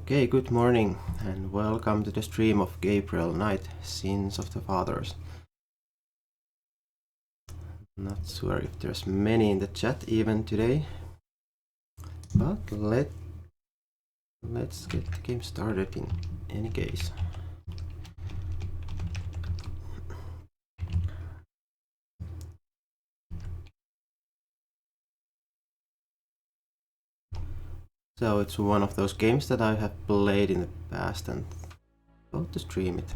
Okay, good morning and welcome to the stream of Gabriel Knight, Sins of the Fathers. Not sure if there's many in the chat even today, but let's get the game started in any case. So it's one of those games that I have played in the past and thought to stream it.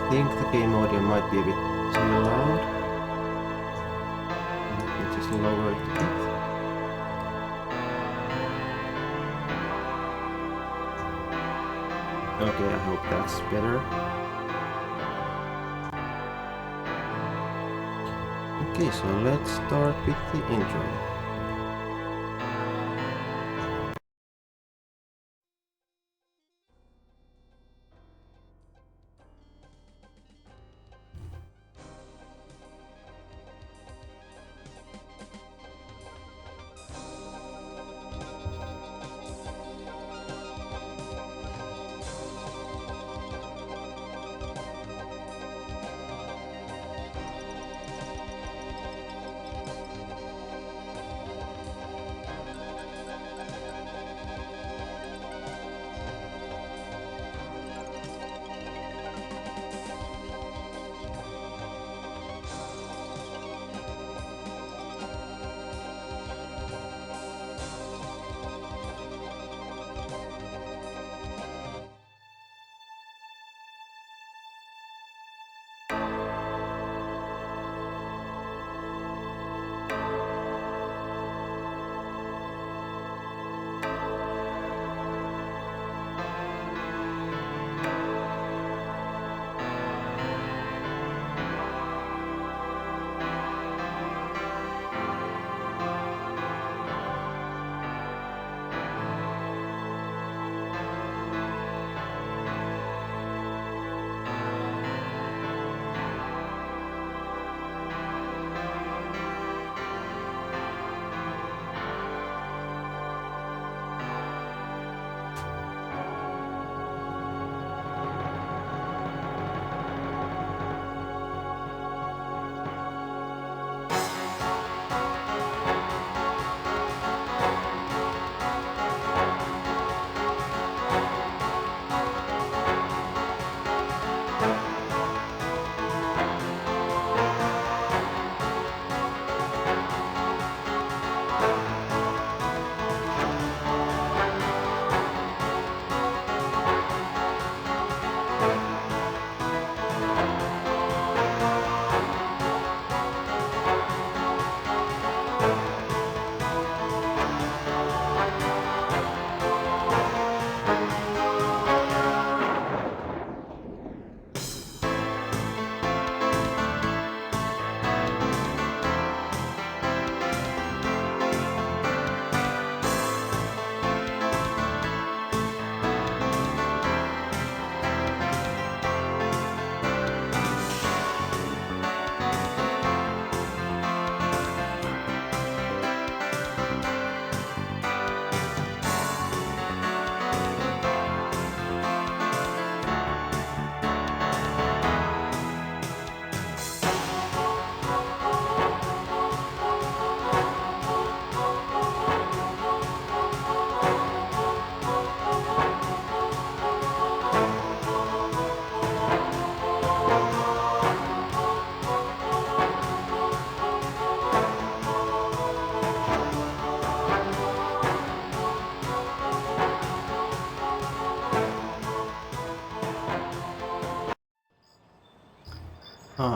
I think the game audio might be a bit too loud. Let me just lower it a bit. Okay, I hope that's better. Okay, so let's start with the intro.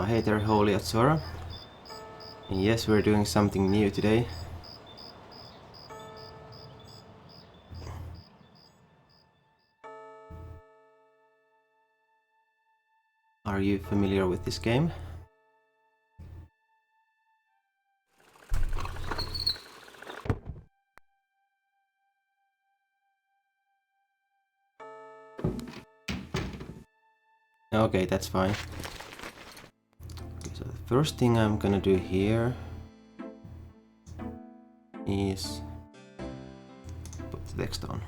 Hey there, Holy Atzora. And yes, we're doing something new today. Are you familiar with this game? Okay, that's fine. Okay, so the first thing I'm gonna do here is put the text on.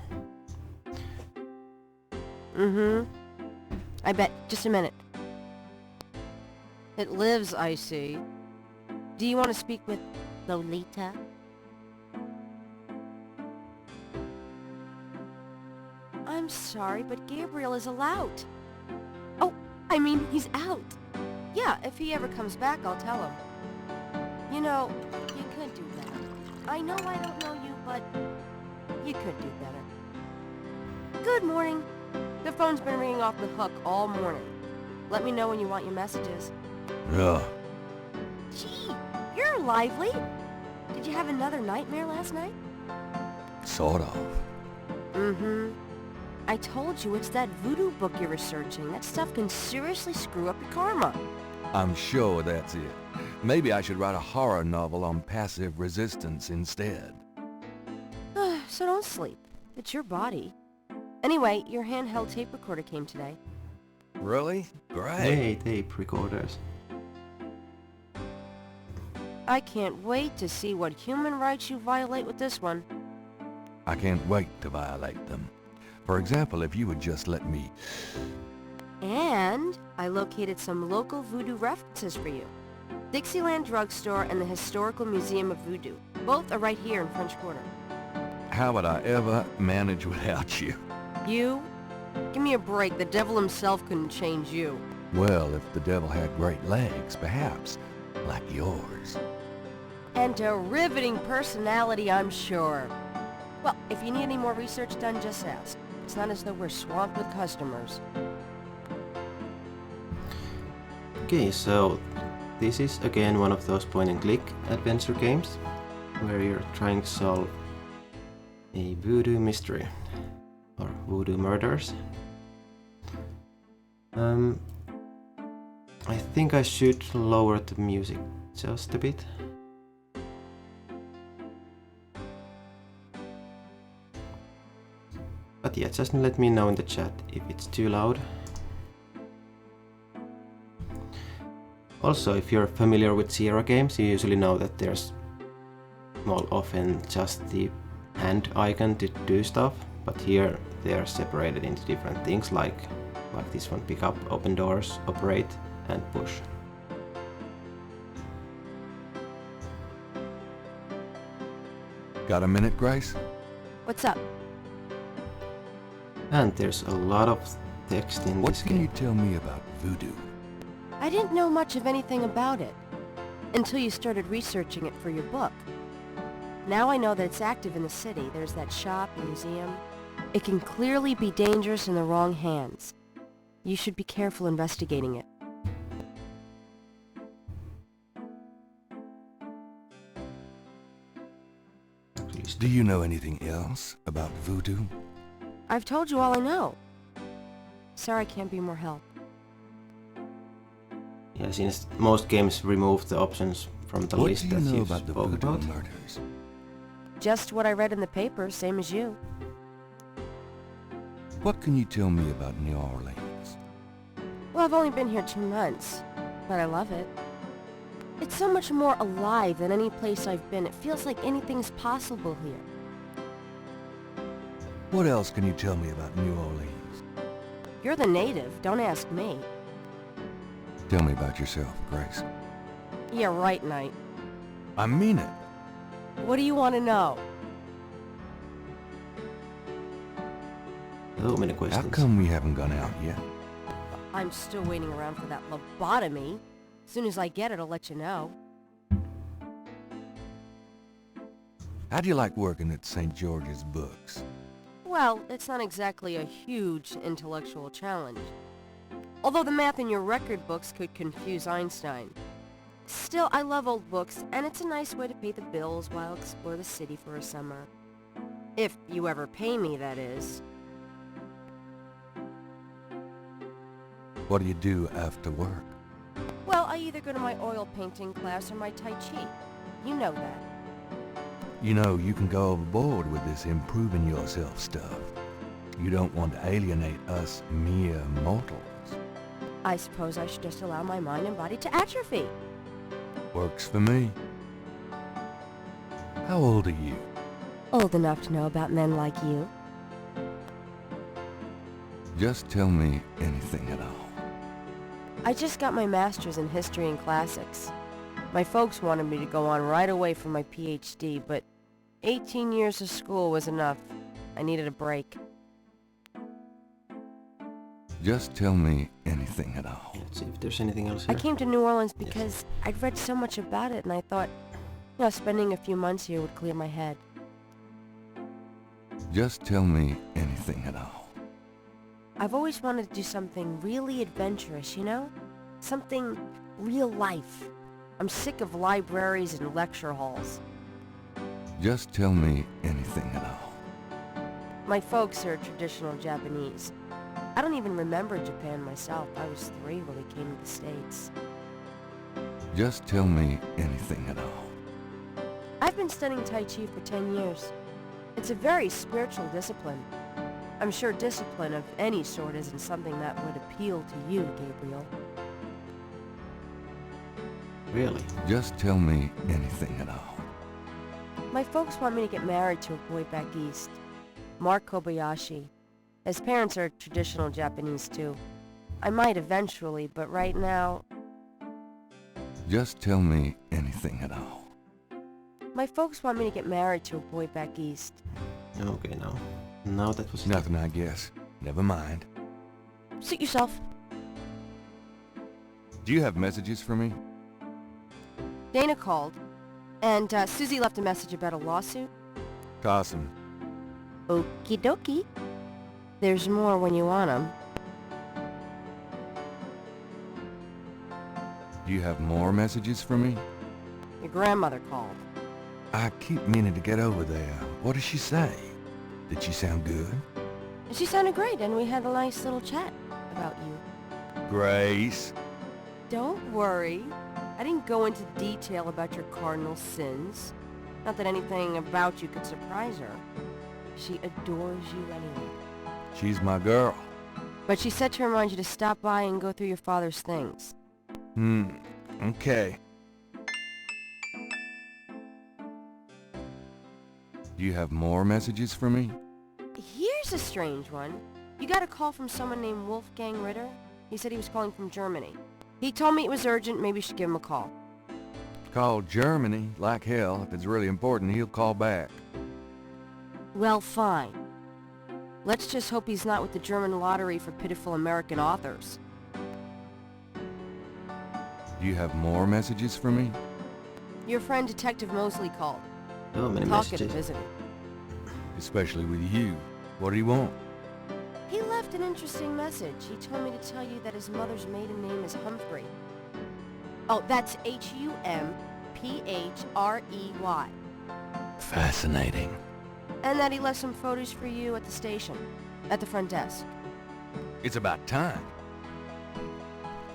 I bet. Just a minute. It lives, I see. Do you want to speak with Lolita? I'm sorry, but Gabriel is allowed. Oh, I mean, he's out. Yeah, if he ever comes back, I'll tell him. You know, you could do better. I know I don't know you, but you could do better. Good morning. The phone's been ringing off the hook all morning. Let me know when you want your messages. Yeah. Gee, you're lively. Did you have another nightmare last night? Sort of. I told you it's that voodoo book you're researching. That stuff can seriously screw up your karma. I'm sure that's it. Maybe I should write a horror novel on passive resistance instead. So don't sleep. It's your body. Anyway, your handheld tape recorder came today. Really? Great. Hey, tape recorders. I can't wait to see what human rights you violate with this one. I can't wait to violate them. For example, if you would just let me... And I located some local voodoo references for you. Dixieland Drugstore and the Historical Museum of Voodoo. Both are right here in French Quarter. How would I ever manage without you? You? Give me a break. The devil himself couldn't change you. Well, if the devil had great legs, perhaps. Like yours. And a riveting personality, I'm sure. Well, if you need any more research done, just ask. It's not as though we're swamped with customers. Okay, so this is again one of those point-and-click adventure games where you're trying to solve a voodoo mystery or voodoo murders. I think I should lower the music just a bit. But yeah, just let me know in the chat if it's too loud. Also, if you're familiar with Sierra games, you usually know that there's often just the hand icon to do stuff, but here they are separated into different things like this one: pick up, open doors, operate, and push. Got a minute, Grace? What's up? And there's a lot of text in What this can you game. tell me about voodoo? I didn't know much of anything about it until you started researching it for your book. Now I know that it's active in the city. There's that shop and museum. It can clearly be dangerous in the wrong hands. You should be careful investigating it. Do you know anything else about voodoo? I've told you all I know. Sorry I can't be more help. Yeah, since most games remove the options from the What list do you that know you about the spoke voodoo about. murders? Just what I read in the paper, same as you. What can you tell me about New Orleans? Well, I've only been here 2 months, but I love it. It's so much more alive than any place I've been. It feels like anything's possible here. What else can you tell me about New Orleans? You're the native, don't ask me. Tell me about yourself, Grace. Yeah, right, Knight. I mean it. What do you want to know? So many questions. How come we haven't gone out yet? I'm still waiting around for that lobotomy. As soon as I get it, I'll let you know. How do you like working at St. George's Books? Well, it's not exactly a huge intellectual challenge. Although the math in your record books could confuse Einstein. Still, I love old books, and it's a nice way to pay the bills while I explore the city for a summer. If you ever pay me, that is. What do you do after work? Well, I either go to my oil painting class or my Tai Chi. You know that. You know, you can go overboard with this improving yourself stuff. You don't want to alienate us mere mortals. I suppose I should just allow my mind and body to atrophy. Works for me. How old are you? Old enough to know about men like you. Just tell me anything at all. I just got my master's in history and classics. My folks wanted me to go on right away for my PhD, but 18 years of school was enough. I needed a break. Just tell me anything at all. Let's see if there's anything else I here. came to New Orleans because I'd read so much about it, and I thought, spending a few months here would clear my head. Just tell me anything at all. I've always wanted to do something really adventurous, Something real life. I'm sick of libraries and lecture halls. Just tell me anything at all. My folks are traditional Japanese. I don't even remember Japan myself. I was 3 when we came to the States. Just tell me anything at all. I've been studying Tai Chi for 10 years. It's a very spiritual discipline. I'm sure discipline of any sort isn't something that would appeal to you, Gabriel. Really? Just tell me anything at all. My folks want me to get married to a boy back east. Mark Kobayashi. His parents are traditional Japanese too. I might eventually, but right now... Just tell me anything at all. My folks want me to get married to a boy back east. Okay, now. Now that was... Nothing, I guess. Never mind. Suit yourself. Do you have messages for me? Dana called, and Susie left a message about a lawsuit. Toss 'em. Okie dokie. There's more when you want 'em. Do you have more messages for me? Your grandmother called. I keep meaning to get over there. What did she say? Did she sound good? She sounded great, and we had a nice little chat about you. Grace. Don't worry. I didn't go into detail about your cardinal sins. Not that anything about you could surprise her. She adores you anyway. She's my girl. But she said to remind you to stop by and go through your father's things. Okay. Do you have more messages for me? Here's a strange one. You got a call from someone named Wolfgang Ritter? He said he was calling from Germany. He told me it was urgent, maybe you should give him a call. Call Germany, like hell. If it's really important, he'll call back. Well, fine. Let's just hope he's not with the German lottery for pitiful American authors. Do you have more messages for me? Your friend Detective Mosley called. Oh, many Talkative, messages. isn't he? Especially with you. What do you want? He left an interesting message. He told me to tell you that his mother's maiden name is Humphrey. Oh, that's Humphrey. Fascinating. And that he left some photos for you at the station, at the front desk. It's about time.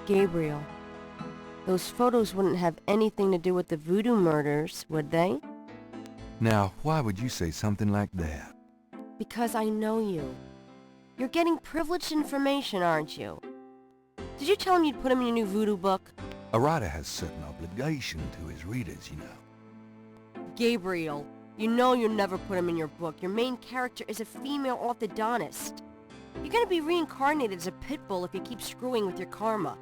Gabriel, those photos wouldn't have anything to do with the voodoo murders, would they? Now, why would you say something like that? Because I know you. You're getting privileged information, aren't you? Did you tell him you'd put him in your new voodoo book? A writer has certain obligation to his readers, you know. Gabriel, you know you'll never put him in your book. Your main character is a female orthodontist. You're gonna be reincarnated as a pit bull if you keep screwing with your karma.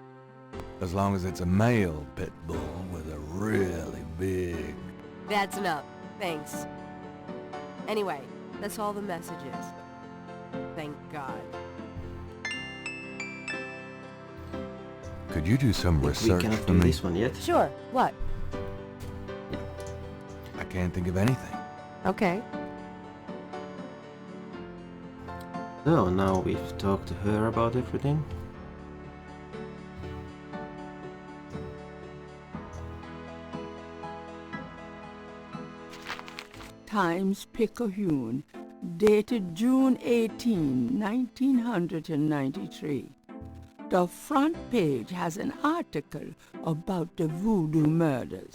As long as it's a male pit bull with a really big... That's enough. Thanks. Anyway, that's all the messages. Thank God. Could you do some We research cannot for do me? this one yet. Sure. What? I can't think of anything. Okay. So now we've talked to her about everything. Times-Picayune, dated June 18, 1993. The front page has an article about the voodoo murders.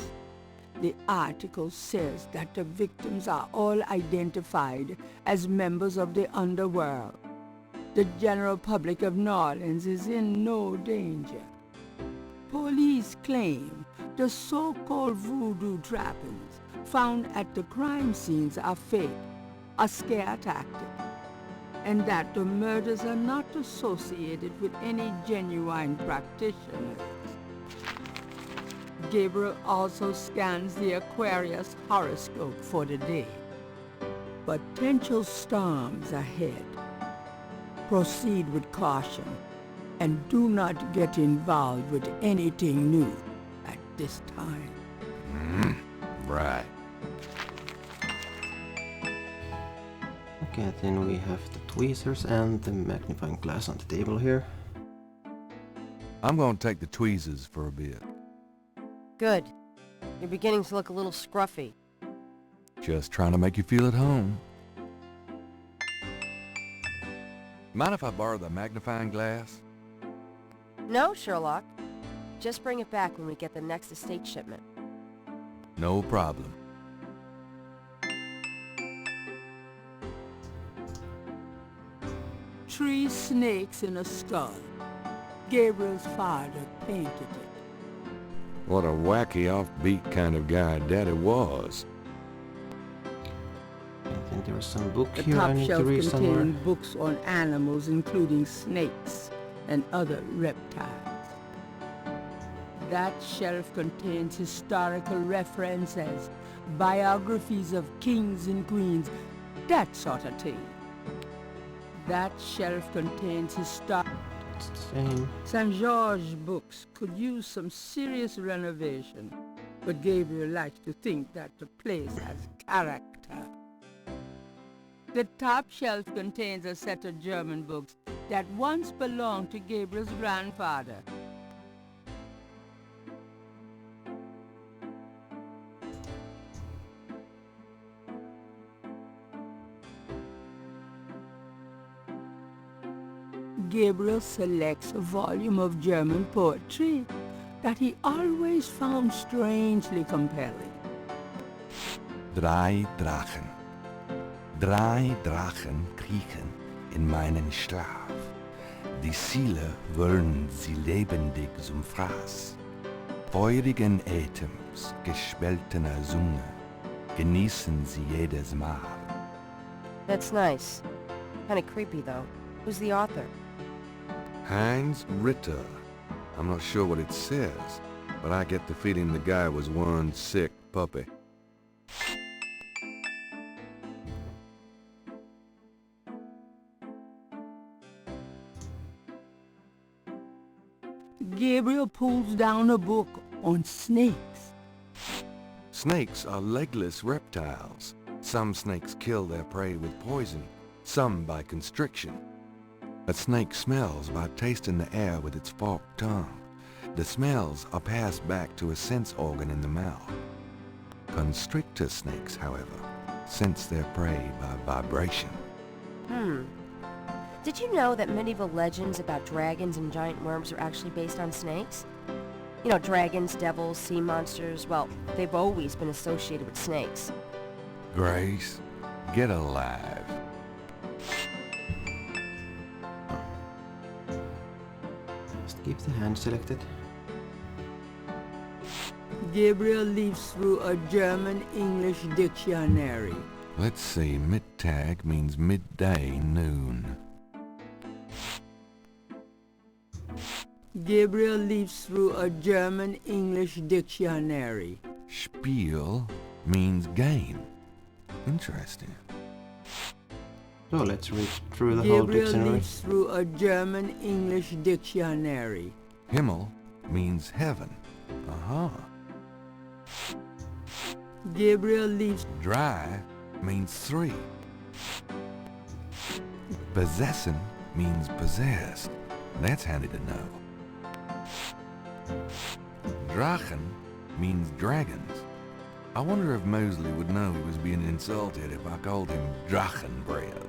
The article says that the victims are all identified as members of the underworld. the general public of New Orleans is in no danger. Police claim the so-called voodoo trappings found at the crime scenes are fake, a scare tactic, and that the murders are not associated with any genuine practitioners. Gabriel also scans the Aquarius horoscope for the day. Potential storms ahead. Proceed with caution and do not get involved with anything new at this time. Right. Okay, then we have the tweezers and the magnifying glass on the table here. I'm gonna take the tweezers for a bit. Good. You're beginning to look a little scruffy. Just trying to make you feel at home. Mind if I borrow the magnifying glass? No, Sherlock. Just bring it back when we get the next estate shipment. No problem. Three snakes in a skull. Gabriel's father painted it. What a wacky, offbeat kind of guy Daddy was. I think there is some book The here I top need to shelf read somewhere. contains books on animals, including snakes and other reptiles. That shelf contains historical references, biographies of kings and queens, that sort of thing. That shelf contains historic... It's the same. St. George books could use some serious renovation, but Gabriel likes to think that the place has character. The top shelf contains a set of German books that once belonged to Gabriel's grandfather. Gabriel selects a volume of German poetry that he always found strangely compelling. Drei Drachen. Drei Drachen kriechen in meinen Schlaf. Die Ziele wollen sie lebendig zum Fraß. Feurigen Atems, gespaltener Zunge, genießen sie jedes Mal. That's nice. Kinda creepy, though. Who's the author? Heinz Ritter. I'm not sure what it says, but I get the feeling the guy was one sick puppy. Gabriel pulls down a book on snakes. Snakes are legless reptiles. Some snakes kill their prey with poison, some by constriction. A snake smells by tasting the air with its forked tongue. The smells are passed back to a sense organ in the mouth. Constrictor snakes, however, sense their prey by vibration. Did you know that medieval legends about dragons and giant worms are actually based on snakes? You know, dragons, devils, sea monsters, well, they've always been associated with snakes. Grace, get alive. Just keep the hand selected. Gabriel leafs through a German-English dictionary. Let's see, Mittag means midday, noon. Gabriel leafs through a German-English dictionary. Spiel means game. Interesting. So let's read through the whole Gabriel dictionary. leafs through a German-English dictionary. Himmel means heaven. Uh-huh. Gabriel leafs... Dry means 3. Besessen means possessed. That's handy to know. Drachen means dragons. I wonder if Mosley would know he was being insulted if I called him Drachenbread.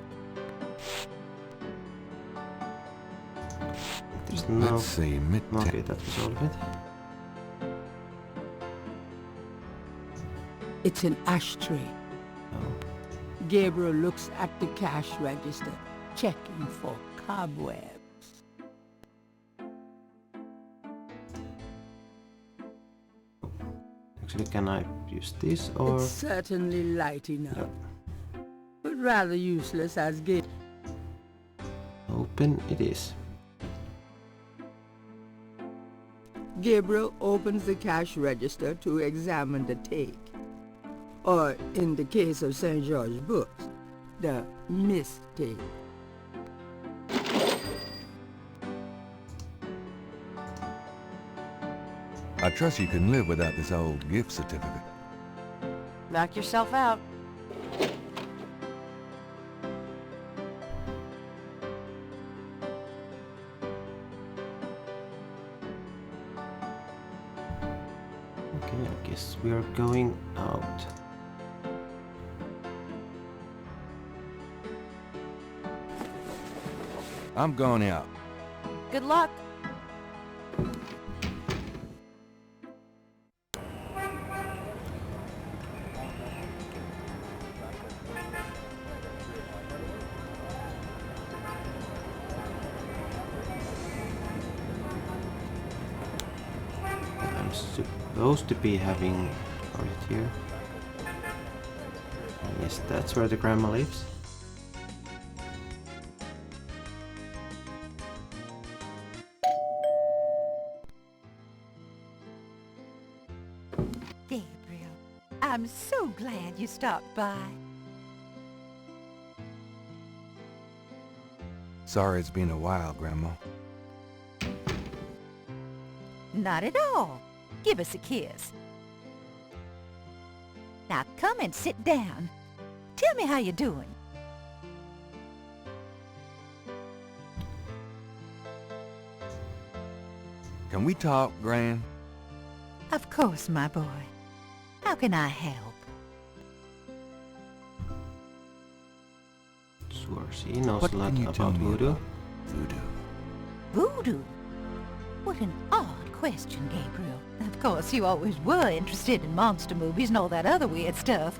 There's no... Let's see, Okay, that was all of it. It's an ashtray. Oh. Gabriel looks at the cash register, checking for cobwebs. Actually, can I use this or... It's certainly light enough, Yeah. but rather useless as Open it is. Gabriel opens the cash register to examine the take. Or, in the case of St. George's books, the mistake. I trust you can live without this old gift certificate. Knock yourself out. Okay, I guess we are going out. I'm going out. Good luck. I'm supposed to be having... Got it here. Yes, that's where the grandma lives. Gabriel, I'm so glad you stopped by. Sorry it's been a while, Grandma. Not at all. Give us a kiss. Now come and sit down. Tell me how you're doing. Can we talk, Gran? Of course, my boy. How can I help? Sure, she knows What a lot can you tell about me voodoo. about voodoo? Voodoo? What an odd question, Gabriel. Of course, you always were interested in monster movies and all that other weird stuff.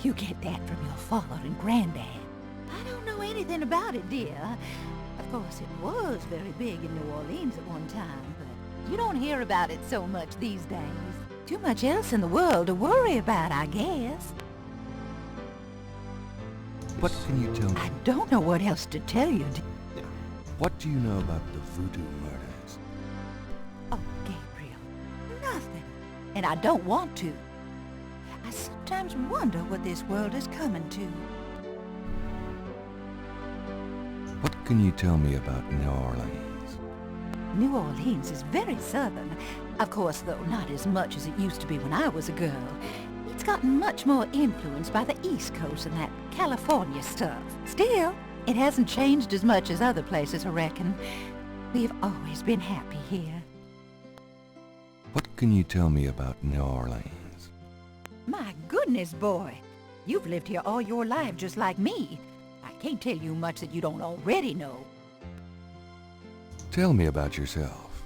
You get that from your father and granddad. I don't know anything about it, dear. Of course, it was very big in New Orleans at one time, but you don't hear about it so much these days. Too much else in the world to worry about, I guess. What can you tell me? I don't know what else to tell you. Yeah. What do you know about the voodoo murders? Oh, Gabriel, nothing. And I don't want to. I sometimes wonder what this world is coming to. What can you tell me about New Orleans? New Orleans is very southern. Of course, though, not as much as it used to be when I was a girl. It's gotten much more influenced by the East Coast and that California stuff. Still, it hasn't changed as much as other places, I reckon. We've always been happy here. What can you tell me about New Orleans? My goodness, boy. You've lived here all your life just like me. I can't tell you much that you don't already know. Tell me about yourself.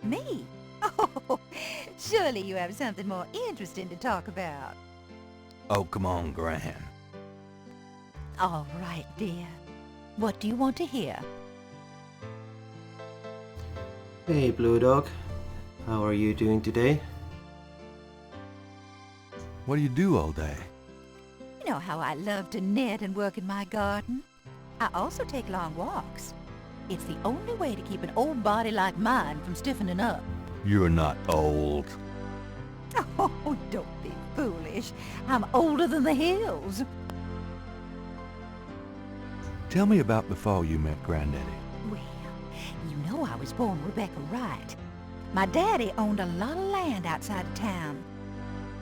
Me? Oh, surely you have something more interesting to talk about. Oh, come on, Gran. All right, dear. What do you want to hear? Hey, Blue Dog. How are you doing today? What do you do all day? You know how I love to knit and work in my garden. I also take long walks. It's the only way to keep an old body like mine from stiffening up. You're not old. Oh, don't be foolish. I'm older than the hills. Tell me about before you met Granddaddy. Well, you know I was born Rebecca Wright. My daddy owned a lot of land outside of town.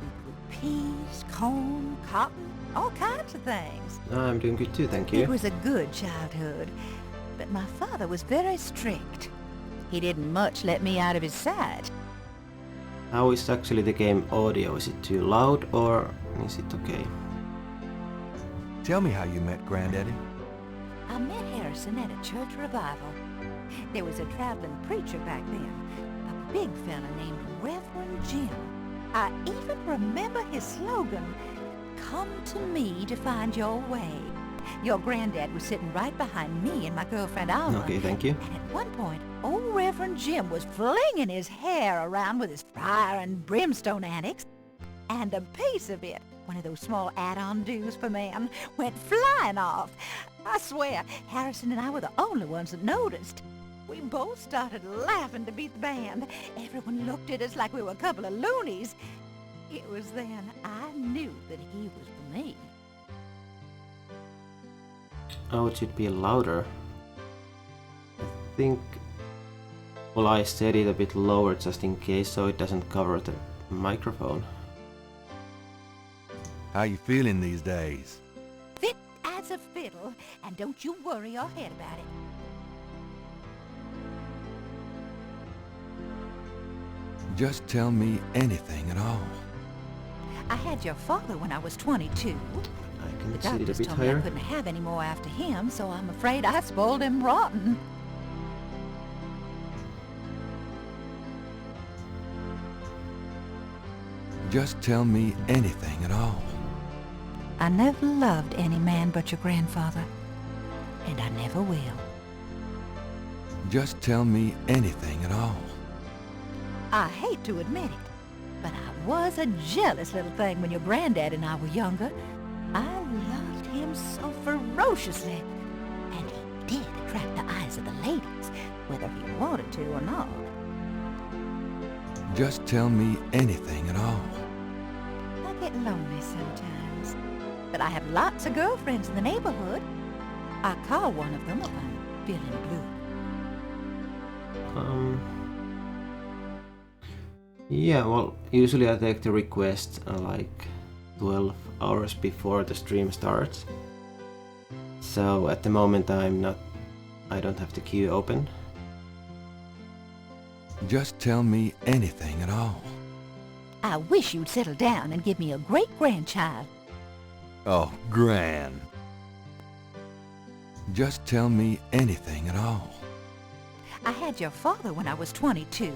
We grew peas, corn, cotton, all kinds of things. I'm doing good too, thank you. It was a good childhood, but my father was very strict. He didn't much let me out of his sight. How is actually the game audio? Is it too loud or is it okay? Tell me how you met Granddaddy. I met Harrison at a church revival. There was a traveling preacher back then, a big fella named Reverend Jim. I even remember his slogan, "Come to me to find your way." Your granddad was sitting right behind me and my girlfriend Alma. Okay, thank you. And at one point, old Reverend Jim was flinging his hair around with his fire and brimstone antics. And a piece of it, one of those small add-on do's for man, went flying off. I swear, Harrison and I were the only ones that noticed. We both started laughing to beat the band. Everyone looked at us like we were a couple of loonies. It was then I knew that he was for me. Oh, it should be louder. I think... Well, I set it a bit lower just in case so it doesn't cover the microphone. How you feeling these days? Fit as a fiddle, and don't you worry your head about it. Just tell me anything at all. I had your father when I was 22. I The can set it a doctors bit told me I higher. couldn't have any more after him, so I'm afraid I spoiled him rotten. Just tell me anything at all. I never loved any man but your grandfather, and I never will. Just tell me anything at all. I hate to admit it, but I was a jealous little thing when your granddad and I were younger. I loved him so ferociously, and he did attract the eyes of the ladies, whether he wanted to or not. Just tell me anything at all. I get lonely sometimes, but I have lots of girlfriends in the neighborhood. I call one of them if I'm feeling blue. Yeah, well, usually I take the request like 12 hours before the stream starts. So at the moment I don't have the queue open. Just tell me anything at all. I wish you'd settle down and give me a great-grandchild. Oh, Gran. Just tell me anything at all. I had your father when I was 22.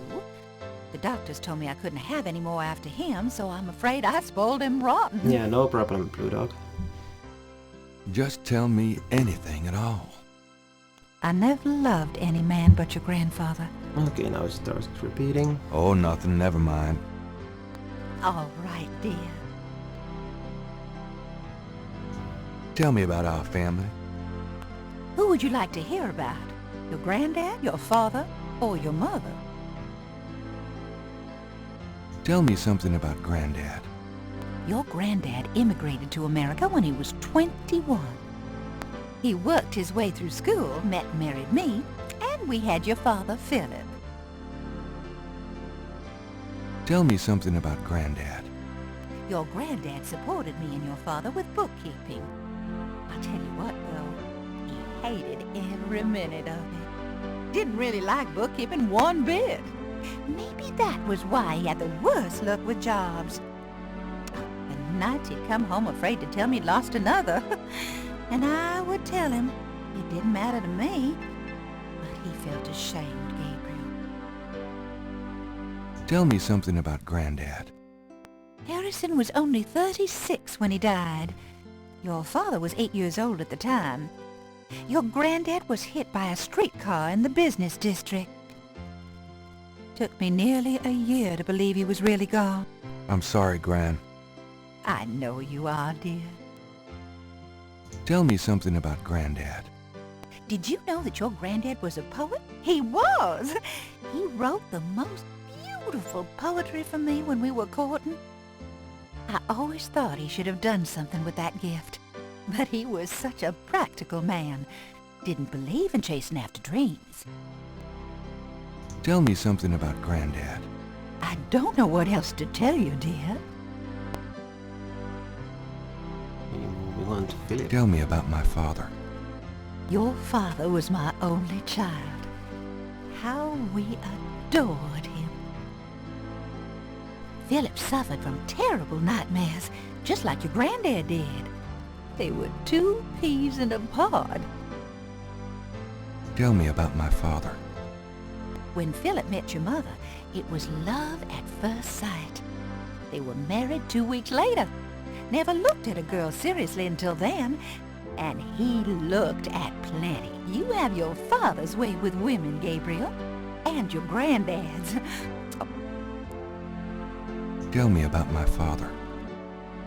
The doctors told me I couldn't have any more after him, so I'm afraid I spoiled him rotten. Yeah, no problem, Blue Dog. Just tell me anything at all. I never loved any man but your grandfather. Okay, now it starts repeating. Oh, nothing, never mind. All right, dear. Tell me about our family. Who would you like to hear about? Your granddad, your father, or your mother? Tell me something about Granddad. Your granddad immigrated to America when he was 21. He worked his way through school, met and married me, and we had your father, Philip. Tell me something about Granddad. Your granddad supported me and your father with bookkeeping. I'll tell you what, though, he hated every minute of it. Didn't really like bookkeeping one bit. Maybe that was why he had the worst luck with jobs. The nights he'd come home afraid to tell me he'd lost another. And I would tell him it didn't matter to me. But he felt ashamed, Gabriel. Tell me something about Granddad. Harrison was only 36 when he died. Your father was 8 years old at the time. Your granddad was hit by a streetcar in the business district. Took me nearly a year to believe he was really gone. I'm sorry, Gran. I know you are, dear. Tell me something about Granddad. Did you know that your granddad was a poet? He was! He wrote the most beautiful poetry for me when we were courting. I always thought he should have done something with that gift. But he was such a practical man. Didn't believe in chasing after dreams. Tell me something about Granddad. I don't know what else to tell you, dear. Moving on to Philip. Tell me about my father. Your father was my only child. How we adored him. Philip suffered from terrible nightmares, just like your granddad did. They were 2 peas in a pod. Tell me about my father. When Philip met your mother, it was love at first sight. They were married 2 weeks later. Never looked at a girl seriously until then. And he looked at plenty. You have your father's way with women, Gabriel. And your granddad's. Tell me about my father.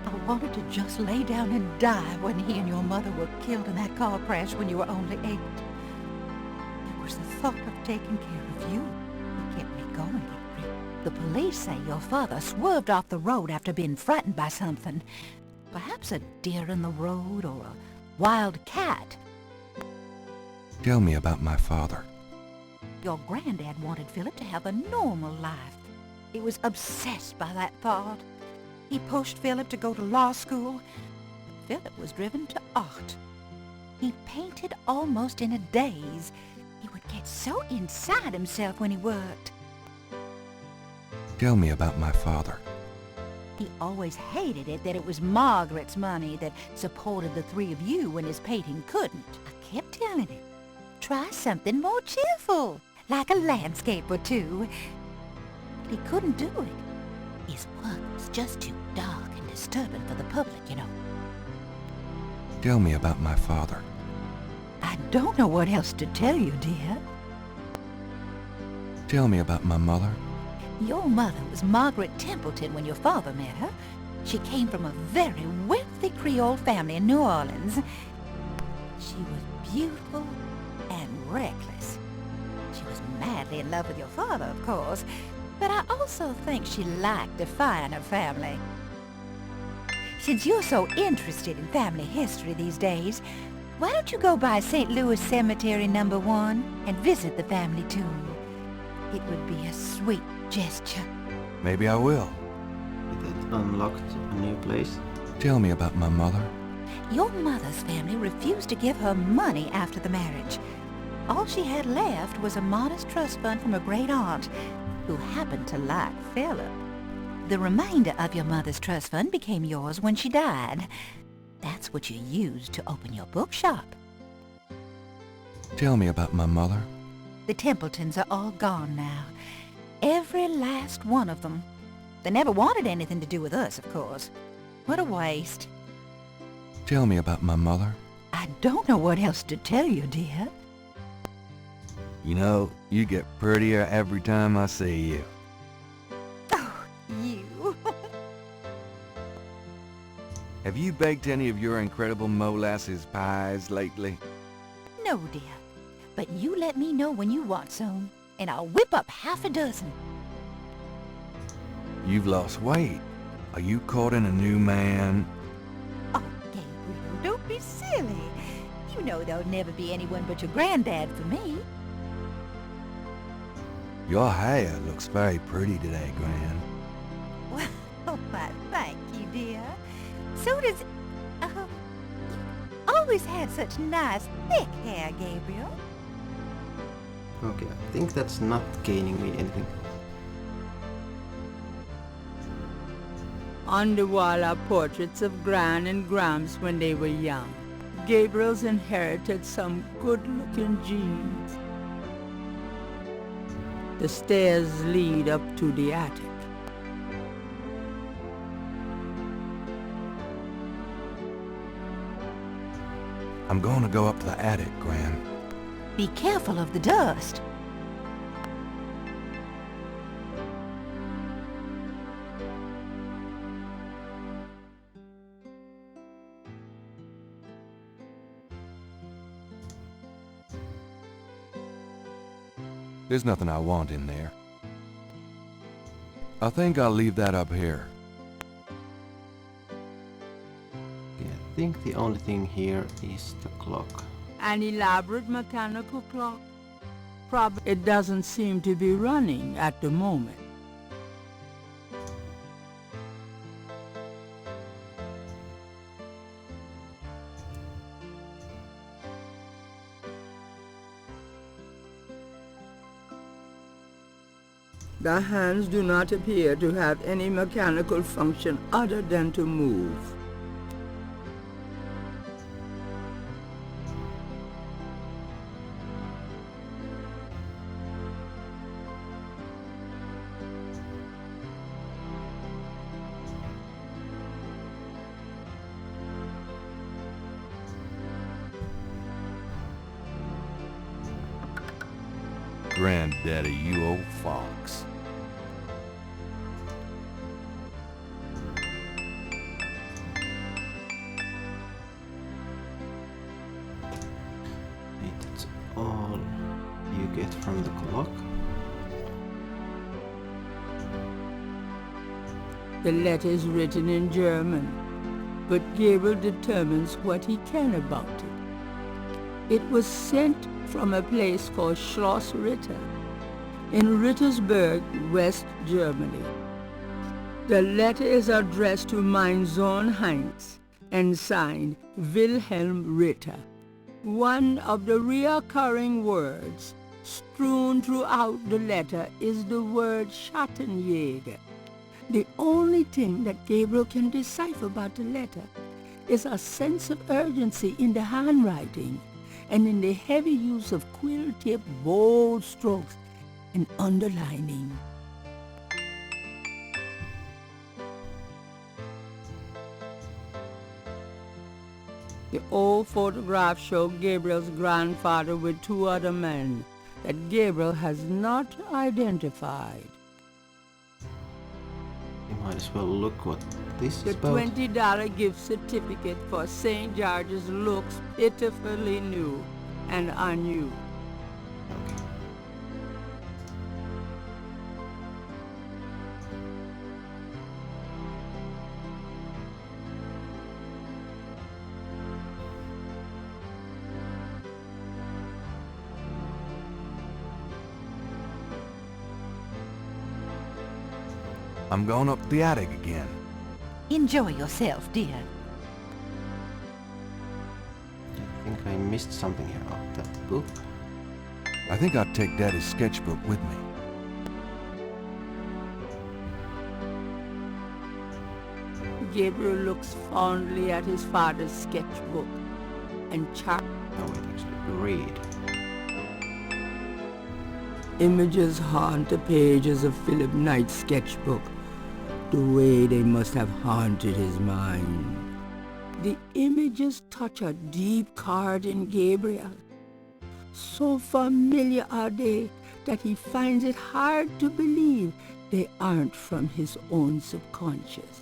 I wanted to just lay down and die when he and your mother were killed in that car crash when you were only 8. It was the thought of taking care of you that kept me going, Gabriel. The police say your father swerved off the road after being frightened by something. Perhaps a deer in the road or a wild cat. Tell me about my father. Your granddad wanted Philip to have a normal life. He was obsessed by that thought. He pushed Philip to go to law school. Philip was driven to art. He painted almost in a daze. He would get so inside himself when he worked. Tell me about my father. He always hated it that it was Margaret's money that supported the 3 of you when his painting couldn't. I kept telling him, try something more cheerful, like a landscape or two. But he couldn't do it. His work was just too dark and disturbing for the public, you know. Tell me about my father. I don't know what else to tell you, dear. Tell me about my mother. Your mother was Margaret Templeton when your father met her. She came from a very wealthy Creole family in New Orleans. She was beautiful and reckless. She was madly in love with your father, of course, but I also think she liked defying her family. Since you're so interested in family history these days, why don't you go by St. Louis Cemetery No. 1 and visit the family tomb? It would be a sweet gesture. Maybe I will. That unlocked a new place. Tell me about my mother. Your mother's family refused to give her money after the marriage. All she had left was a modest trust fund from a great aunt, who happened to like Philip. The remainder of your mother's trust fund became yours when she died. That's what you used to open your bookshop. Tell me about my mother. The Templetons are all gone now. Every last one of them. They never wanted anything to do with us, of course. What a waste. Tell me about my mother. I don't know what else to tell you, dear. You know, you get prettier every time I see you. Oh, you. Have you baked any of your incredible molasses pies lately? No, dear. But you let me know when you want some, and I'll whip up half a dozen. You've lost weight. Are you courting a new man? Oh, Gabriel, don't be silly. You know there'll never be anyone but your granddad for me. Your hair looks very pretty today, Gran. Well, why, thank you, dear. So does... you always had such nice, thick hair, Gabriel. Okay, I think that's not gaining me anything. On the wall are portraits of Gran and Gramps when they were young. Gabriel's inherited some good-looking genes. The stairs lead up to the attic. I'm going to go up to the attic, Gran. Be careful of the dust. There's nothing I want in there. I think I'll leave that up here. Yeah, I think the only thing here is the clock. An elaborate mechanical clock. Probably it doesn't seem to be running at the moment. The hands do not appear to have any mechanical function other than to move. Granddaddy, you old fox. That's all you get from the clock. The letter is written in German, but Gabriel determines what he can about it. It was sent from a place called Schloss Ritter in Rittersberg, West Germany. The letter is addressed to mein Sohn Heinz and signed Wilhelm Ritter. One of the recurring words strewn throughout the letter is the word Schattenjäger. The only thing that Gabriel can decipher about the letter is a sense of urgency in the handwriting and in the heavy use of quill-tip bold strokes and underlining. The old photograph showed Gabriel's grandfather with two other men that Gabriel has not identified. You might as well look what this The is about. $20 gift certificate for St. George's looks pitifully new and unused. Okay. I'm going up the attic again. Enjoy yourself, dear. I think I missed something here. Oh, that book. I think I'll take Daddy's sketchbook with me. Gabriel looks fondly at his father's sketchbook and chart. Oh wait, actually, read. Images haunt the pages of Philip Knight's sketchbook, the way they must have haunted his mind. The images touch a deep chord in Gabriel. So familiar are they that he finds it hard to believe they aren't from his own subconscious.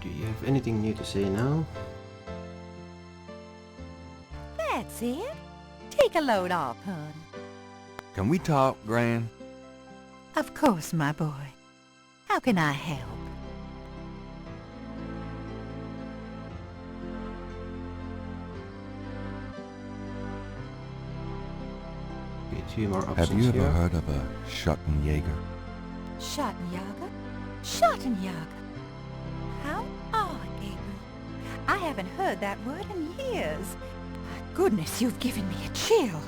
Do you have anything new to say now? That's it. Take a load off, hon. Can we talk, Gran? Of course, my boy. How can I help? Okay, two more options Have you ever here. heard of a Schattenjäger? Schattenjäger? Schattenjäger? How odd, Gabriel. I haven't heard that word in years. My goodness, you've given me a chill.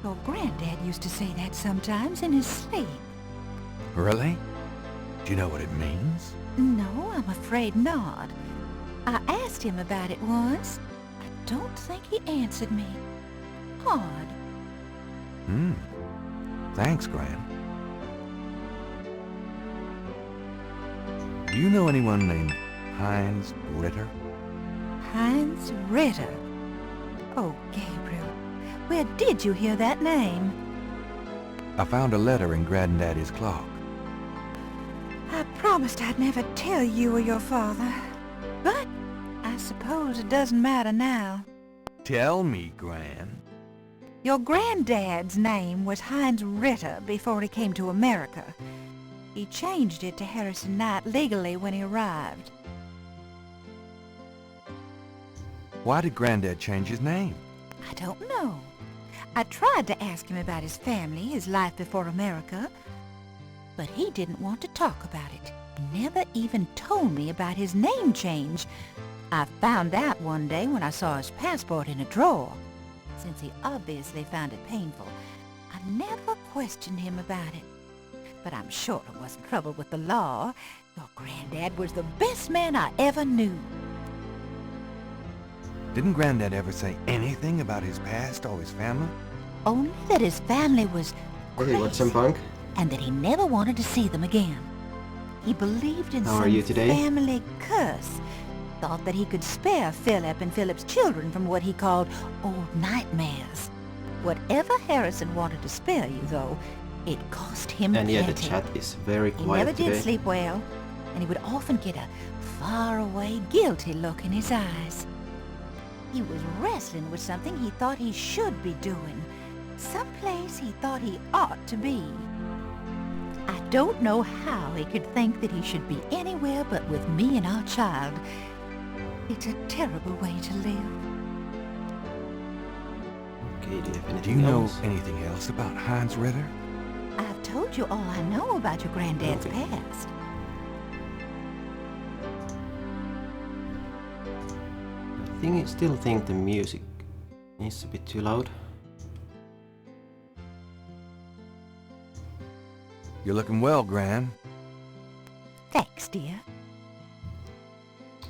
Your granddad used to say that sometimes in his sleep. Really? Do you know what it means? No, I'm afraid not. I asked him about it once. I don't think he answered me. Odd. Thanks, Gran. Do you know anyone named Heinz Ritter? Heinz Ritter. Oh, Gabriel, where did you hear that name? I found a letter in Granddaddy's clock. I promised I'd never tell you or your father. But I suppose it doesn't matter now. Tell me, Gran. Your granddad's name was Heinz Ritter before he came to America. He changed it to Harrison Knight legally when he arrived. Why did Granddad change his name? I don't know. I tried to ask him about his family, his life before America, but he didn't want to talk about it. He never even told me about his name change. I found out one day when I saw his passport in a drawer. Since he obviously found it painful, I never questioned him about it. But I'm sure it wasn't trouble with the law. Your granddad was the best man I ever knew. Didn't Granddad ever say anything about his past or his family? only that his family was Hey, what's some crazy punk? and that he never wanted to see them again. He believed in How are some you today? family curse, thought that he could spare Philip and Philip's children from what he called old nightmares. Whatever Harrison wanted to spare you, though, it cost him And yet the plenty. chat is very He quiet never today. did sleep well, and he would often get a far-away, guilty look in his eyes. He was wrestling with something he thought he should be doing, someplace he thought he ought to be. I don't know how he could think that he should be anywhere but with me and our child. It's a terrible way to live. Okay, do you have Do anything you know else? anything else about Heinz Ritter? I've told you all I know about your granddad's Okay. past. I still think the music is a bit too loud. You're looking well, Gran. Thanks, dear.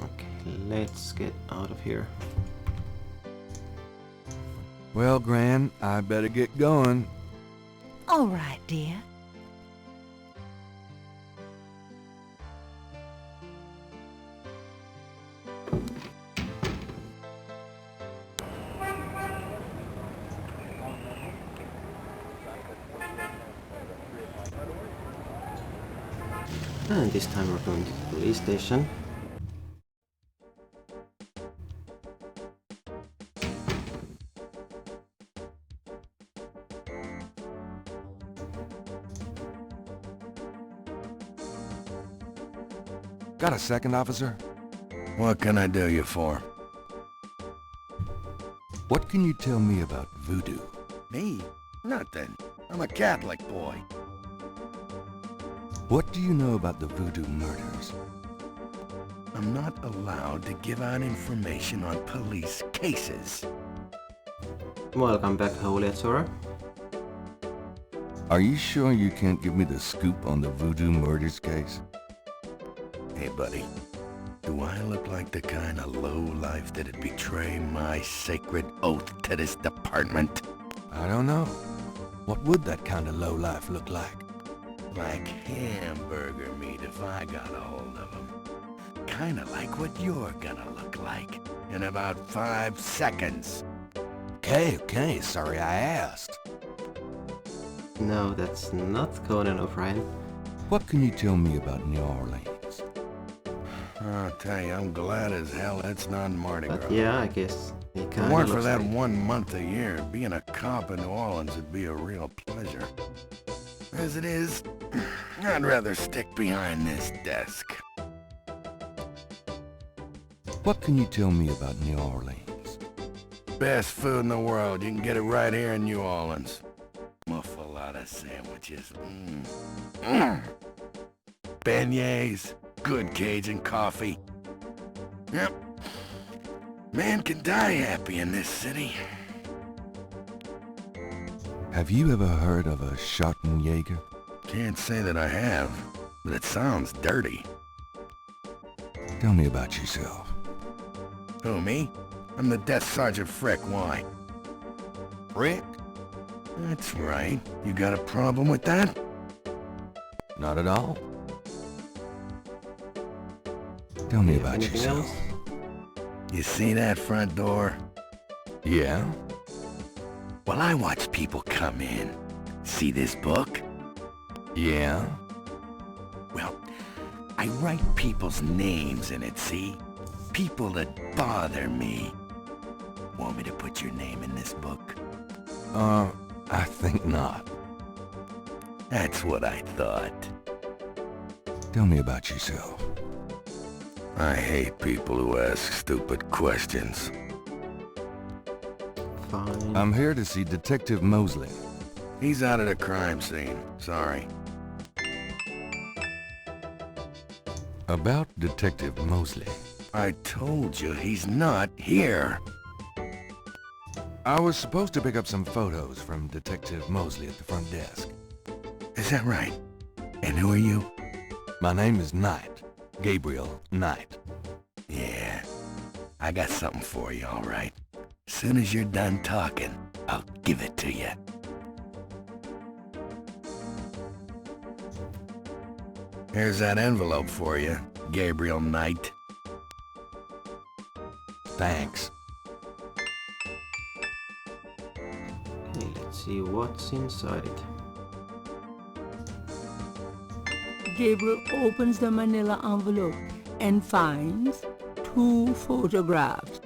Okay, let's get out of here. Well, Gran, I better get going. All right, dear. And this time we're going to the police station. Got a second, officer? What can I do you for? What can you tell me about voodoo? Me? Nothing. I'm a Catholic boy. What do you know about the voodoo murders? I'm not allowed to give out information on police cases. Welcome back, Holy Atzora. Are you sure you can't give me the scoop on the voodoo murders case? Hey, buddy. Do I look like the kind of lowlife that'd betray my sacred oath to this department? I don't know. What would that kind of lowlife look like? Like hamburger meat if I got a hold of them. Kinda like what you're gonna look like in about 5 seconds. Okay, sorry I asked. No, that's not Conan O'Brien. What can you tell me about New Orleans? I'll tell you, I'm glad as hell it's not Mardi Gras. But yeah, I guess he If it kinda weren't for looks that like... 1 month a year, being a cop in New Orleans would be a real pleasure. As it is, I'd rather stick behind this desk. What can you tell me about New Orleans? Best food in the world. You can get it right here in New Orleans. Muffaletta sandwiches. Beignets. Good Cajun coffee. Yep. Man can die happy in this city. Have you ever heard of a Schottenjäger? Can't say that I have, but it sounds dirty. Tell me about yourself. Who, me? I'm the Death Sergeant Frick. Why? Rick? That's right. You got a problem with that? Not at all. Tell me Yeah, about anything yourself. else? You see that front door? Yeah? Well, I watch people come in. See this book? Yeah? Well, I write people's names in it, see? People that bother me. Want me to put your name in this book? I think not. That's what I thought. Tell me about yourself. I hate people who ask stupid questions. Fine. I'm here to see Detective Mosley. He's out of the crime scene. Sorry. About Detective Mosley. I told you he's not here. I was supposed to pick up some photos from Detective Mosley at the front desk. Is that right? And who are you? My name is Knight. Gabriel Knight. Yeah. I got something for you, all right. Soon as you're done talking, I'll give it to you. Here's that envelope for you, Gabriel Knight. Thanks. Okay, let's see what's inside it. Gabriel opens the manila envelope and finds 2 photographs.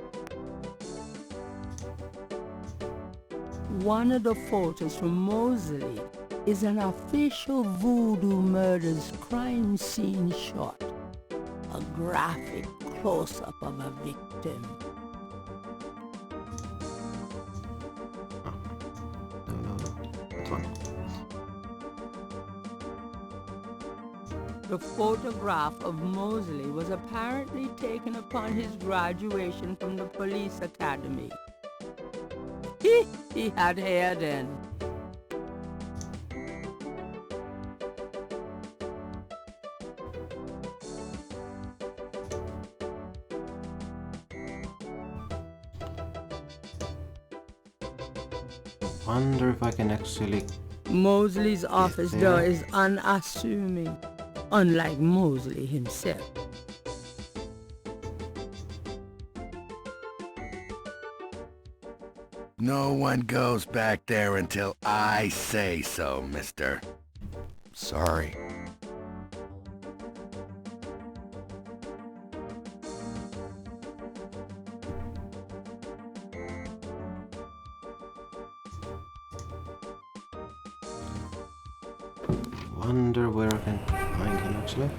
One of the photos from Mosley is an official Voodoo Murders crime scene shot, a graphic close-up of a victim. No, that one. The photograph of Mosley was apparently taken upon his graduation from the police academy. He had hair then. Wonder if I can actually... Mosley's office there. door is unassuming, unlike Mosley himself. No one goes back there until I say so, mister. Sorry. Wonder where I can find him actually.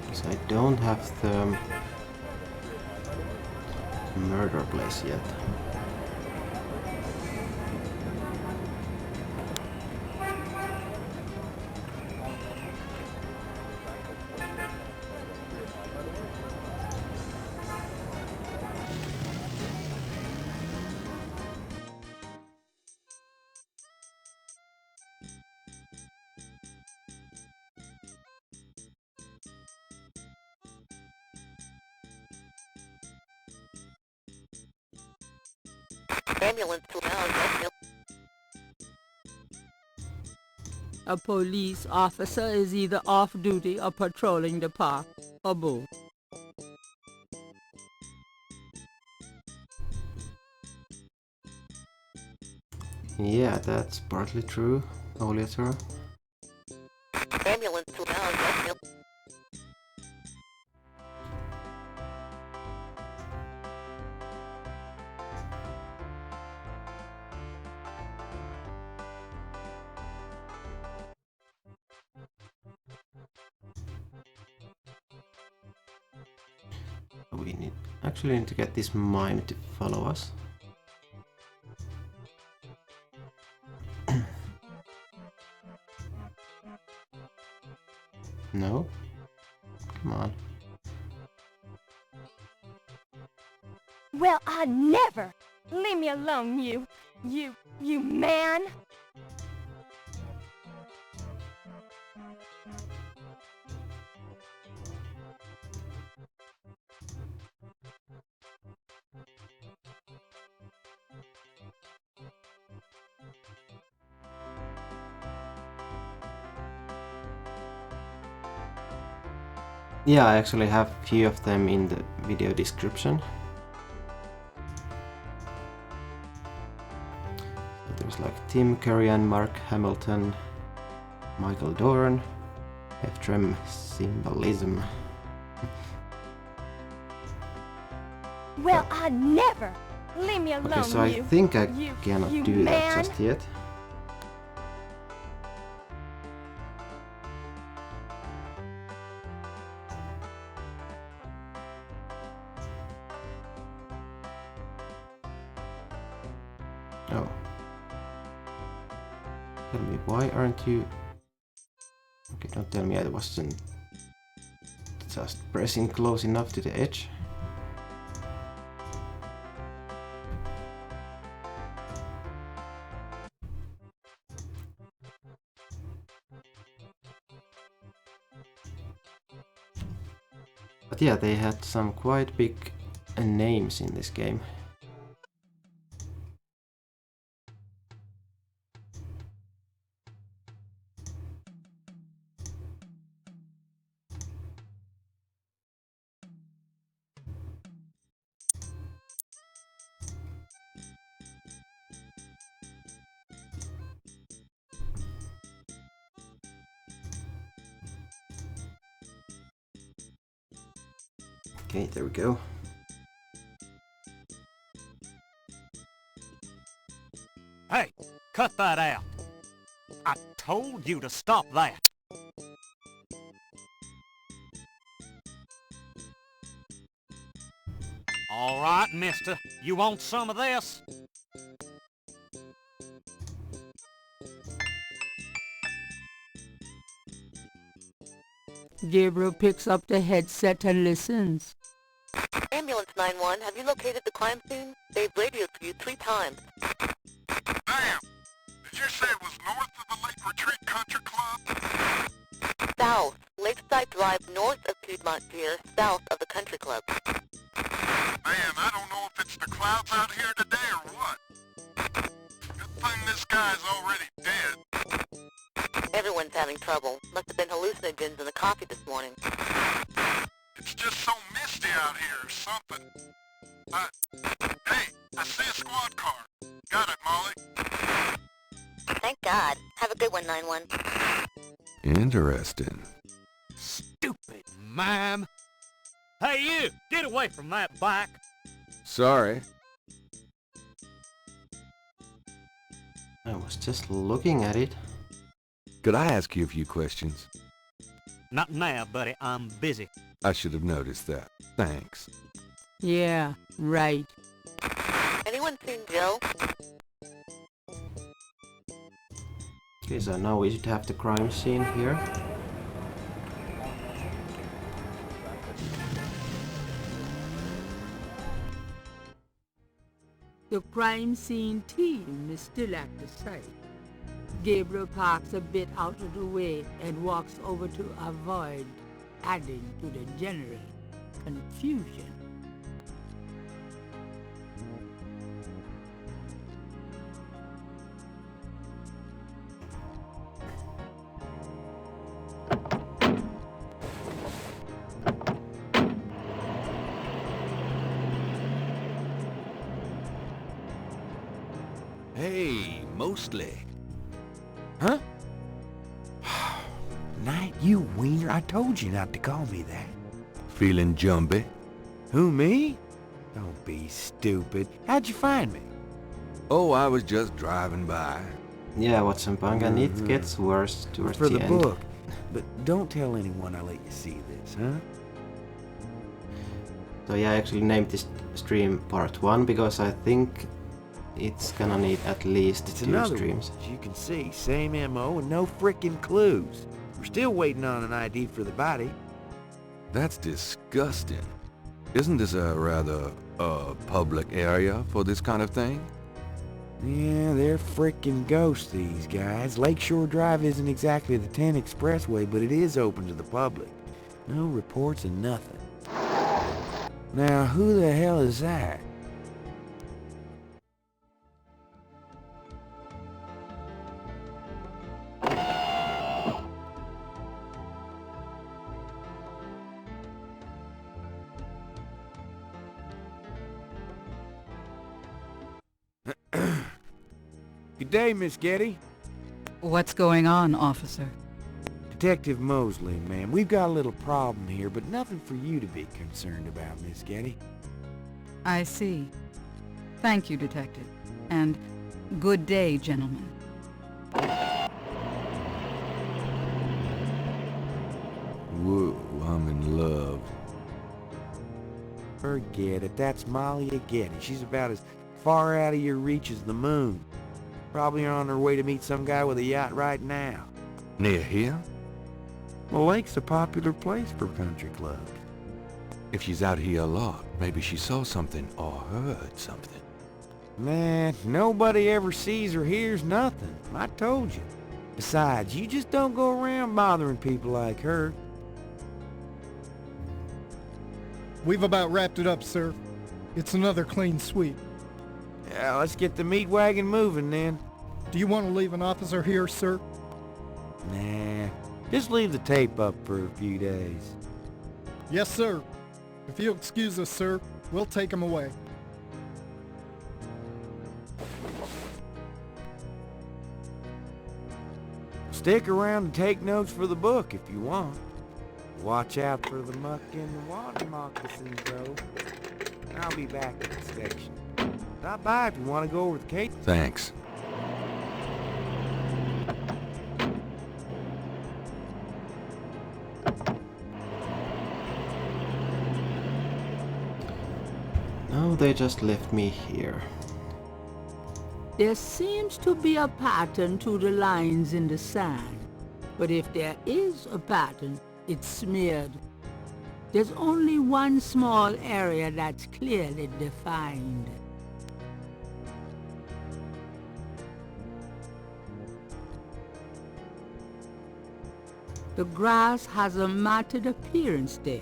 Because I don't have the murder place yet. Ambulance to now. A police officer is either off duty or patrolling the park, or both. Yeah, that's partly true, Oleator. Ambulance to now. We actually need to get this mime to follow us. No? Come on. Well, I never! Leave me alone, you man! Yeah, I actually have a few of them in the video description. So there's like Tim Curry and Mark Hamilton, Michael Dorn, Efrem Zimbalist. Well, I never! Leave me alone, Okay, so I think I cannot do that man. just yet. Oh. Tell me, why aren't you... Okay, don't tell me I wasn't just pressing close enough to the edge. But yeah, they had some quite big names in this game. Okay, there we go. Hey, cut that out. I told you to stop that. All right, mister. You want some of this? Gabriel picks up the headset and listens. Ambulance 911, have you located the crime scene? They've radioed for you 3 times. Damn! Did you say it was north of the Lake Retreat Country Club? South. Lakeside Drive north of Piedmont Pier, south of the country club. Man, I don't know if it's the clouds out here today or what. Good thing this guy's already dead. Everyone's having trouble. Must have been hallucinogens in the coffee this morning. It's just so misty out here or something. Hey, I see a squad car. Got it, Molly. Thank God. Have a good one, 911. Interesting. Stupid mime. Hey, you! Get away from that bike. Sorry. I was just looking at it. Could I ask you a few questions? Not now, buddy. I'm busy. I should have noticed that. Thanks. Yeah, right. Anyone seen Joe? Okay, so now we should have the crime scene here. The crime scene team is still at the site. Gabriel parks a bit out of the way and walks over to avoid adding to the general confusion. Hey, mostly. Huh? Knight, you wiener, I told you not to call me that. Feeling jumpy? Who, me? Don't be stupid. How'd you find me? Oh, I was just driving by. Yeah, Watson Punk, and it gets worse towards For the the end. book. But don't tell anyone I let you see this, huh? So yeah, I actually named this stream part 1 because I think it's gonna need at least It's 2 another streams. one. As you can see, same MO and no frickin' clues. We're still waiting on an ID for the body. That's disgusting. Isn't this a rather, public area for this kind of thing? Yeah, they're frickin' ghosts, these guys. Lakeshore Drive isn't exactly the 10 expressway, but it is open to the public. No reports and nothing. Now, who the hell is that? Good day, Miss Getty. What's going on, officer? Detective Mosley, ma'am. We've got a little problem here, but nothing for you to be concerned about, Miss Getty. I see. Thank you, detective. And good day, gentlemen. Whoa, I'm in love. Forget it. That's Molly Getty. She's about as far out of your reach as the moon. Probably on her way to meet some guy with a yacht right now. Near here? The lake's a popular place for country clubs. If she's out here a lot, maybe she saw something or heard something. Man, nobody ever sees or hears nothing. I told you. Besides, you just don't go around bothering people like her. We've about wrapped it up, sir. It's another clean sweep. Yeah, let's get the meat wagon moving then. Do you want to leave an officer here, sir? Nah, just leave the tape up for a few days. Yes, sir. If you'll excuse us, sir, we'll take him away. Stick around and take notes for the book if you want. Watch out for the muck and the water moccasins, though. I'll be back at the station. Stop by if you want to go over the cake. Thanks. No, they just left me here. There seems to be a pattern to the lines in the sand, but if there is a pattern, it's smeared. There's only one small area that's clearly defined. The grass has a matted appearance there.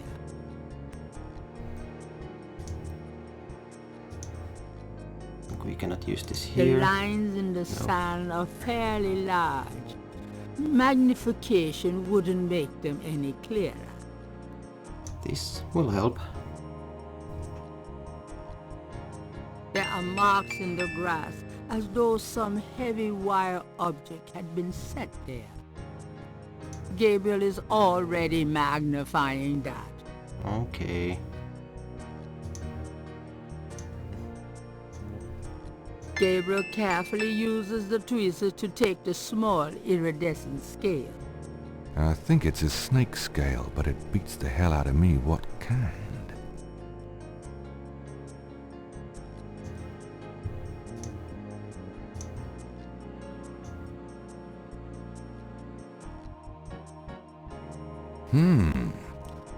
We cannot use this The here. lines in the sand are fairly large. Magnification wouldn't make them any clearer. This will help. There are marks in the grass as though some heavy wire object had been set there. Gabriel is already magnifying that. Okay. Gabriel carefully uses the tweezers to take the small iridescent scale. I think it's a snake scale, but it beats the hell out of me what kind.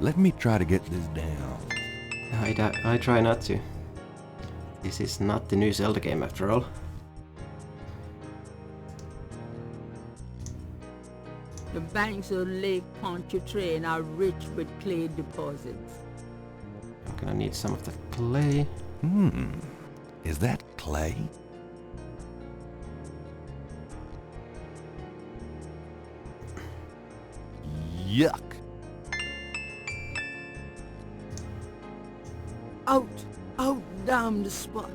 Let me try to get this down. I try not to. This is not the new Zelda game after all. The banks of Lake Pontchartrain are rich with clay deposits. I'm gonna need some of that clay. Is that clay? Yuck. Out damn the spot.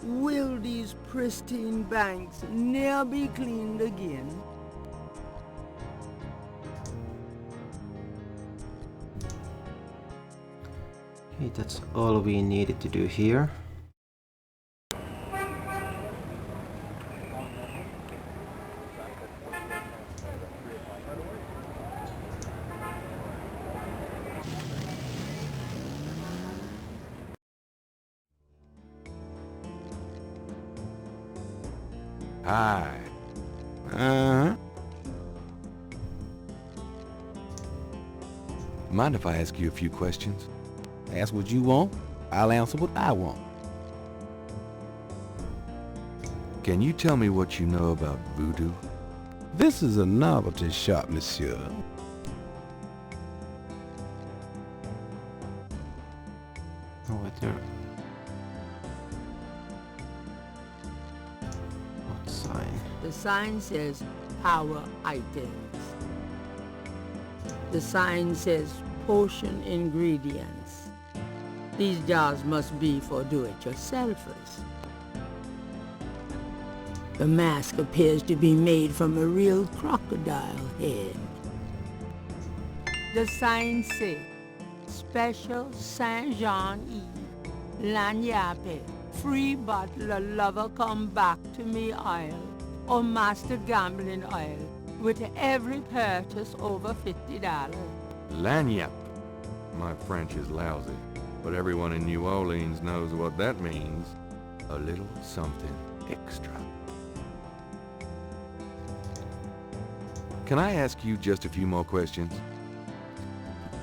Will these pristine banks ne'er be cleaned again? Okay, that's all we needed to do here. Hi. Mind if I ask you a few questions? Ask what you want, I'll answer what I want. Can you tell me what you know about voodoo? This is a novelty shop, monsieur. What sign? The sign says power items. The sign says potion ingredients. These jars must be for do-it-yourselfers. The mask appears to be made from a real crocodile head. The sign says Special Saint-Jean-Eve, Lagnappe, free bottle of lover come back to me oil, or master gambling oil, with every purchase over $50. Lagniappe. My French is lousy, but everyone in New Orleans knows what that means. A little something extra. Can I ask you just a few more questions?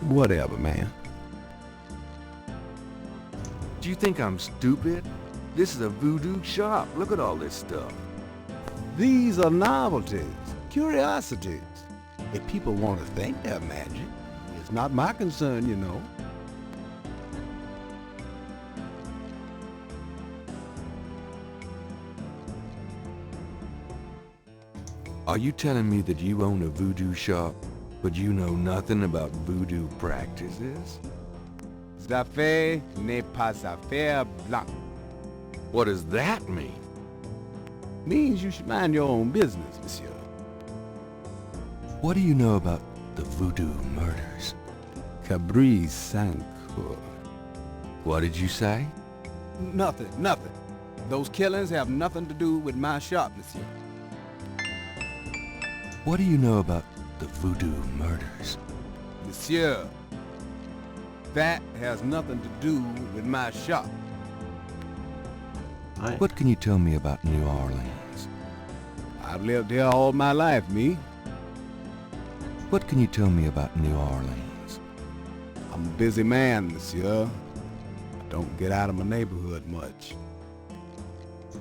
Whatever, man. Do you think I'm stupid? This is a voodoo shop. Look at all this stuff. These are novelties, curiosities. If people want to think they're magic, it's not my concern, you know. Are you telling me that you own a voodoo shop, but you know nothing about voodoo practices? Affaire n'est pas affaire blanche. What does that mean? Means you should mind your own business, monsieur. What do you know about the voodoo murders? Cabri Sancour. What did you say? Nothing, nothing. Those killings have nothing to do with my shop, monsieur. What do you know about the voodoo murders? Monsieur, that has nothing to do with my shop. What can you tell me about New Orleans? I've lived here all my life, me. What can you tell me about New Orleans? I'm a busy man, monsieur. I don't get out of my neighborhood much.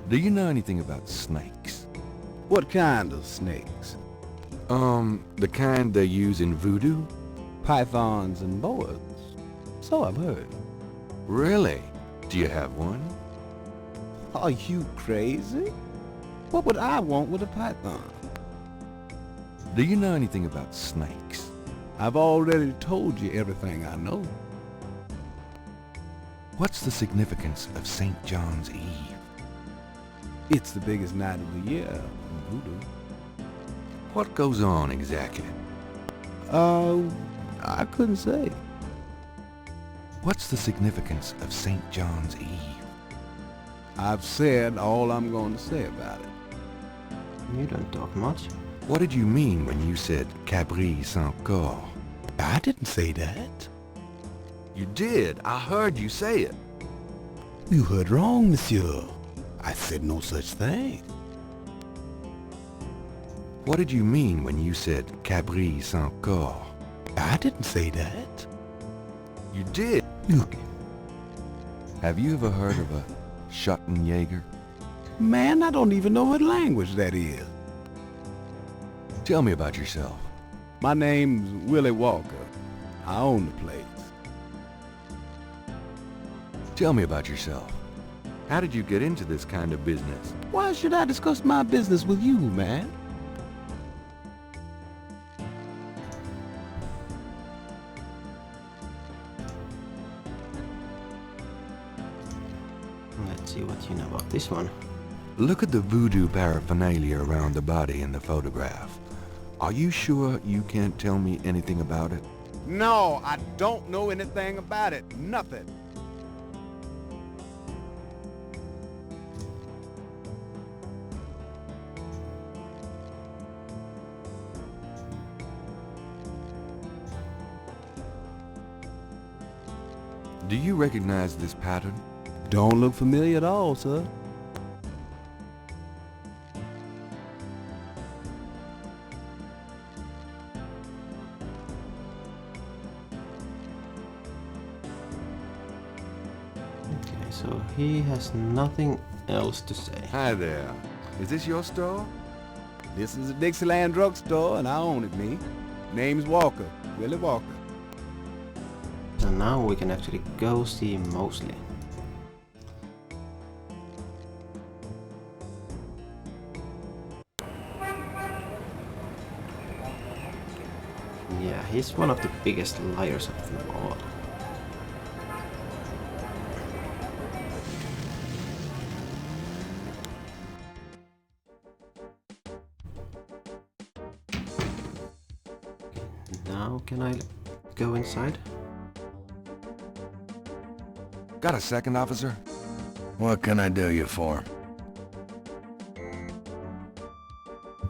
Do you know anything about snakes? What kind of snakes? The kind they use in voodoo? Pythons and boas. So I've heard. Really? Do you have one? Are you crazy? What would I want with a python? Do you know anything about snakes? I've already told you everything I know. What's the significance of St. John's Eve? It's the biggest night of the year in voodoo. What goes on exactly? I couldn't say. What's the significance of St. John's Eve? I've said all I'm going to say about it. You don't talk much. What did you mean when you said Cabri Sancour? I didn't say that. You did. I heard you say it. You heard wrong, monsieur. I said no such thing. What did you mean when you said Cabri Sancour? I didn't say that. You did. Okay. Have you ever heard of a Schottenjäger? Man, I don't even know what language that is. Tell me about yourself. My name's Willie Walker. I own the place. Tell me about yourself. How did you get into this kind of business? Why should I discuss my business with you, man? Let's see what you know about this one. Look at the voodoo paraphernalia around the body in the photograph. Are you sure you can't tell me anything about it? No, I don't know anything about it. Nothing. Do you recognize this pattern? Don't look familiar at all, sir. Okay, so he has nothing else to say. Hi there. Is this your store? This is a Dixieland drugstore, and I own it, me. Name's Walker, Willie Walker. So now we can actually go see Mosley. Yeah, he's one of the biggest liars of them all. Now can I go inside? Got a second, officer? What can I do you for?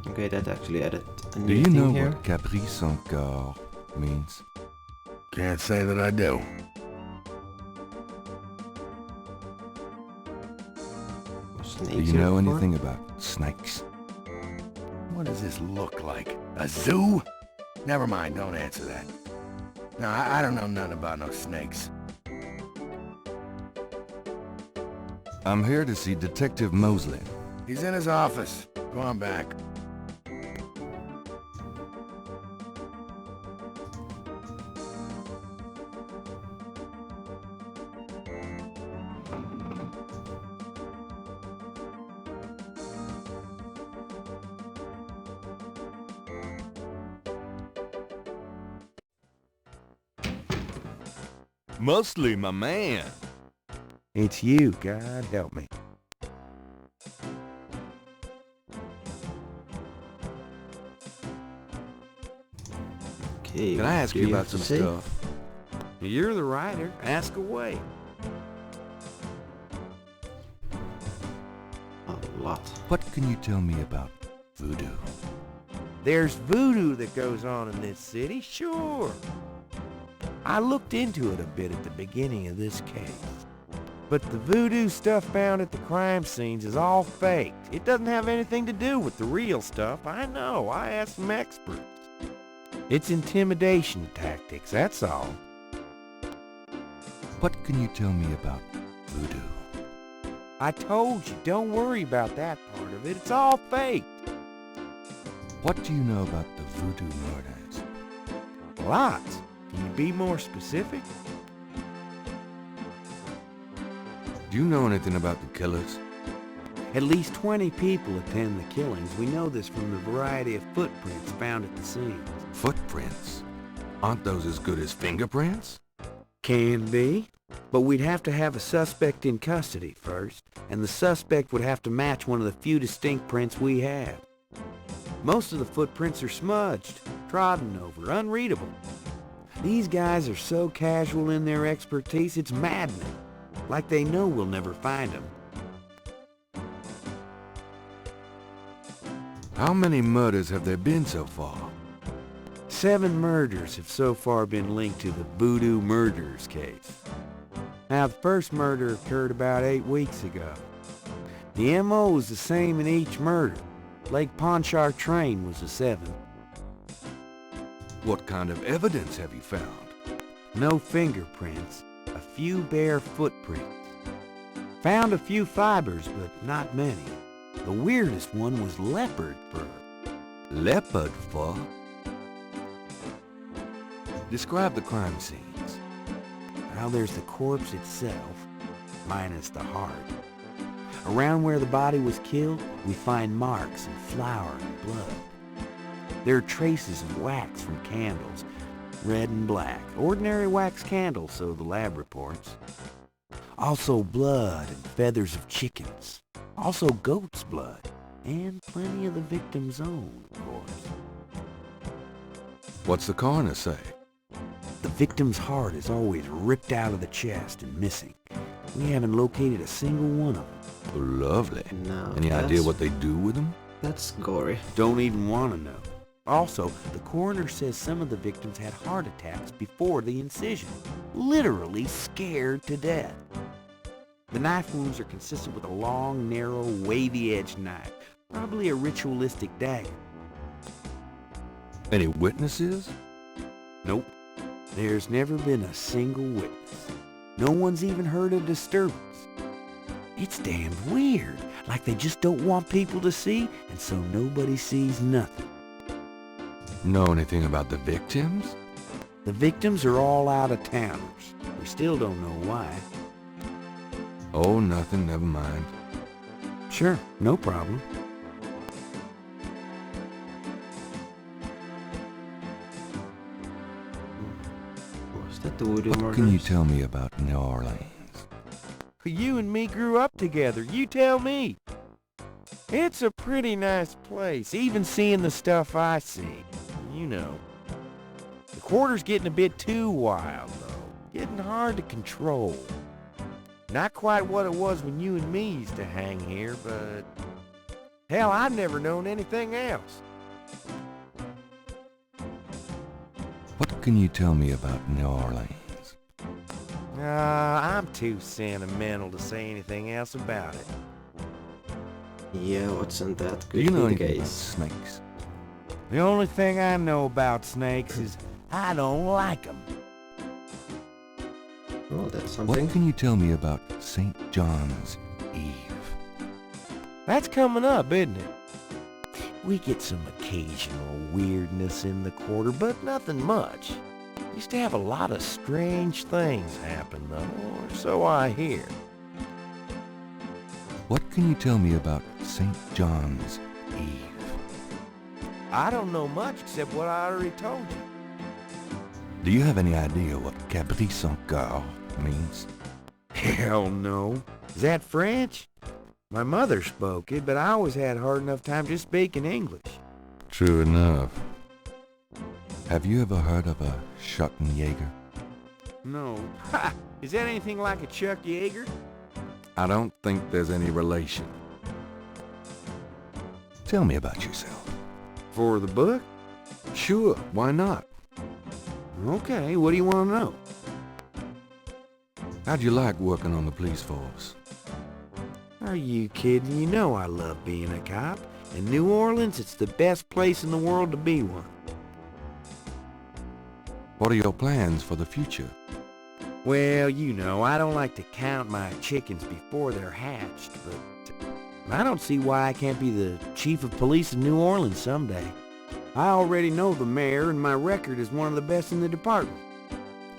Okay, that actually added a Do new you thing know here. what Cabri Sancour means? Can't say that I do. Do you know anything about snakes? What does this look like? A zoo? Never mind, don't answer that. No, I don't know nothing about no snakes. I'm here to see Detective Mosley. He's in his office. Go on back. Mosley, my man. It's you, God help me. Okay, Can I ask do you about have to some say? stuff? You're the writer. Ask away. A lot. What can you tell me about voodoo? There's voodoo that goes on in this city, sure. I looked into it a bit at the beginning of this case. But the voodoo stuff found at the crime scenes is all faked. It doesn't have anything to do with the real stuff. I know. I asked some experts. It's intimidation tactics, that's all. What can you tell me about voodoo? I told you, don't worry about that part of it. It's all faked. What do you know about the voodoo murders? Lots. Can you be more specific? Do you know anything about the killers? At least 20 people attend the killings. We know this from the variety of footprints found at the scenes. Footprints? Aren't those as good as fingerprints? Can be. But we'd have to have a suspect in custody first, and the suspect would have to match one of the few distinct prints we have. Most of the footprints are smudged, trodden over, unreadable. These guys are so casual in their expertise, it's maddening. Like they know we'll never find them. How many murders have there been so far? 7 murders have so far been linked to the Voodoo Murders case. Now, the first murder occurred about 8 weeks ago. The M.O. was the same in each murder. Lake Pontchartrain was the 7th. What kind of evidence have you found? No fingerprints, a few bare footprints. Found a few fibers, but not many. The weirdest one was leopard fur. Leopard fur? Describe the crime scenes. Now there's the corpse itself, minus the heart. Around where the body was killed, we find marks and flour and blood. There are traces of wax from candles, red and black. Ordinary wax candles, so the lab reports. Also blood and feathers of chickens. Also goat's blood. And plenty of the victim's own, of course. What's the coroner say? The victim's heart is always ripped out of the chest and missing. We haven't located a single one of them. Oh, lovely. No, Any idea what they do with them? That's gory. Don't even want to know. Also, the coroner says some of the victims had heart attacks before the incision. Literally scared to death. The knife wounds are consistent with a long, narrow, wavy-edged knife. Probably a ritualistic dagger. Any witnesses? Nope. There's never been a single witness. No one's even heard a disturbance. It's damned weird. Like they just don't want people to see, and so nobody sees nothing. Know anything about the victims? The victims are all out-of-towners. We still don't know why. Oh, nothing, never mind. Sure, no problem. Was that the voodoo What murders? can you tell me about New Orleans? You and me grew up together, you tell me. It's a pretty nice place, even seeing the stuff I see. You know. The quarter's getting a bit too wild, though. Getting hard to control. Not quite what it was when you and me used to hang here, but... hell, I've never known anything else. What can you tell me about New Orleans? I'm too sentimental to say anything else about it. Yeah, wasn't that Do good you know in the anything about case? snakes? The only thing I know about snakes is I don't like them. Oh, that's something. What can you tell me about St. John's Eve? That's coming up, isn't it? We get some occasional weirdness in the quarter, but nothing much. Used to have a lot of strange things happen, though, or so I hear. What can you tell me about St. John's Eve? I don't know much except what I already told you. Do you have any idea what Cabri Saint-Gar means? Hell no. Is that French? My mother spoke it, but I always had a hard enough time just speaking English. True enough. Have you ever heard of a Schuttenjäger? No. Ha! Is that anything like a Chuck Yeager? I don't think there's any relation. Tell me about yourself. For the book? Sure, why not? Okay, what do you want to know? How'd you like working on the police force? Are you kidding? You know I love being a cop. In New Orleans, it's the best place in the world to be one. What are your plans for the future? Well, you know, I don't like to count my chickens before they're hatched, but I don't see why I can't be the chief of police in New Orleans someday. I already know the mayor, and my record is one of the best in the department.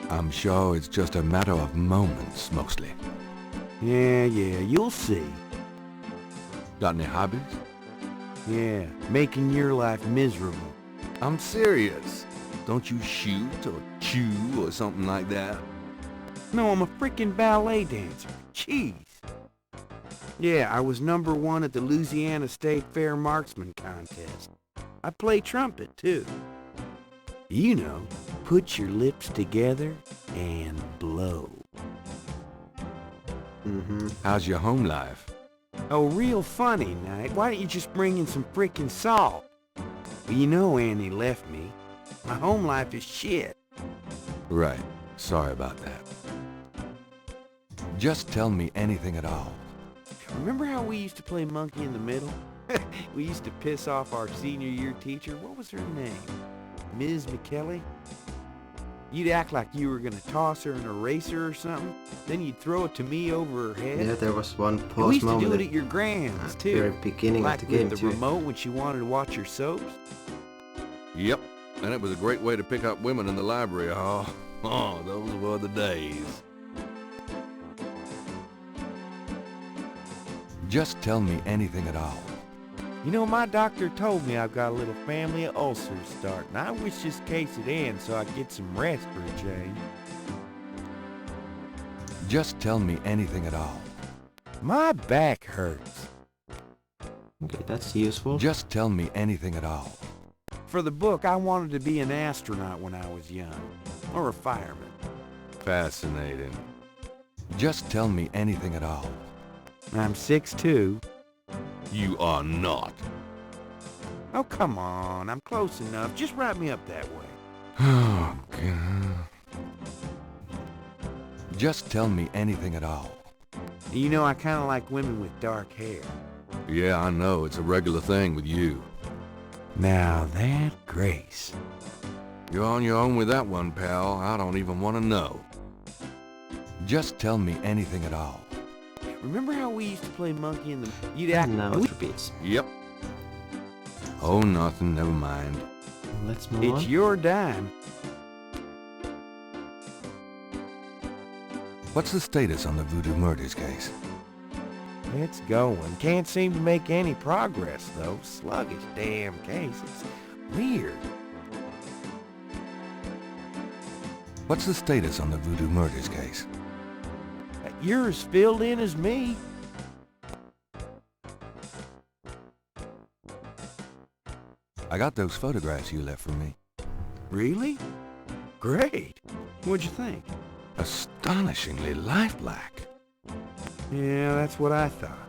I'm sure it's just a matter of moments, mostly. Yeah, you'll see. Got any hobbies? Yeah, making your life miserable. I'm serious. Don't you shoot or chew or something like that? No, I'm a freaking ballet dancer. Jeez. Yeah, I was #1 at the Louisiana State Fair Marksman Contest. I play trumpet, too. You know, put your lips together and blow. How's your home life? Oh, real funny, Knight. Why don't you just bring in some frickin' salt? Well, you know Annie left me. My home life is shit. Right. Sorry about that. Just tell me anything at all. Remember how we used to play monkey in the middle? We used to piss off our senior year teacher. What was her name? Ms. McKelly? You'd act like you were gonna toss her an eraser or something. Then you'd throw it to me over her head. Yeah, there was one And we pause used to moment do it at your grand's, at too. the very beginning like of the game with the too. remote when she wanted to watch her soaps. Yep. And it was a great way to pick up women in the library. Oh, those were the days. Just tell me anything at all. You know, my doctor told me I've got a little family of ulcers starting. I wish this case would end so I could get some rest for a change. Just tell me anything at all. My back hurts. Okay, that's useful. Just tell me anything at all. For the book, I wanted to be an astronaut when I was young. Or a fireman. Fascinating. Just tell me anything at all. I'm 6'2". You are not. Oh, come on. I'm close enough. Just wrap me up that way. Oh, God. Just tell me anything at all. You know, I kind of like women with dark hair. Yeah, I know. It's a regular thing with you. Now that Grace. You're on your own with that one, pal. I don't even want to know. Just tell me anything at all. Remember how we used to play monkey in the... You'd act... Now it repeats. Yep. Oh, nothing. Never mind. Let's move It's on. your dime. What's the status on the Voodoo Murders case? It's going. Can't seem to make any progress, though. Sluggish damn case. It's weird. What's the status on the Voodoo Murders case? You're as filled in as me. I got those photographs you left for me. Really? Great. What'd you think? Astonishingly lifelike. Yeah, that's what I thought.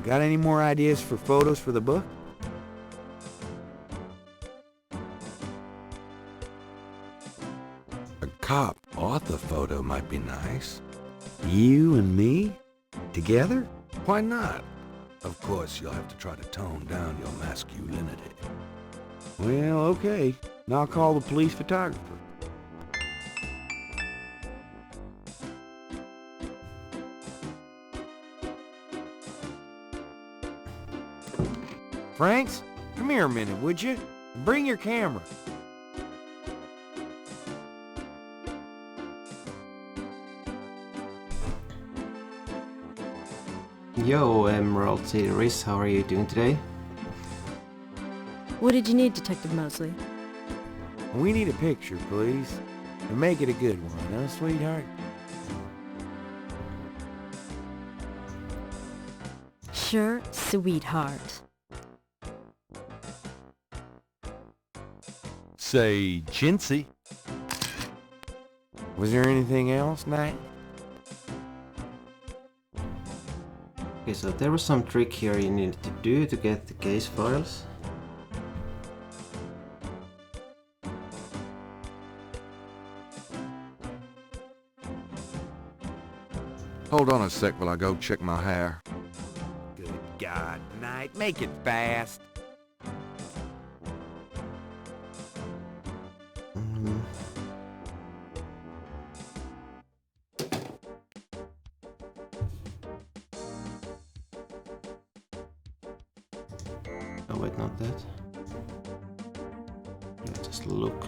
Got any more ideas for photos for the book? A cop author photo might be nice. You and me? Together? Why not? Of course, you'll have to try to tone down your masculinity. Well, okay. Now I'll call the police photographer. Franks, come here a minute, would you? Bring your camera. Yo, Emerald Series, how are you doing today? What did you need, Detective Mosley? We need a picture, please. And make it a good one, huh, sweetheart? Sure, sweetheart. Say, chintzy. Was there anything else, Knight? Okay, so there was some trick here you needed to do to get the case files. Hold on a sec while I go check my hair. Good God, Knight, make it fast. Oh wait, not that. Let's just look.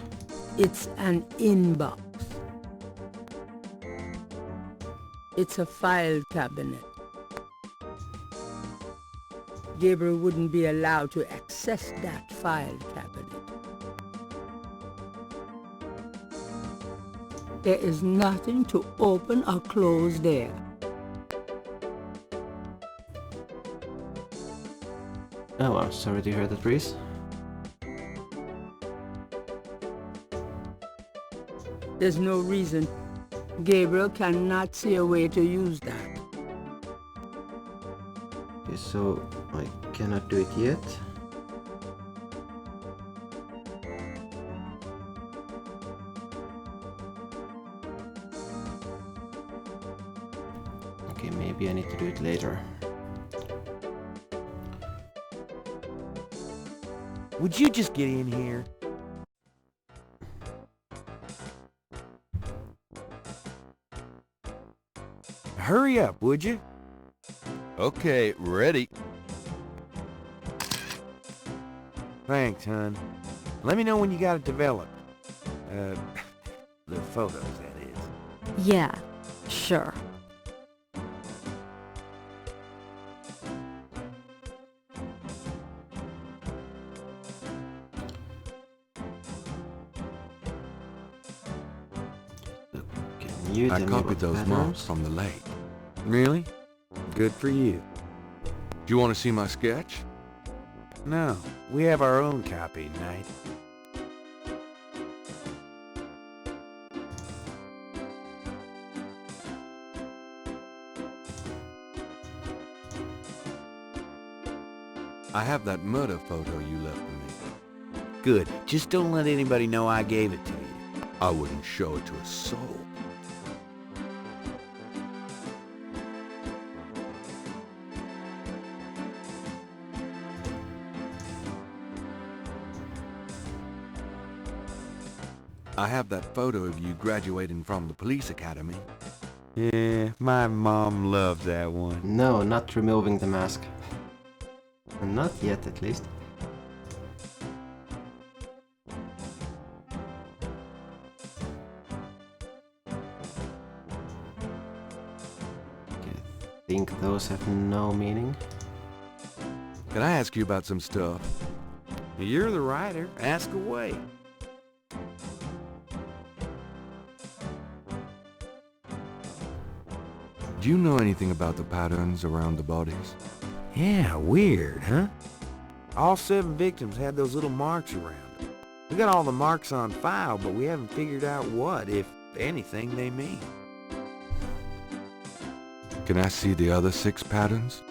It's an inbox. It's a file cabinet. Gabriel wouldn't be allowed to access that file cabinet. There is nothing to open or close there. Oh, I'm sorry to hear that, Reese. There's no reason. Gabriel cannot see a way to use that. Okay, so I cannot do it yet. Okay, maybe I need to do it later. Would you just get in here? Hurry up, would you? Okay, ready. Thanks, hon. Let me know when you got it developed. The photos, that is. Yeah, sure. Can you I tell me copied what those patterns? marks from the lake. Really? Good for you. Do you want to see my sketch? No, we have our own copy, Knight. I have that murder photo you left for me. Good. Just don't let anybody know I gave it to you. I wouldn't show it to a soul. I have that photo of you graduating from the police academy. Yeah, my mom loved that one. No, not removing the mask. Not yet, at least. Okay, I think those have no meaning. Can I ask you about some stuff? You're the writer. Ask away. Do you know anything about the patterns around the bodies? Yeah, weird, huh? All 7 victims had those little marks around them. We got all the marks on file, but we haven't figured out what, if anything, they mean. Can I see the other 6 patterns?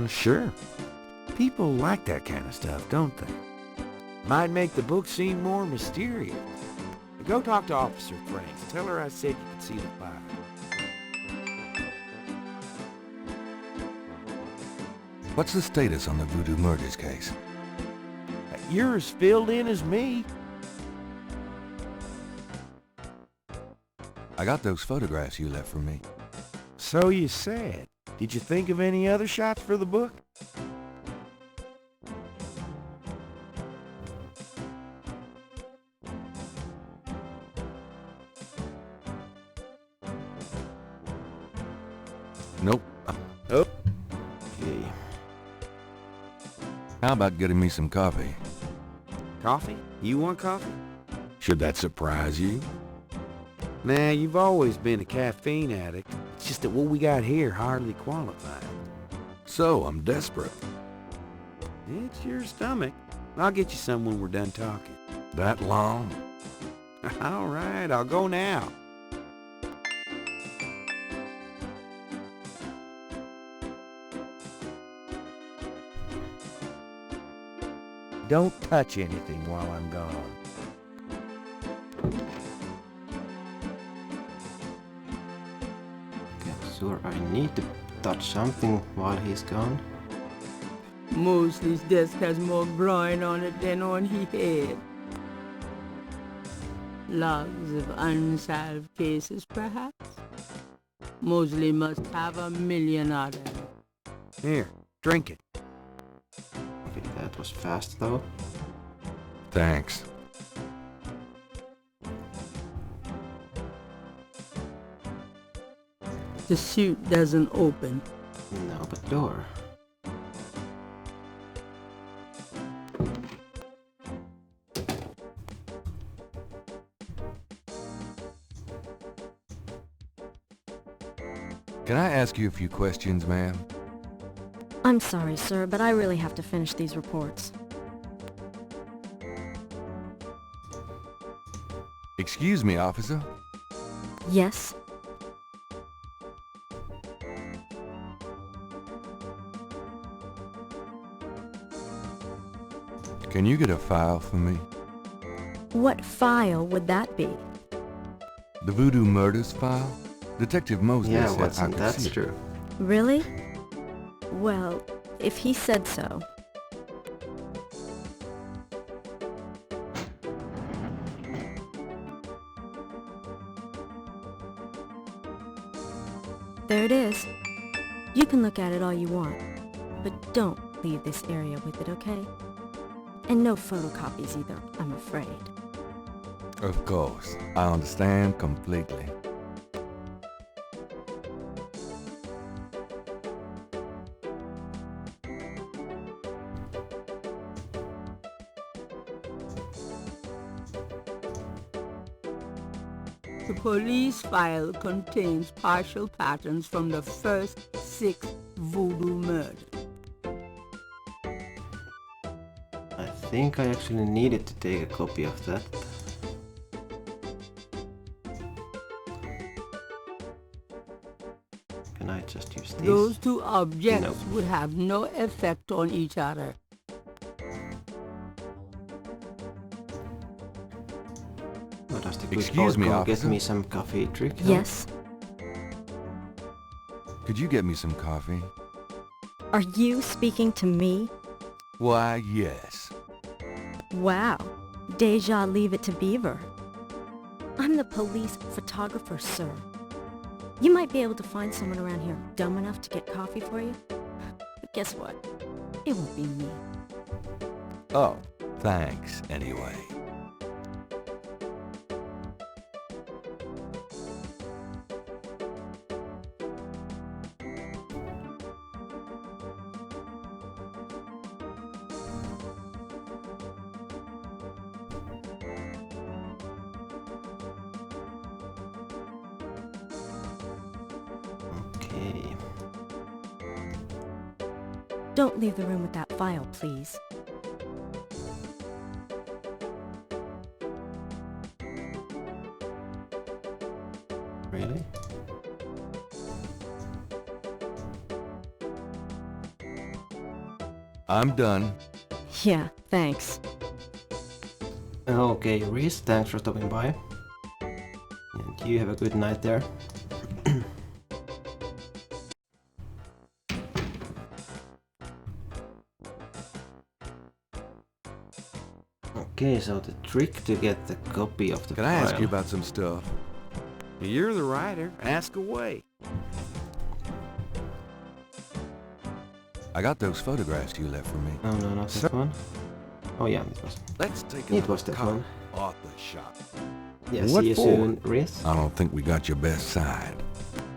Sure. People like that kind of stuff, don't they? Might make the book seem more mysterious. Go talk to Officer Franks. Tell her I said you could see the file. What's the status on the Voodoo Murders case? You're as filled in as me. I got those photographs you left for me. So you said. Did you think of any other shots for the book? Nope. Oh. Okay. How about getting me some coffee? Coffee? You want coffee? Should that surprise you? Nah, you've always been a caffeine addict. It's just that what we got here hardly qualifies. So, I'm desperate. It's your stomach. I'll get you some when we're done talking. That long? All right, I'll go now. Don't touch anything while I'm gone. Okay, sure, I need to touch something while he's gone. Mosley's desk has more groin on it than on his head. Logs of unsolved cases, perhaps? Mosley must have 1,000,000 of them. Here, drink it. Okay, that was fast though. Thanks. The chute doesn't open. No, but door. Can I ask you a few questions, ma'am? I'm sorry, sir, but I really have to finish these reports. Excuse me, officer. Yes? Can you get a file for me? What file would that be? The Voodoo Murders file? Detective Mosley Yeah, said Watson, I could that's see it. true. Really? Well, if he said so. There it is. You can look at it all you want, but don't leave this area with it, okay? And no photocopies either, I'm afraid. Of course. I understand completely. The police file contains partial patterns from the first 6 voodoo murders. I think I actually needed to take a copy of that. Can I just use these? Those two objects Nope. would have no effect on each other. What does the good Excuse boy me, go get officer? me some coffee trick? Yes? Could you get me some coffee? Are you speaking to me? Why, yes. Wow. Deja leave it to Beaver. I'm the police photographer, sir. You might be able to find someone around here dumb enough to get coffee for you. But guess what? It won't be me. Oh, thanks, anyway. Okay. Don't leave the room with that file, please. Really? I'm done. Yeah, thanks. Okay, Reese, thanks for stopping by. And you have a good night there. Okay, so the trick to get the copy of the Can file. I ask you about some stuff? You're the writer. Ask away. I got those photographs you left for me. Oh no, not that one. Oh yeah, it was. Let's take It was that one. off the shop. Yeah, What see you for? soon, Reese. I don't think we got your best side.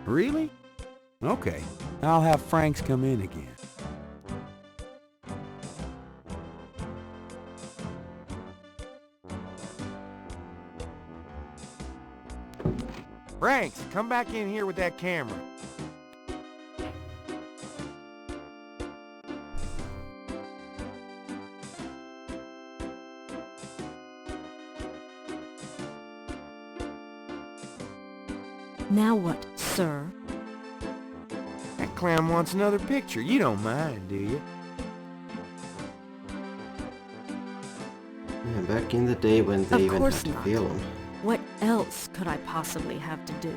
Really? Okay. I'll have Franks come in again. Franks, come back in here with that camera. Now what, sir? That clown wants another picture. You don't mind, do you? Yeah, back in the day when they even course had to not. film. What else could I possibly have to do?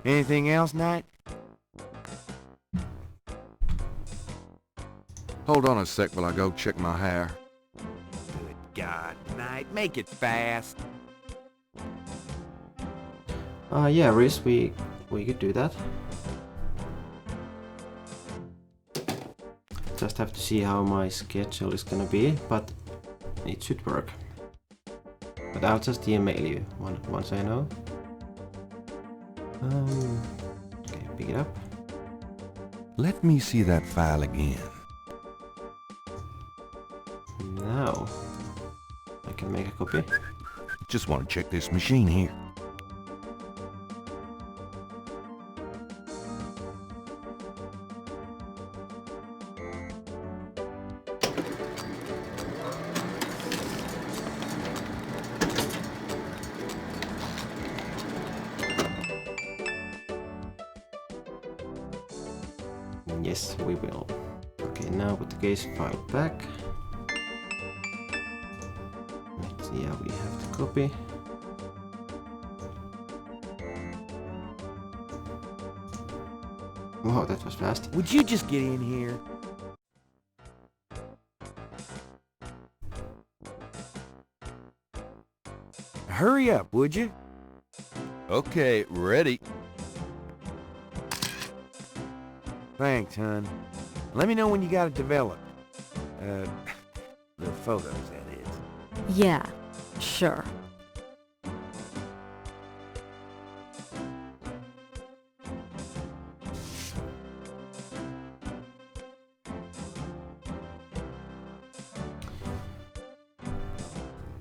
Anything else, Knight? Hold on a sec while I go check my hair. Good God, Knight, make it fast. Yeah, Riz, we could do that. Just have to see how my schedule is gonna be, but it should work. But I'll just email you once I know. Okay, pick it up. Let me see that file again. Now I can make a copy. Just want to check this machine here. Yes, we will. Okay, now put the case file back. Let's see how we have to copy. Wow, that was fast. Would you just get in here? Hurry up, would you? Okay, ready. Thanks, hon. Let me know when you got it developed. The photos, that is. Yeah, sure.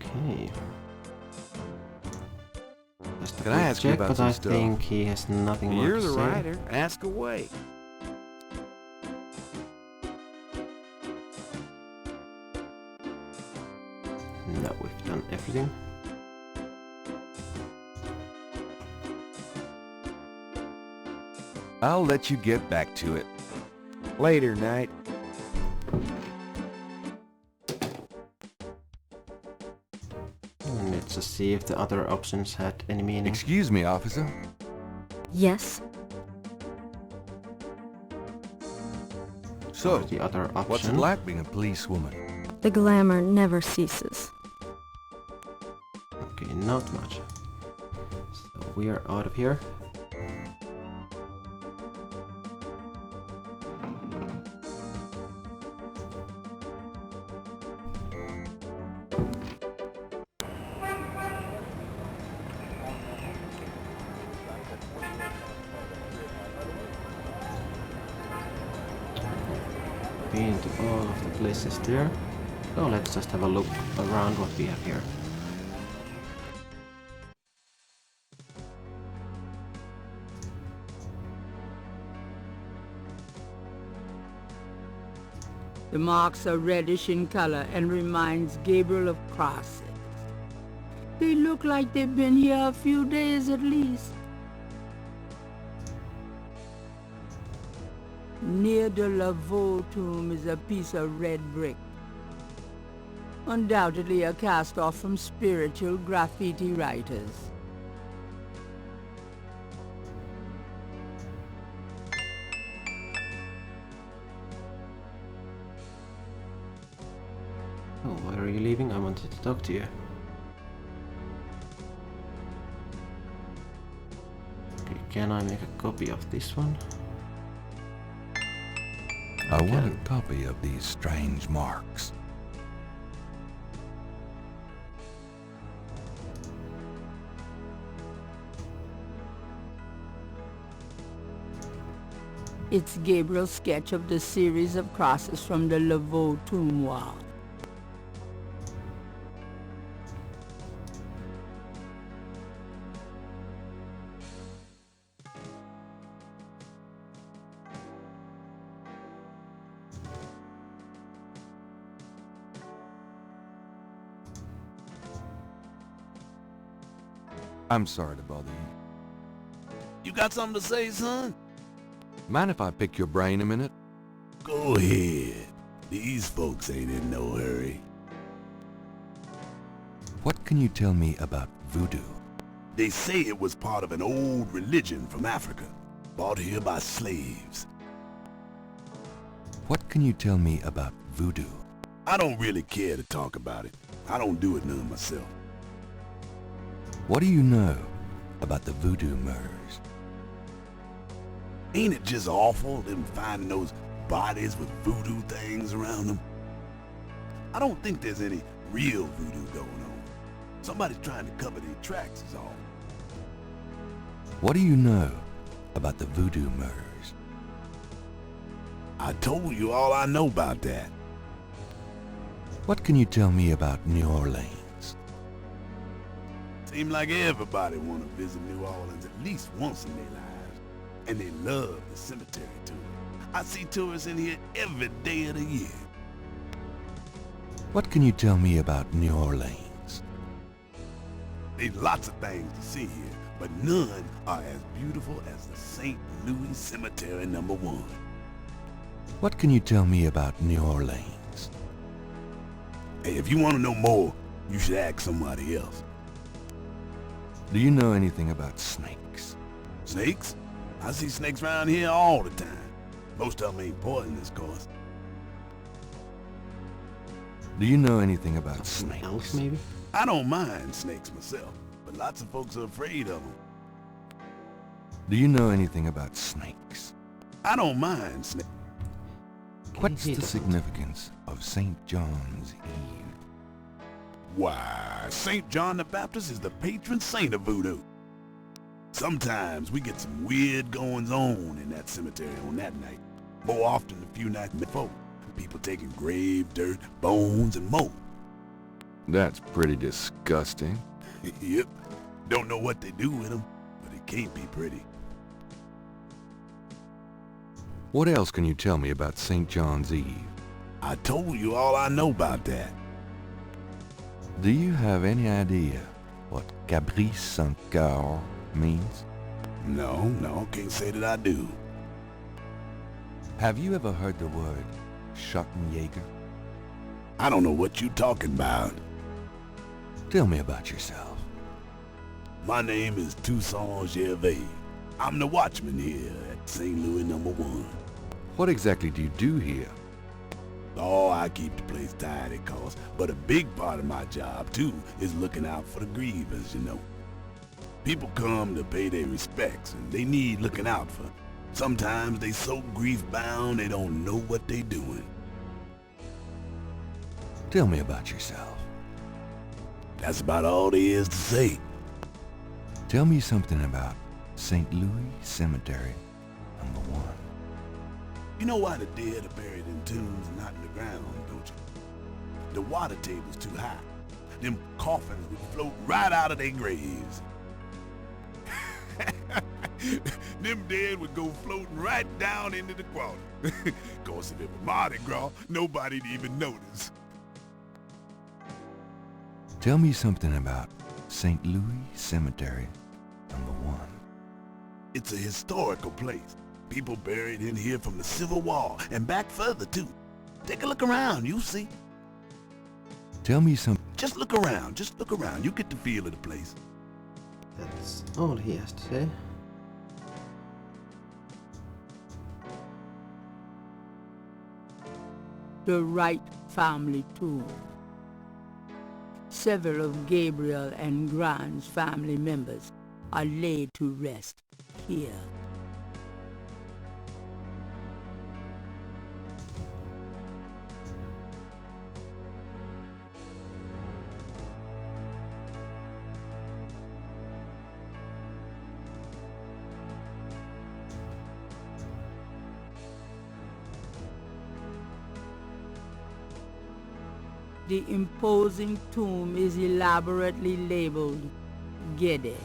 Okay. Just a Can I quick ask you check, about but some I stuff? think he has nothing more You're to the say. writer. Ask away. No, we've done everything. I'll let you get back to it. Later, Knight. And let's just see if the other options had any meaning. Excuse me, officer. Yes? So, Or the other option. what's it like being a policewoman? The glamour never ceases. Okay, not much. So we are out of here. Been to all of the places there. So let's just have a look around what we have here. The marks are reddish in color and reminds Gabriel of crosses. They look like they've been here a few days at least. Near the Laveau tomb is a piece of red brick. Undoubtedly a cast-off from spiritual graffiti writers. Oh, why are you leaving? I wanted to talk to you. Okay, can I make a copy of this one? I want can. a copy of these strange marks. It's Gabriel's sketch of the series of crosses from the Laveau tomb wall. I'm sorry to bother you. You got something to say, son? Mind if I pick your brain a minute? Go ahead. These folks ain't in no hurry. What can you tell me about voodoo? They say it was part of an old religion from Africa, brought here by slaves. What can you tell me about voodoo? I don't really care to talk about it. I don't do it none myself. What do you know about the voodoo murders? Ain't it just awful, them finding those bodies with voodoo things around them? I don't think there's any real voodoo going on. Somebody's trying to cover their tracks is all. What do you know about the voodoo murders? I told you all I know about that. What can you tell me about New Orleans? Seems like everybody want to visit New Orleans at least once in their lives. And they love the cemetery too. I see tourists in here every day of the year. What can you tell me about New Orleans? There's lots of things to see here, but none are as beautiful as the St. Louis Cemetery #1. What can you tell me about New Orleans? Hey, if you want to know more, you should ask somebody else. Do you know anything about snakes? Snakes? I see snakes around here all the time. Most of them ain't poisonous, of course. Do you know anything about snakes? Else, maybe? I don't mind snakes myself, but lots of folks are afraid of them. Do you know anything about snakes? I don't mind snakes. What's the significance of St. John's Eve? Why, St. John the Baptist is the patron saint of voodoo. Sometimes we get some weird goings-on in that cemetery on that night. More often a few nights before. People taking grave dirt, bones, and more. That's pretty disgusting. Yep. Don't know what they do with them, but it can't be pretty. What else can you tell me about St. John's Eve? I told you all I know about that. Do you have any idea what Caprice Saint Coeur means? No, can't say that I do. Have you ever heard the word Schottenjäger? I don't know what you talking about. Tell me about yourself. My name is Toussaint Gervais. I'm the watchman here at St. Louis #1. What exactly do you do here? Oh, I keep the place tidy, cause, but a big part of my job, too, is looking out for the grievers, you know. People come to pay their respects, and they need looking out for. Sometimes they so grief-bound they don't know what they doing. Tell me about yourself. That's about all there is to say. Tell me something about St. Louis Cemetery #1. You know why the dead are buried in tombs and not in the ground, don't you? The water table's too high. Them coffins would float right out of their graves. Them dead would go floating right down into the water. Course, if it was Mardi Gras, nobody'd even notice. Tell me something about St. Louis Cemetery #1. It's a historical place. People buried in here from the Civil War and back further too. Take a look around, you'll see. Tell me some. Just look around, You get the feel of the place. That's all he has to say. The Wright family tomb. Several of Gabriel and Grant's family members are laid to rest here. The imposing tomb is elaborately labeled Gede.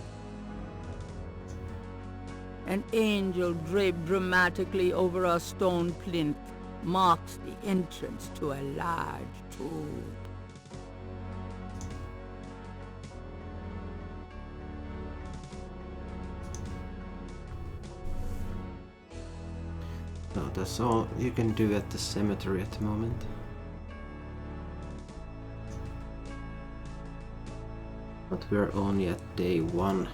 An angel draped dramatically over a stone plinth marks the entrance to a large tomb. So that's all you can do at the cemetery at the moment. But we're only at day 1.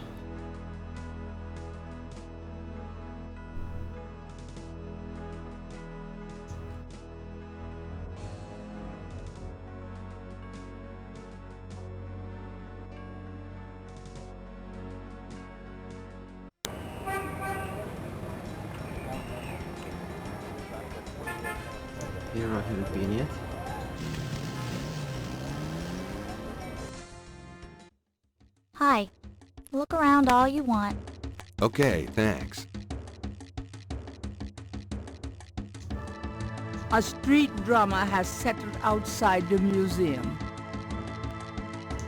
Here I haven't been yet. Hi. Look around all you want. Okay, thanks. A street drummer has settled outside the museum.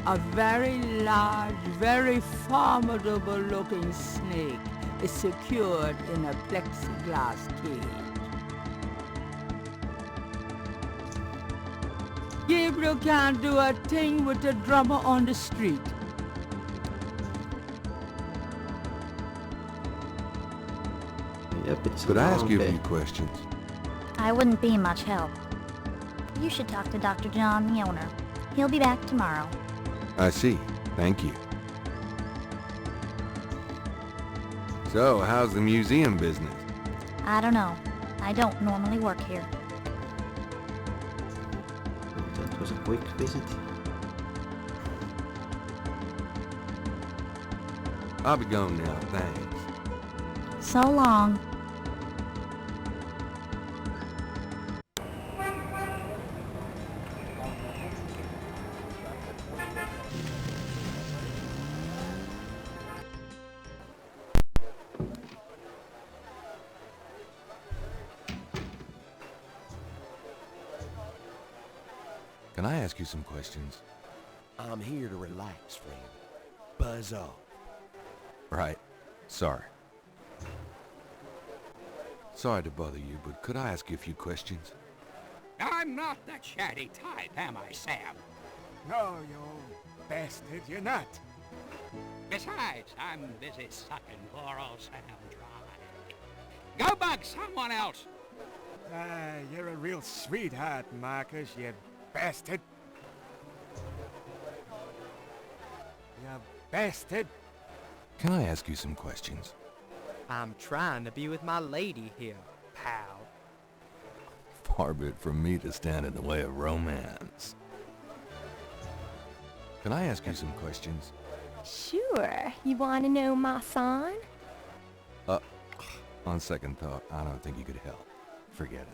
A very large, very formidable-looking snake is secured in a plexiglass cage. Gabriel can't do a thing with the drummer on the street. Yep, it's Could I ask long you a day. few questions? I wouldn't be much help. You should talk to Dr. John, the owner. He'll be back tomorrow. I see. Thank you. So, how's the museum business? I don't know. I don't normally work here. That was a quick visit. I'll be going now, thanks. So long. Can I ask you some questions? I'm here to relax, friend. Buzz off. Right. Sorry. Sorry to bother you, but could I ask you a few questions? I'm not the chatty type, am I, Sam? No, you old bastard, you're not. Besides, I'm busy sucking poor old Sam dry. Go bug someone else! Ah, you're a real sweetheart, Marcus, you bastard. You bastard. Can I ask you some questions? I'm trying to be with my lady here, pal. Far be it from me to stand in the way of romance. Can I ask you some questions? Sure. You want to know my son? On second thought, I don't think you could help. Forget it.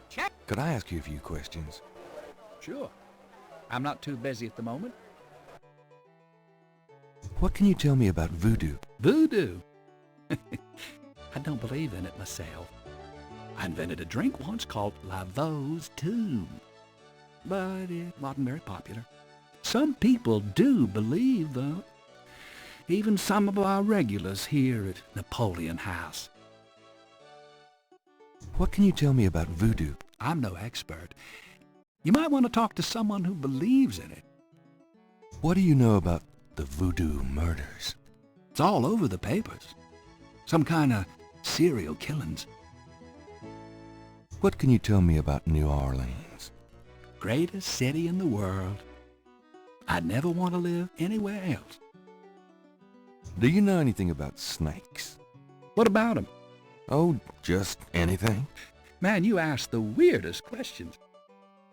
Check. Could I ask you a few questions? Sure. I'm not too busy at the moment. What can you tell me about voodoo? Voodoo? I don't believe in it myself. I invented a drink once called Laveau's Tomb, but it wasn't very popular. Some people do believe, though. Even some of our regulars here at Napoleon House. What can you tell me about voodoo? I'm no expert. You might want to talk to someone who believes in it. What do you know about the voodoo murders? It's all over the papers. Some kind of serial killings. What can you tell me about New Orleans? Greatest city in the world. I'd never want to live anywhere else. Do you know anything about snakes? What about them? Oh, just anything. Man, you ask the weirdest questions.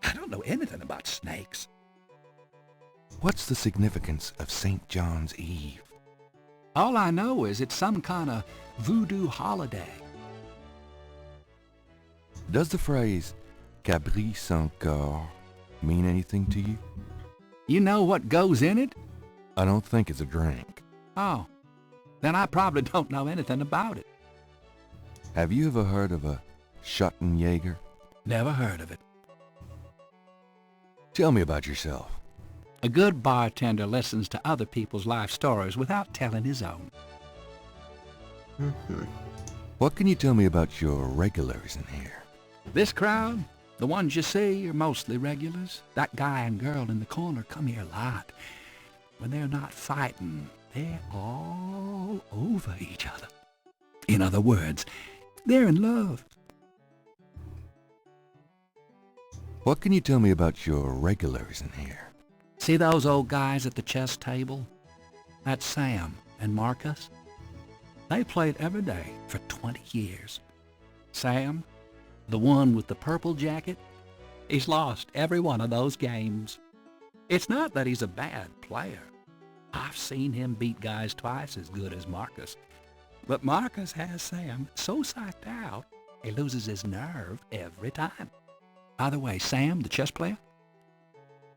I don't know anything about snakes. What's the significance of St. John's Eve? All I know is it's some kind of voodoo holiday. Does the phrase caprice encore mean anything to you? You know what goes in it? I don't think it's a drink. Oh, then I probably don't know anything about it. Have you ever heard of a Schottenjäger? Never heard of it. Tell me about yourself. A good bartender listens to other people's life stories without telling his own. What can you tell me about your regulars in here? This crowd, the ones you see, are mostly regulars. That guy and girl in the corner come here a lot. when they're not fighting, they're all over each other. In other words, they're in love. What can you tell me about your regulars in here? See those old guys at the chess table? That's Sam and Marcus. They played every day for 20 years. Sam, the one with the purple jacket, he's lost every one of those games. It's not that he's a bad player. I've seen him beat guys twice as good as Marcus. But Marcus has Sam so psyched out, he loses his nerve every time. By the way, Sam, the chess player,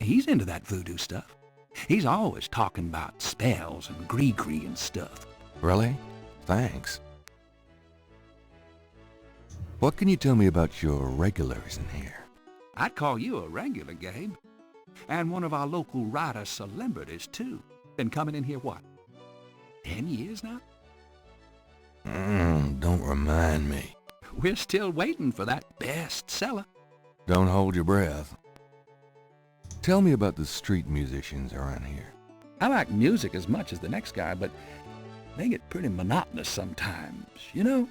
he's into that voodoo stuff. He's always talking about spells and gree-gree and stuff. Really? Thanks. What can you tell me about your regulars in here? I'd call you a regular, Gabe. And one of our local writer celebrities, too. Been coming in here, what, 10 years now? Don't remind me. We're still waiting for that bestseller. Don't hold your breath. Tell me about the street musicians around here. I like music as much as the next guy, but they get pretty monotonous sometimes, you know?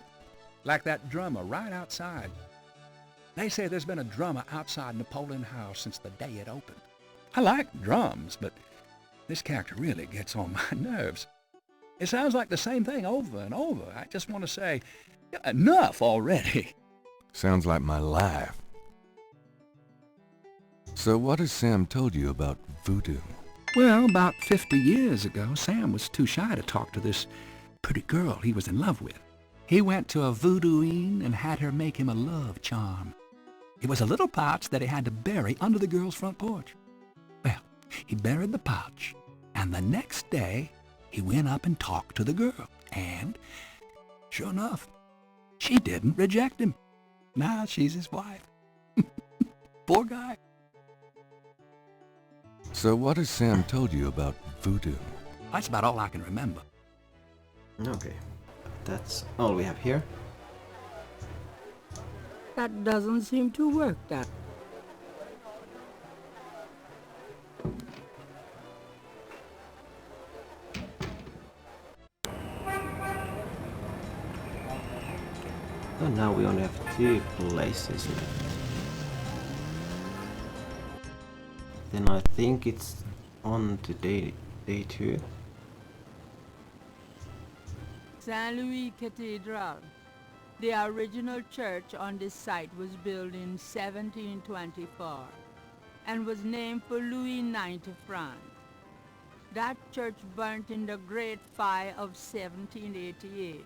Like that drummer right outside. They say there's been a drummer outside Napoleon House since the day it opened. I like drums, but this character really gets on my nerves. It sounds like the same thing over and over. I just want to say, enough already. Sounds like my life. So what has Sam told you about voodoo? Well, about 50 years ago, Sam was too shy to talk to this pretty girl he was in love with. He went to a voodooine and had her make him a love charm. It was a little pouch that he had to bury under the girl's front porch. Well, he buried the pouch, and the next day, he went up and talked to the girl. And, sure enough, she didn't reject him. Now she's his wife. Poor guy. So what has Sam told you about voodoo? That's about all I can remember. Okay, that's all we have here. That doesn't seem to work, that. So now we only have 2 places left. Then I think it's on to day 2. St. Louis Cathedral. The original church on this site was built in 1724 and was named for Louis IX of France. That church burnt in the Great Fire of 1788.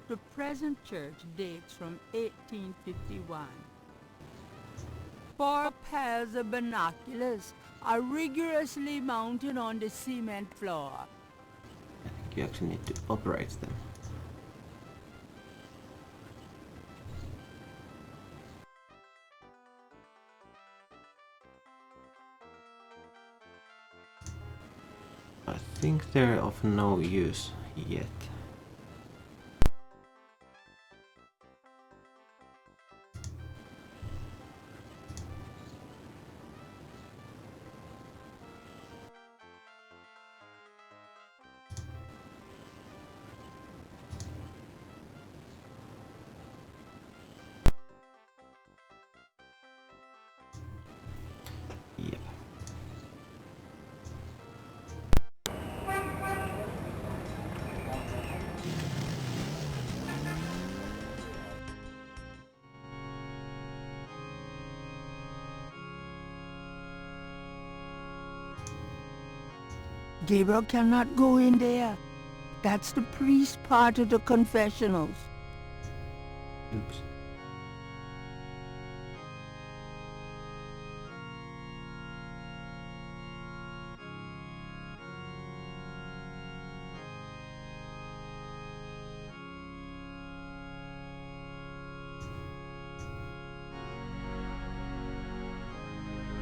The present church dates from 1851. 4 pairs of binoculars are rigorously mounted on the cement floor. I think you actually need to operate them. I think they're of no use yet. Yeah. Gabriel cannot go in there. That's the priest part of the confessionals. Oops.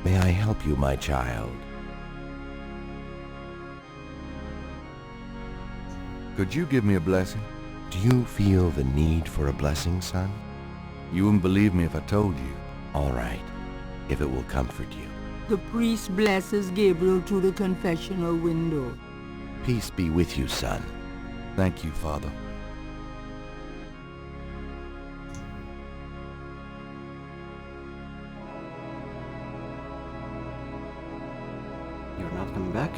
May I help you, my child? Could you give me a blessing? Do you feel the need for a blessing, son? You wouldn't believe me if I told you. All right, if it will comfort you. The priest blesses Gabriel through the confessional window. Peace be with you, son. Thank you, Father. You're not coming back?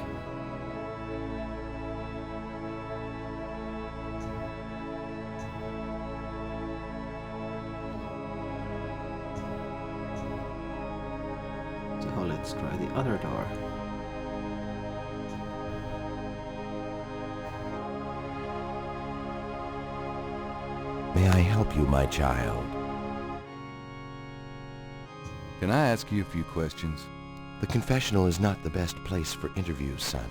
So let's try the other door. May I help you, my child? Can I ask you a few questions? The confessional is not the best place for interviews, son.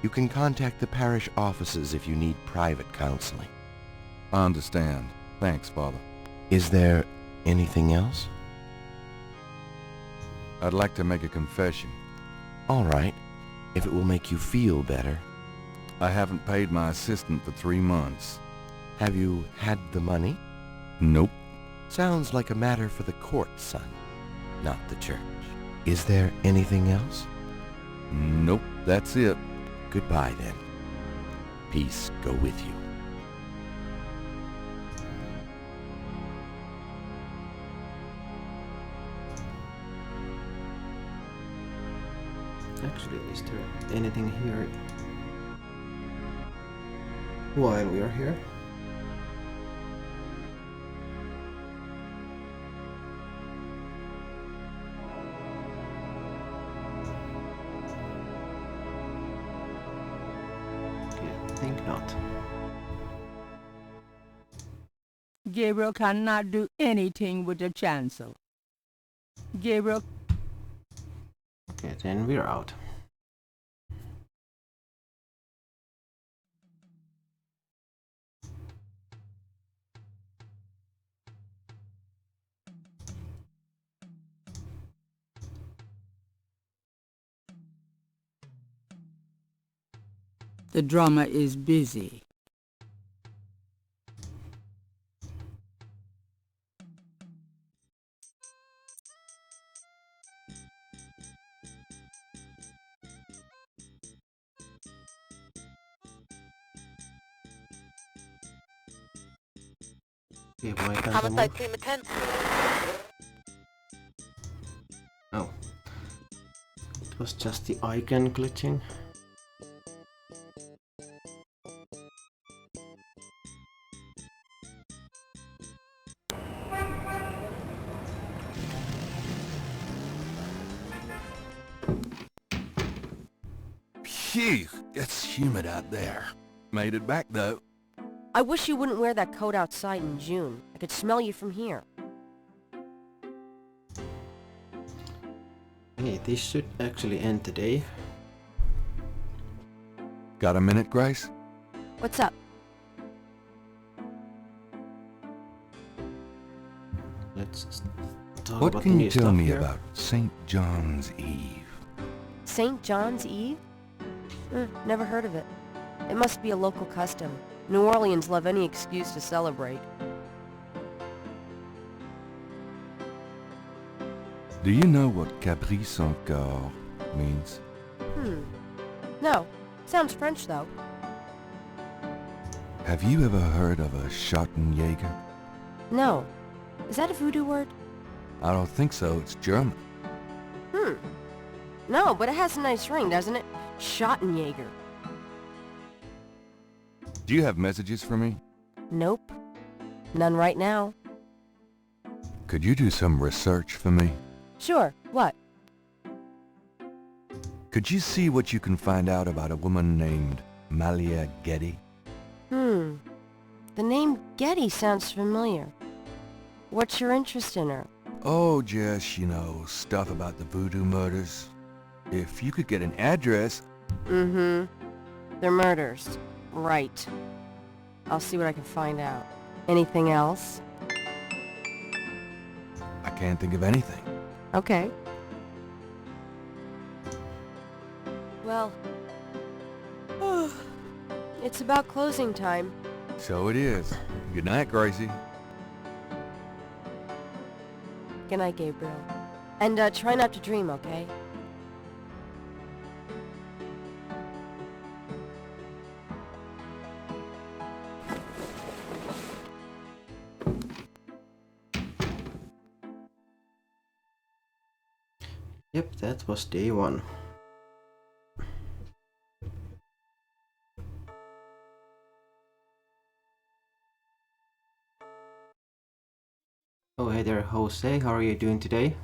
You can contact the parish offices if you need private counseling. I understand. Thanks, Father. Is there anything else? I'd like to make a confession. All right, if it will make you feel better. I haven't paid my assistant for 3 months. Have you had the money? Nope. Sounds like a matter for the court, son, not the church. Is there anything else? Nope, that's it. Goodbye, then. Peace go with you. Actually, is there anything here while we are here? Think not. Gabriel cannot do anything with the chancel. Gabriel... Okay, then we're out. The drummer is busy. Okay, why can't I Homicide move? team attend. Oh. It was just the icon glitching. Phew, it's humid out there. Made it back, though. I wish you wouldn't wear that coat outside in June. I could smell you from here. Hey, this should actually end the day. Got a minute, Grace? What's up? Let's talk What about can the you new tell stuff me here. about St. John's Eve? St. John's Eve? Never heard of it. It must be a local custom. New Orleans love any excuse to celebrate. Do you know what Caprice encore means? No. Sounds French, though. Have you ever heard of a Schottenjäger? No. Is that a voodoo word? I don't think so. It's German. No, but it has a nice ring, doesn't it? Schottenjäger. Do you have messages for me? Nope. None right now. Could you do some research for me? Sure. What? Could you see what you can find out about a woman named Malia Getty? The name Getty sounds familiar. What's your interest in her? Oh, just, stuff about the voodoo murders. If you could get an address... They're murders. Right. I'll see what I can find out. Anything else? I can't think of anything. Okay. Well... it's about closing time. So it is. Good night, Gracie. Good night, Gabriel. And try not to dream, okay? Yep, that was day 1. Oh, hey there, Jose. How are you doing today?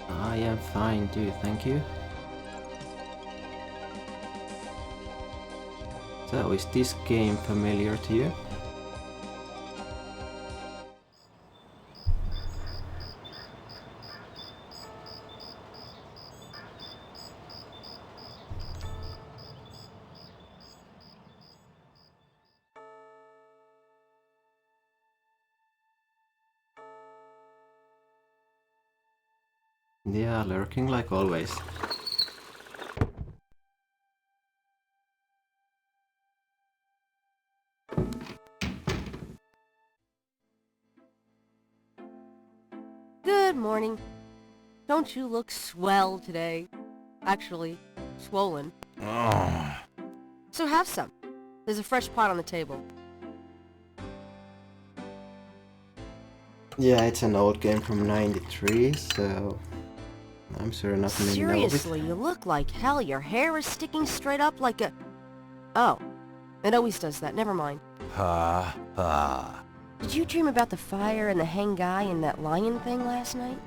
I am fine too, thank you. So, is this game familiar to you? Yeah, lurking like always. Good morning. Don't you look swell today? Actually, swollen. Oh. So have some. There's a fresh pot on the table. Yeah, it's an old game from '93, so I'm sure not many know of it. Seriously, you look like hell. Your hair is sticking straight up like a... Oh, it always does that. Never mind. Ha ha. Did you dream about the fire and the hang guy and that lion thing last night?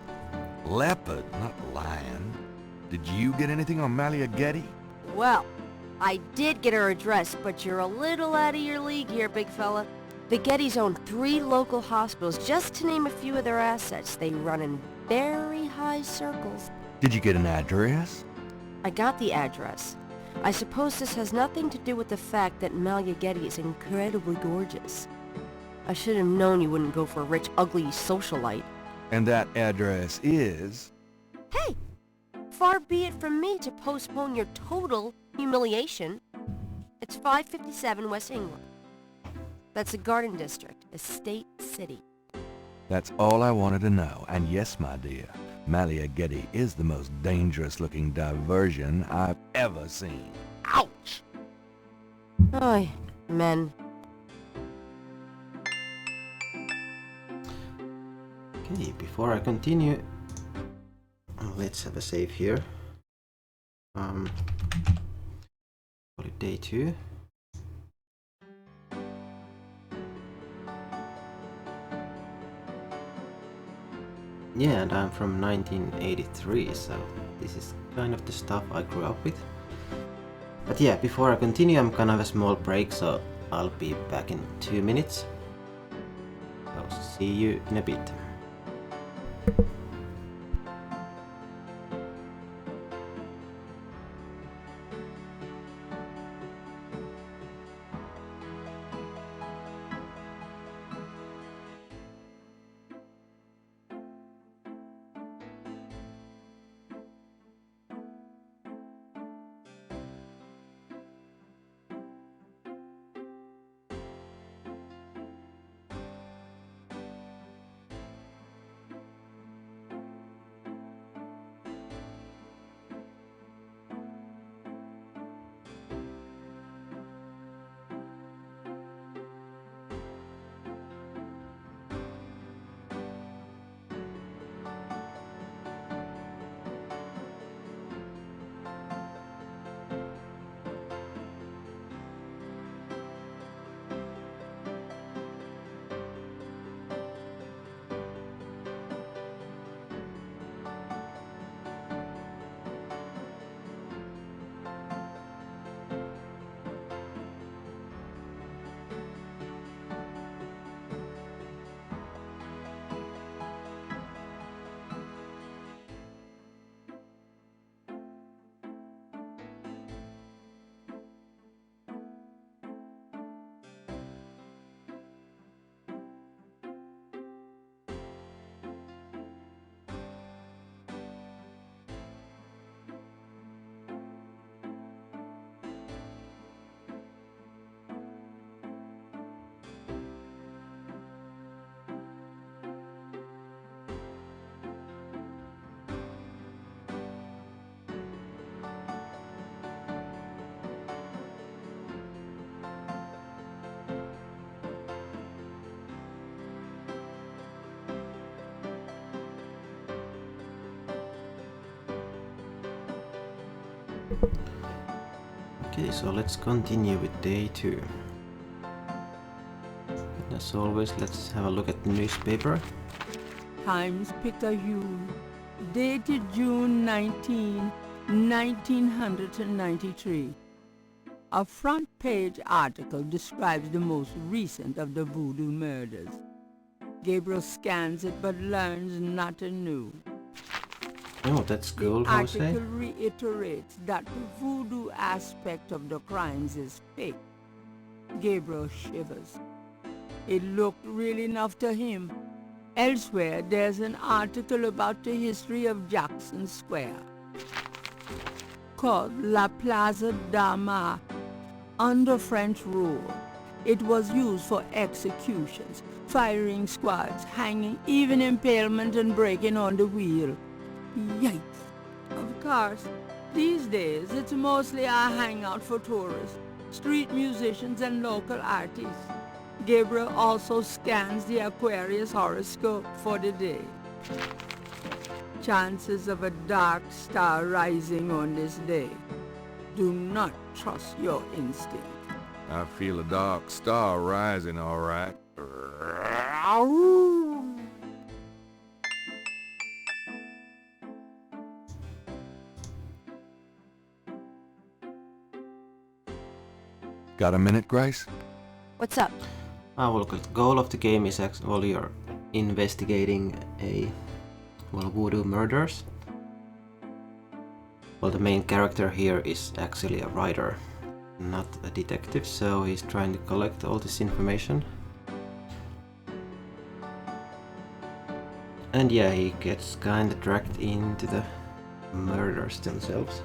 Leopard, not lion. Did you get anything on Malia Getty? Well, I did get her address, but you're a little out of your league here, big fella. The Gettys own 3 local hospitals, just to name a few of their assets. They run in very high circles. Did you get an address? I got the address. I suppose this has nothing to do with the fact that Malia Getty is incredibly gorgeous. I should have known you wouldn't go for a rich, ugly socialite. And that address is... Hey! Far be it from me to postpone your total humiliation. It's 557 West England. That's a garden district, Estate City. That's all I wanted to know. And yes, my dear, Malia Getty is the most dangerous-looking diversion I've ever seen. Ouch! Oy, men. Okay, before I continue, let's have a save here. Call it day 2. Yeah, and I'm from 1983, so this is kind of the stuff I grew up with. But yeah, before I continue, I'm gonna have a small break, so I'll be back in 2 minutes. So see you in a bit. Okay, so let's continue with day 2. And as always, let's have a look at the newspaper. Times-Picayune, dated June 19, 1993. A front-page article describes the most recent of the voodoo murders. Gabriel scans it but learns nothing new. Oh, that's cool, The Jose. article reiterates that the voodoo aspect of the crimes is fake. Gabriel shivers. It looked real enough to him. Elsewhere, there's an article about the history of Jackson Square, called La Plaza d'Armas. Under French rule, it was used for executions, firing squads, hanging, even impalement and breaking on the wheel. Yikes! Of course, these days it's mostly a hangout for tourists, street musicians and local artists. Gabriel also scans the Aquarius horoscope for the day. Chances of a dark star rising on this day. Do not trust your instinct. I feel a dark star rising, all right. Got a minute, Grace? What's up? Well, the goal of the game is actually you're investigating voodoo murders. Well, the main character here is actually a writer, not a detective, so he's trying to collect all this information. And yeah, he gets kinda dragged into the murders themselves.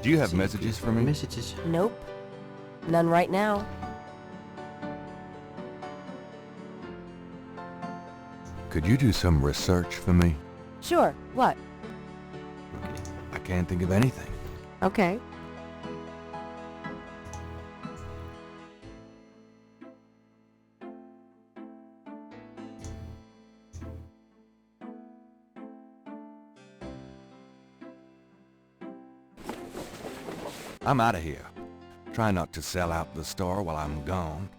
Do you have messages for me? Messages? Nope. None right now. Could you do some research for me? Sure. What? I can't think of anything. Okay. I'm out of here. Try not to sell out the store while I'm gone.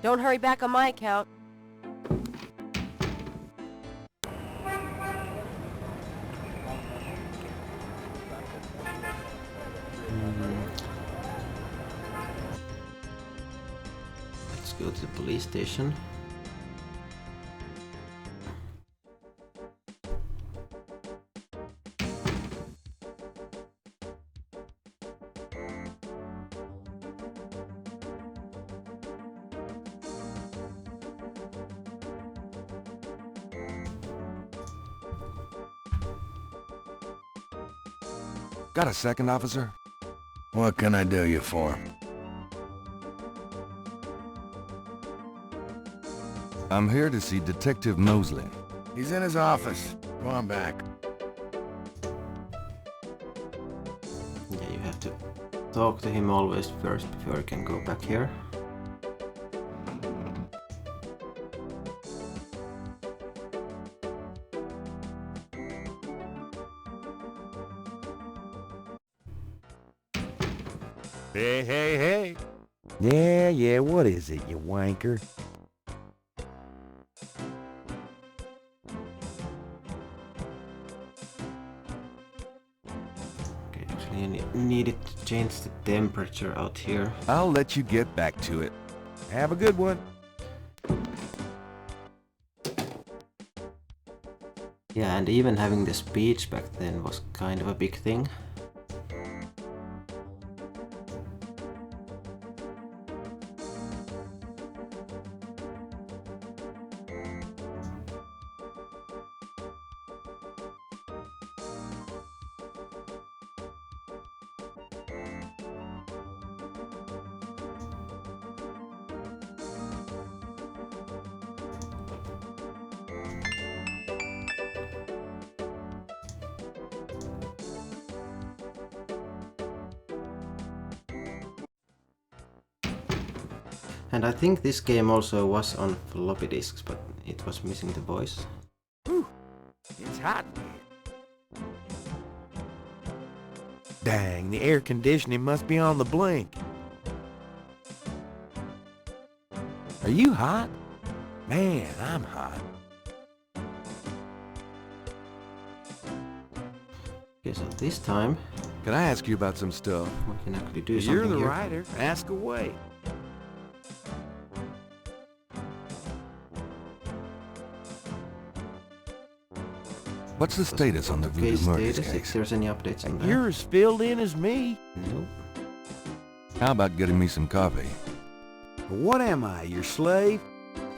Don't hurry back on my account. Let's go to the police station. Got a second, officer? What can I do you for? I'm here to see Detective Mosley. He's in his office. Go on back. Yeah, you have to talk to him always first before you can go back here. Hey, hey, hey. Yeah, what is it, you wanker? Okay, actually you needed to change the temperature out here. I'll let you get back to it. Have a good one. Yeah, and even having the speech back then was kind of a big thing. And I think this game also was on floppy disks, but it was missing the voice. It's hot in here. Dang, the air conditioning must be on the blink. Are you hot? Man, I'm hot. Okay, so this time Can I ask you about some stuff? we can actually do something You're the here. writer. Ask away. What's the status on the Okay, Voodoo murders status, if case? there's any updates on that. You're as filled in as me. Nope. How about getting me some coffee? What am I, your slave?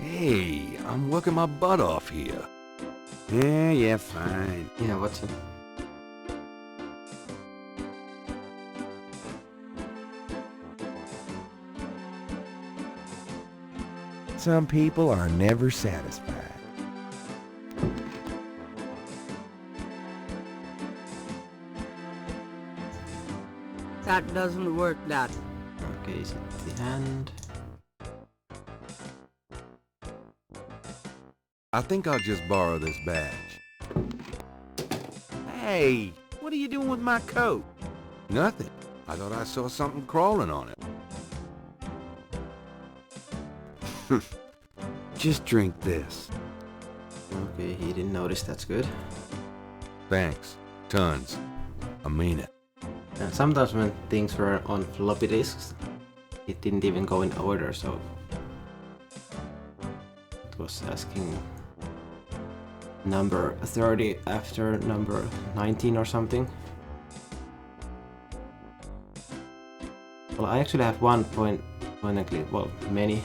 Hey, I'm working my butt off here. Yeah, fine. Yeah, what's it? Some people are never satisfied. That doesn't work, Dad. Okay, is it the hand? I think I'll just borrow this badge. Hey, what are you doing with my coat? Nothing. I thought I saw something crawling on it. Just drink this. Okay, he didn't notice, that's good. Thanks. Tons. I mean it. And sometimes when things were on floppy disks, it didn't even go in order, so it was asking number 30 after number 19 or something. Well, I actually have one many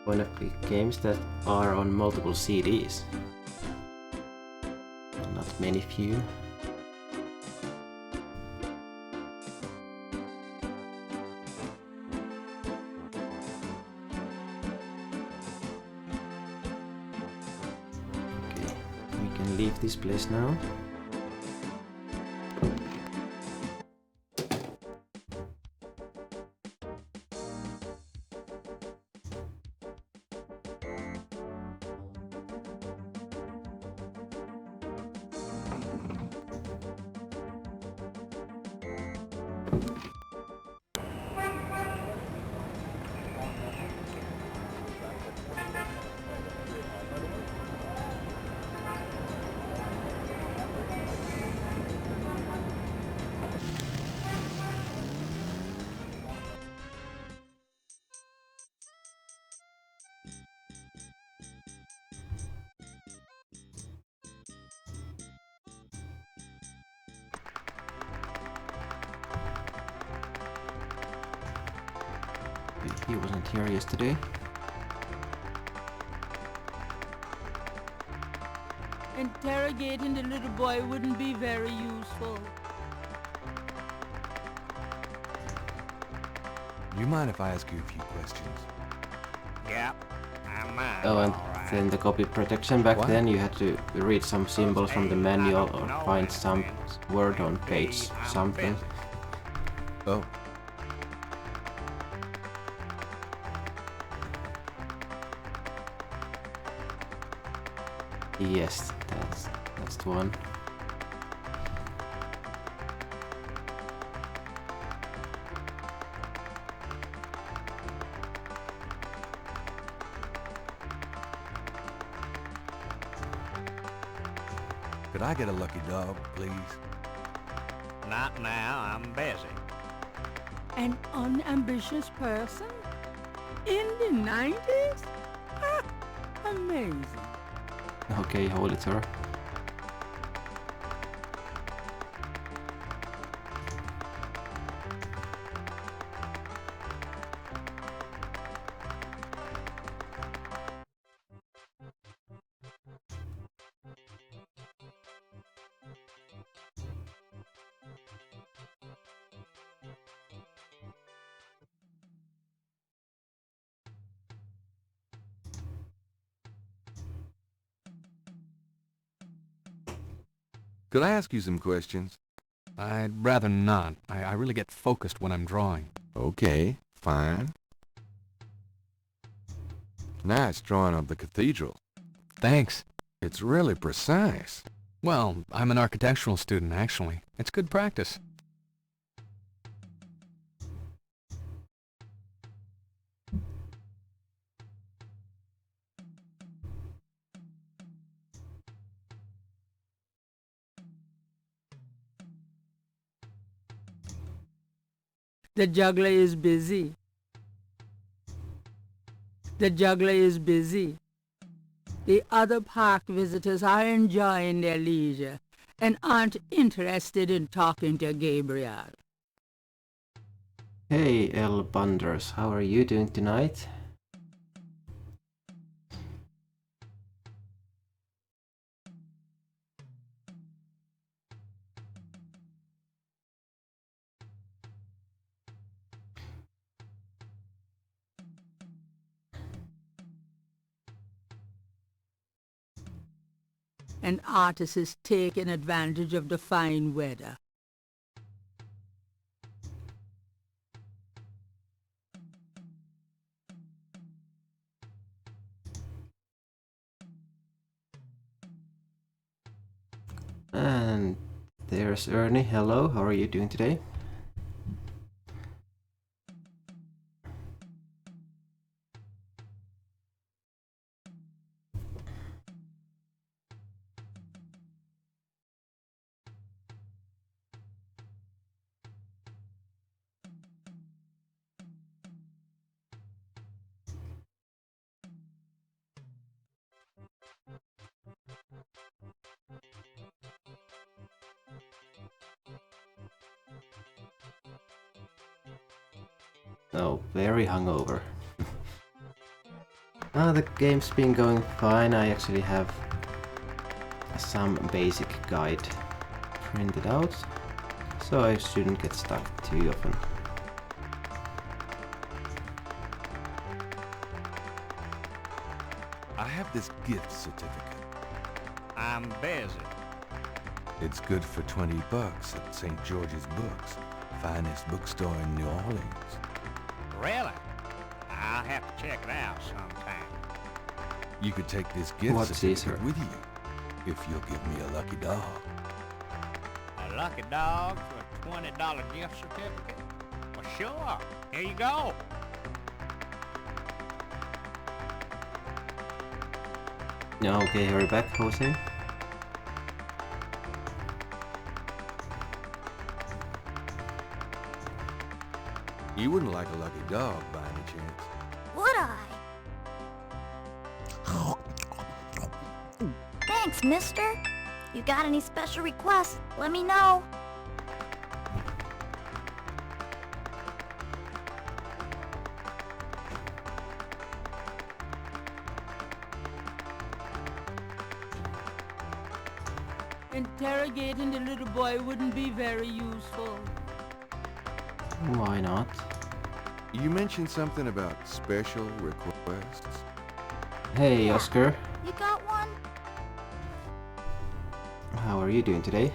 point-and-click games that are on multiple CDs. Not many, few. Okay, we can leave this place now. He wasn't here yesterday. Interrogating the little boy wouldn't be very useful. Do you mind if I ask you a few questions? Yep, I mind. Oh, and then the copy protection back What? then, you had to read some symbols from the manual or find some word on page something. Oh. Yes, that's the one. Could I get a lucky dog, please? Not now, I'm busy. An unambitious person? In the 90s? Ah, amazing. Okay, hold it, sir. Could I ask you some questions? I'd rather not. I really get focused when I'm drawing. Okay, fine. Nice drawing of the cathedral. Thanks. It's really precise. Well, I'm an architectural student, actually. It's good practice. The juggler is busy. The juggler is busy. The other park visitors are enjoying their leisure and aren't interested in talking to Gabriel. Hey, L. Bunders, how are you doing tonight? And artists is taking advantage of the fine weather. And there's Ernie. Hello, how are you doing today? Oh, very hungover. The game's been going fine. I actually have some basic guide printed out, so I shouldn't get stuck too often. I have this gift certificate. I'm busy. It's good for $20 at St. George's Books, finest bookstore in New Orleans. Really? I'll have to check it out sometime. You could take this gift What's certificate this, with you, if you'll give me a lucky dog. A lucky dog for a $20 gift certificate? Well, sure. Here you go. Okay, hurry back, Jose. You wouldn't like a lucky dog by any chance. Would I? Thanks, mister. You got any special requests, let me know. Interrogating the little boy wouldn't be very useful. Why not? You mentioned something about special requests. Hey, Yeah. Oscar. You got one? How are you doing today?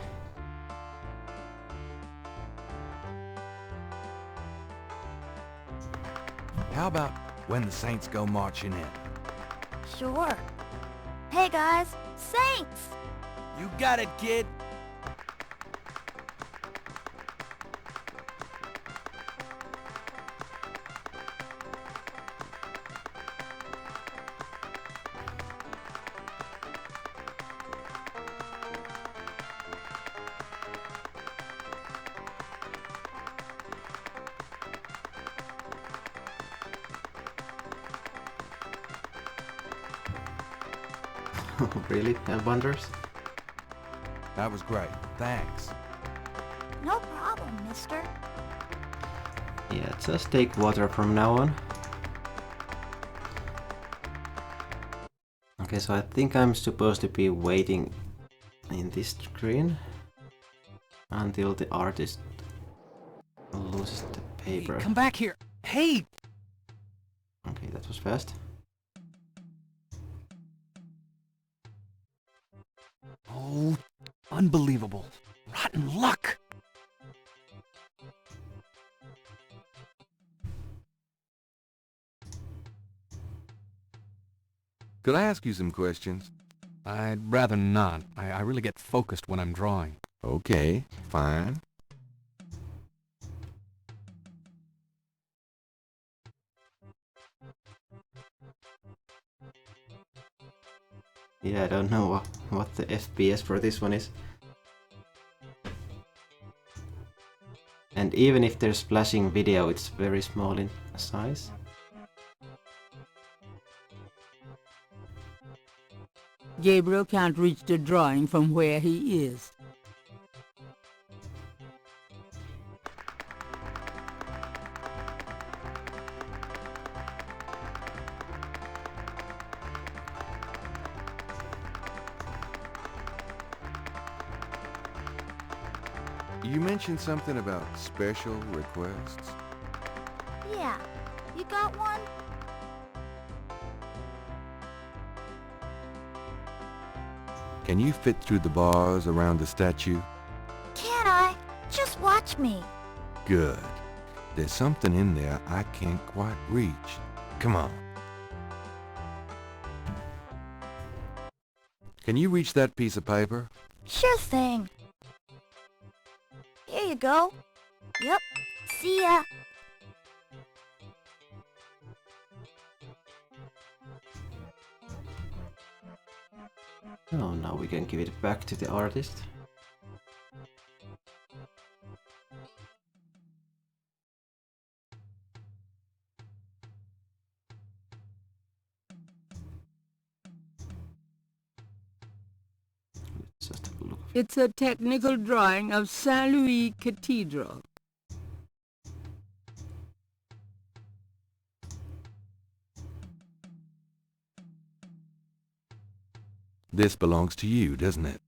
How about when the Saints go marching in? Sure. Hey guys, Saints! You got it, kid. Really, Wonders? That was great. Thanks. No problem, mister. Yeah, just take water from now on. Okay, so I think I'm supposed to be waiting in this screen until the artist loses the paper. Hey, come back here. Hey! Okay, that was fast. Oh, unbelievable. Rotten luck. Could I ask you some questions? I'd rather not. I really get focused when I'm drawing. Okay, fine. Yeah, I don't know what the FPS for this one is. And even if there's flashing video, it's very small in size. Gabriel can't reach the drawing from where he is. You mentioned something about special requests. Yeah, you got one? Can you fit through the bars around the statue? Can I? Just watch me. Good. There's something in there I can't quite reach. Come on. Can you reach that piece of paper? Sure thing. Here you go. Yep. See ya. Oh, now we can give it back to the artist. Let's just have a look. It's a technical drawing of Saint Louis Cathedral. This belongs to you, doesn't it?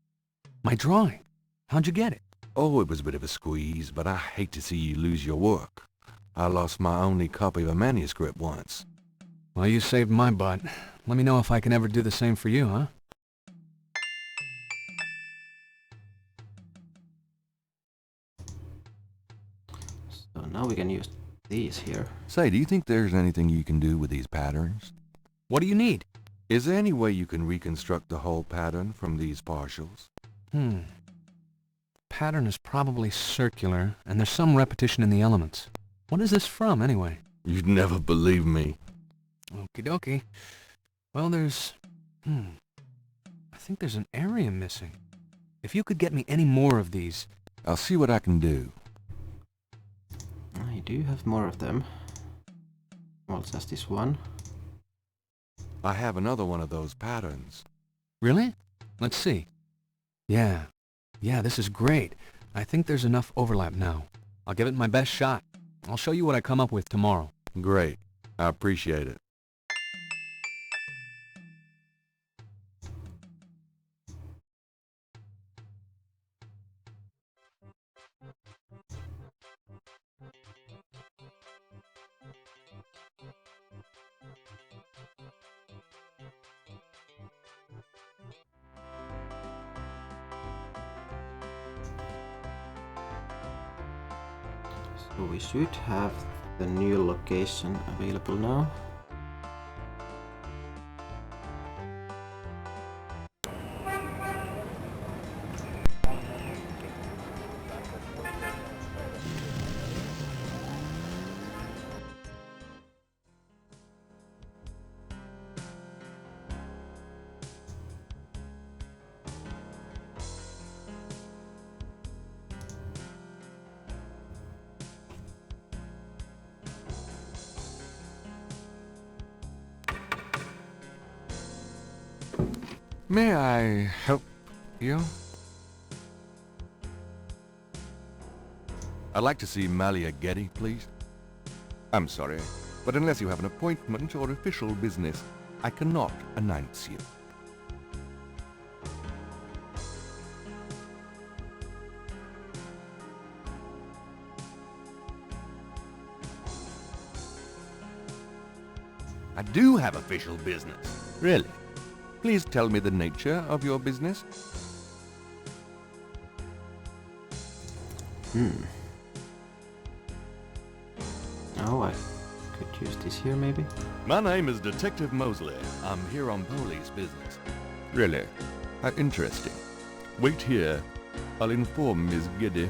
My drawing? How'd you get it? Oh, it was a bit of a squeeze, but I hate to see you lose your work. I lost my only copy of a manuscript once. Well, you saved my butt. Let me know if I can ever do the same for you, huh? So now we can use these here. Say, do you think there's anything you can do with these patterns? What do you need? Is there any way you can reconstruct the whole pattern from these partials? Pattern is probably circular, and there's some repetition in the elements. What is this from, anyway? You'd never believe me. Okie dokie. Well, there's... I think there's an area missing. If you could get me any more of these... I'll see what I can do. I do have more of them. Well, just this one. I have another one of those patterns. Really? Let's see. Yeah, this is great. I think there's enough overlap now. I'll give it my best shot. I'll show you what I come up with tomorrow. Great. I appreciate it. So we should have the new location available now. May I help you? I'd like to see Malia Getty, please. I'm sorry, but unless you have an appointment or official business, I cannot announce you. I do have official business. Really? Please tell me the nature of your business. Oh, I could use this here maybe. My name is Detective Mosley. I'm here on police business. Really? How interesting. Wait here. I'll inform Miss Geddy.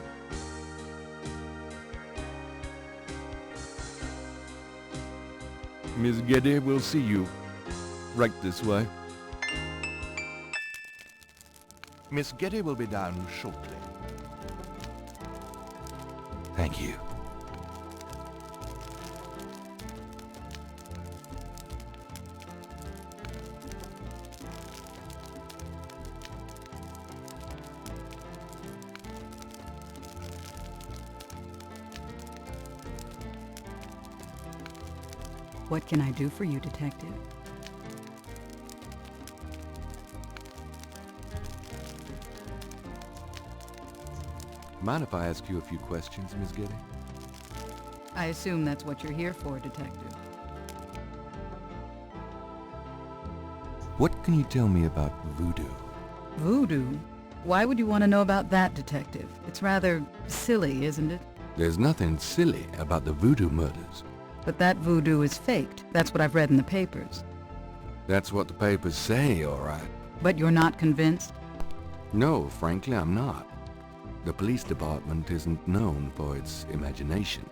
Miss Geddy will see you. Right this way. Miss Geddy will be down shortly. Thank you. What can I do for you, Detective? Mind if I ask you a few questions, Miss Geddy? I assume that's what you're here for, Detective. What can you tell me about voodoo? Voodoo? Why would you want to know about that, Detective? It's rather silly, isn't it? There's nothing silly about the voodoo murders. But that voodoo is faked. That's what I've read in the papers. That's what the papers say, all right. But you're not convinced? No, frankly, I'm not. The police department isn't known for its imagination.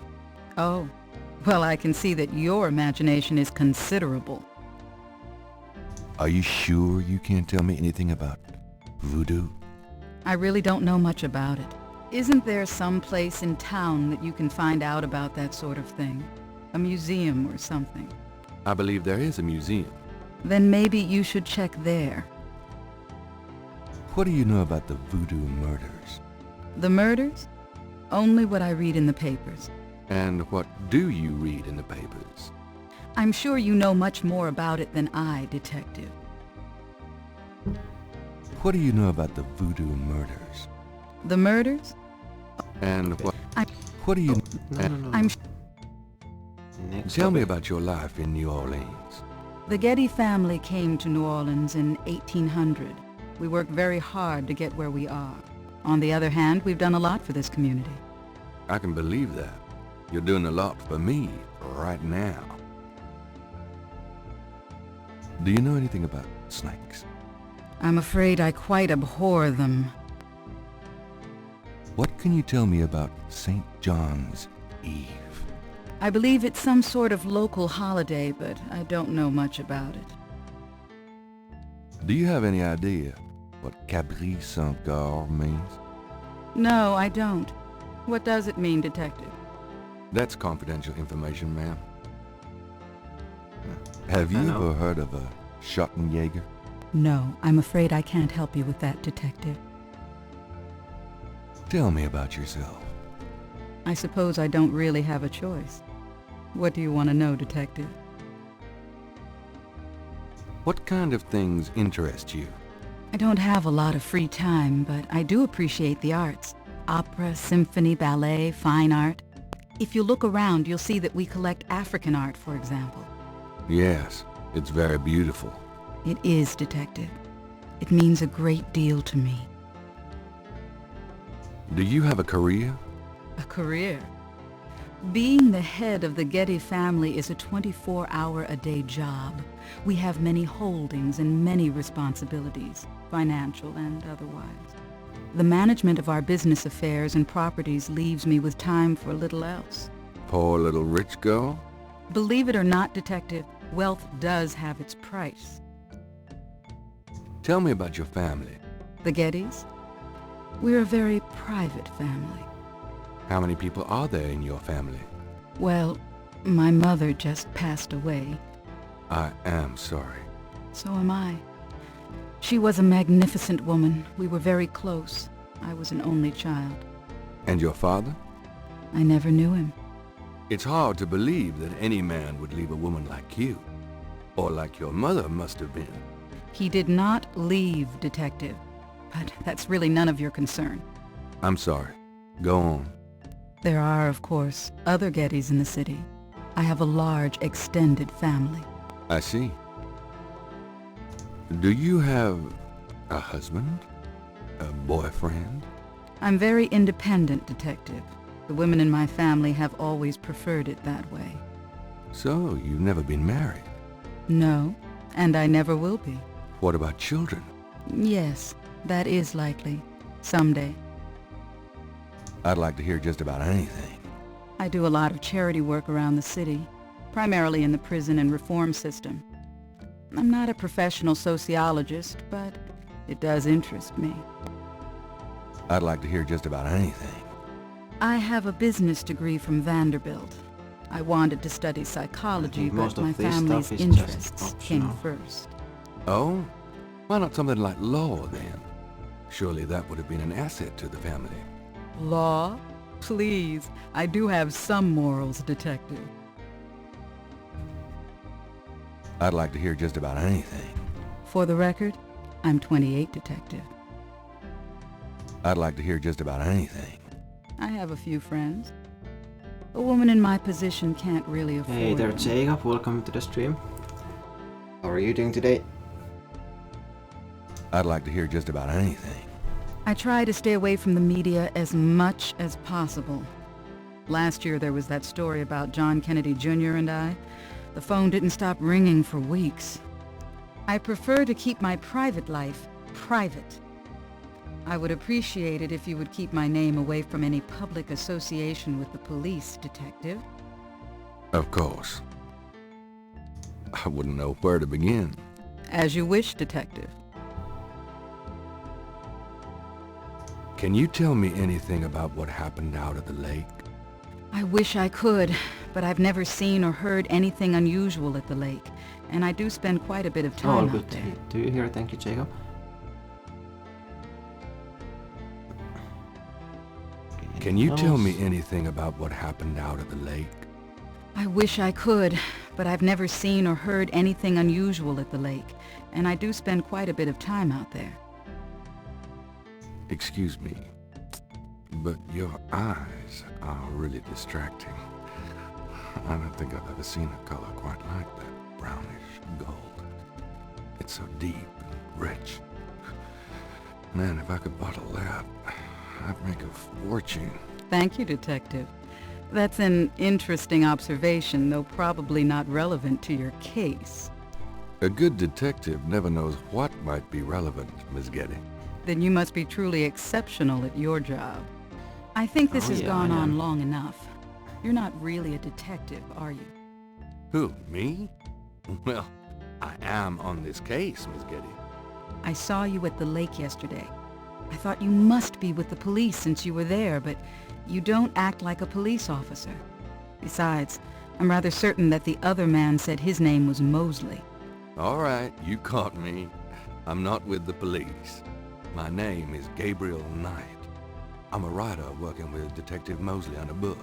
Oh. Well, I can see that your imagination is considerable. Are you sure you can't tell me anything about voodoo? I really don't know much about it. Isn't there some place in town that you can find out about that sort of thing? A museum or something? I believe there is a museum. Then maybe you should check there. What do you know about the voodoo murders? The murders? Only what I read in the papers. And what do you read in the papers? I'm sure you know much more about it than I, Detective. What do you know about the voodoo murders? The murders? And what... What do you... I'm... Tell me about your life in New Orleans. The Getty family came to New Orleans in 1800. We worked very hard to get where we are. On the other hand, we've done a lot for this community. I can believe that. You're doing a lot for me right now. Do you know anything about snakes? I'm afraid I quite abhor them. What can you tell me about St. John's Eve? I believe it's some sort of local holiday, but I don't know much about it. Do you have any idea what Cabri Saint-Gar means? No, I don't. What does it mean, Detective? That's confidential information, ma'am. Have you ever heard of a Schottenjäger? No, I'm afraid I can't help you with that, Detective. Tell me about yourself. I suppose I don't really have a choice. What do you want to know, Detective? What kind of things interest you? I don't have a lot of free time, but I do appreciate the arts. Opera, symphony, ballet, fine art. If you look around, you'll see that we collect African art, for example. Yes, it's very beautiful. It is, Detective. It means a great deal to me. Do you have a career? A career? Being the head of the Getty family is a 24-hour-a-day job. We have many holdings and many responsibilities, financial and otherwise. The management of our business affairs and properties leaves me with time for little else. Poor little rich girl? Believe it or not, Detective, wealth does have its price. Tell me about your family. The Gettys? We're a very private family. How many people are there in your family? Well, my mother just passed away. I am sorry. So am I. She was a magnificent woman. We were very close. I was an only child. And your father? I never knew him. It's hard to believe that any man would leave a woman like you. Or like your mother must have been. He did not leave, Detective. But that's really none of your concern. I'm sorry. Go on. There are, of course, other Gettys in the city. I have a large, extended family. I see. Do you have a husband? A boyfriend? I'm very independent, Detective. The women in my family have always preferred it that way. So, you've never been married? No, and I never will be. What about children? Yes, that is likely. Someday. I'd like to hear just about anything. I do a lot of charity work around the city, primarily in the prison and reform system. I'm not a professional sociologist, but it does interest me. I'd like to hear just about anything. I have a business degree from Vanderbilt. I wanted to study psychology, but my family's interests came first. Oh? Why not something like law, then? Surely that would have been an asset to the family. Law? Please, I do have some morals, Detective. I'd like to hear just about anything. For the record, I'm 28, Detective. I'd like to hear just about anything. I have a few friends. A woman in my position can't really afford Hey there, them. Jacob. Welcome to the stream. How are you doing today? I'd like to hear just about anything. I try to stay away from the media as much as possible. Last year there was that story about John Kennedy Jr. and I. The phone didn't stop ringing for weeks. I prefer to keep my private life private. I would appreciate it if you would keep my name away from any public association with the police, Detective. Of course. I wouldn't know where to begin. As you wish, Detective. Can you tell me anything about what happened out at the lake? I wish I could, but I've never seen or heard anything unusual at the lake, and I do spend quite a bit of time out there. Do you hear? Thank you, Jacob. Can you tell me anything about what happened out at the lake? I wish I could, but I've never seen or heard anything unusual at the lake, and I do spend quite a bit of time out there. Excuse me, but your eyes are really distracting. I don't think I've ever seen a color quite like that. Brownish gold. It's so deep and rich. Man, if I could bottle that, I'd make a fortune. Thank you, Detective. That's an interesting observation, though probably not relevant to your case. A good detective never knows what might be relevant, Miss Getty. Then you must be truly exceptional at your job. I think this has gone on long enough. You're not really a detective, are you? Who, me? Well, I am on this case, Miss Getty. I saw you at the lake yesterday. I thought you must be with the police since you were there, but you don't act like a police officer. Besides, I'm rather certain that the other man said his name was Mosley. All right, you caught me. I'm not with the police. My name is Gabriel Knight. I'm a writer working with Detective Mosley on a book.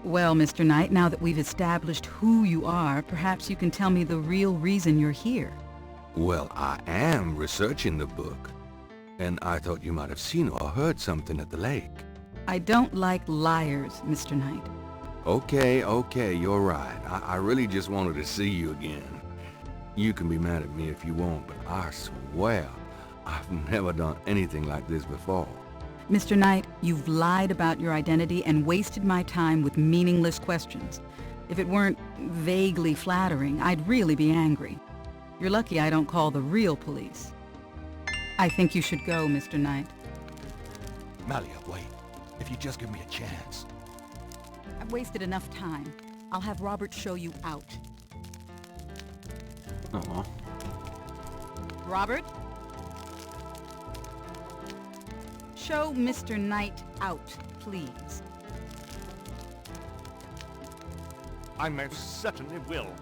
Well, Mr. Knight, now that we've established who you are, perhaps you can tell me the real reason you're here. Well, I am researching the book, and I thought you might have seen or heard something at the lake. I don't like liars, Mr. Knight. Okay, you're right. I really just wanted to see you again. You can be mad at me if you want, but I swear I've never done anything like this before. Mr. Knight, you've lied about your identity and wasted my time with meaningless questions. If it weren't vaguely flattering, I'd really be angry. You're lucky I don't call the real police. I think you should go, Mr. Knight. Malia, wait. If you just give me a chance. I've wasted enough time. I'll have Robert show you out. Aw. Robert? Show Mr. Knight out, please. I most certainly will.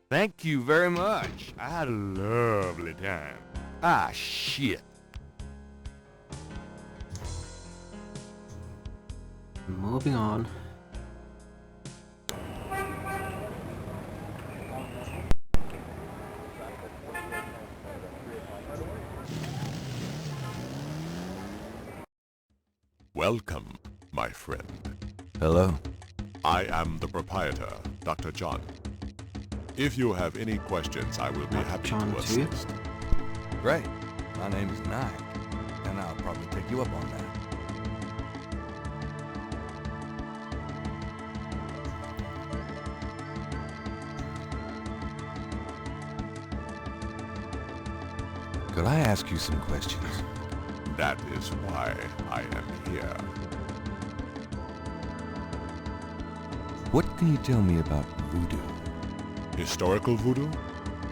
Thank you very much. I had a lovely time. Ah, shit. Moving on. Welcome, my friend. Hello. I am the proprietor, Dr. John. If you have any questions, I will be happy to assist. Great. My name is Knight, and I'll probably take you up on that. Could Could I ask you some questions? That is why I am here. What can you tell me about voodoo? Historical voodoo?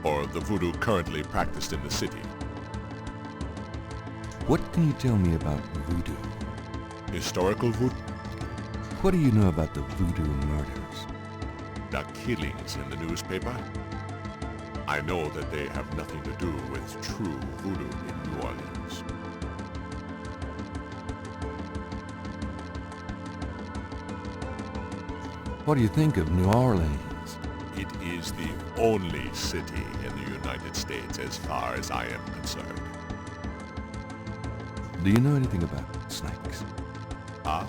Or the voodoo currently practiced in the city? What can you tell me about voodoo? Historical voodoo? What do you know about the voodoo murders? The killings in the newspaper? I know that they have nothing to do with true voodoo in New Orleans. What do you think of New Orleans? It is the only city in the United States as far as I am concerned. Do you know anything about snakes? Ah,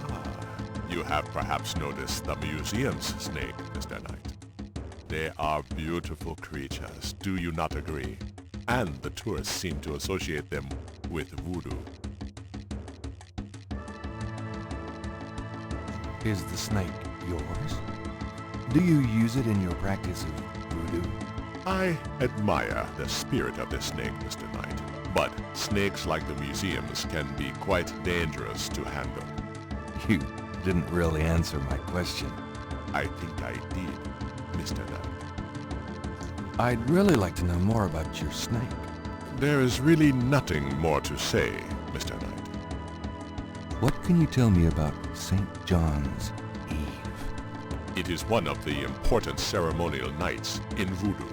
you have perhaps noticed the museum's snake, Mr. Knight. They are beautiful creatures, do you not agree? And the tourists seem to associate them with voodoo. Is the snake yours? Do you use it in your practice of voodoo? I admire the spirit of the snake, Mr. Knight. But snakes like the museums can be quite dangerous to handle. You didn't really answer my question. I think I did, Mr. Knight. I'd really like to know more about your snake. There is really nothing more to say, Mr. Knight. What can you tell me about St. John's Eve? It is one of the important ceremonial nights in voodoo.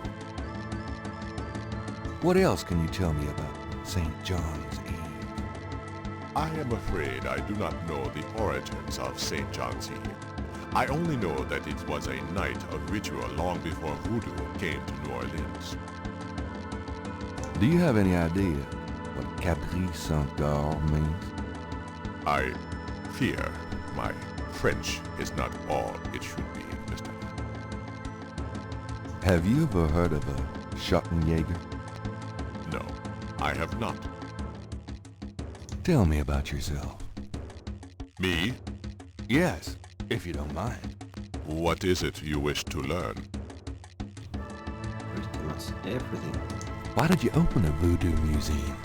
What else can you tell me about St. John's Eve? I am afraid I do not know the origins of St. John's Eve. I only know that it was a night of ritual long before voodoo came to New Orleans. Do you have any idea what Capri Saint-Dorn means? I fear my French is not all it should be, Mr. Knight. Have you ever heard of a Schottenjäger? No, I have not. Tell me about yourself. Me? Yes, if you don't mind. What is it you wish to learn? Pretty much everything. Why did you open a voodoo museum?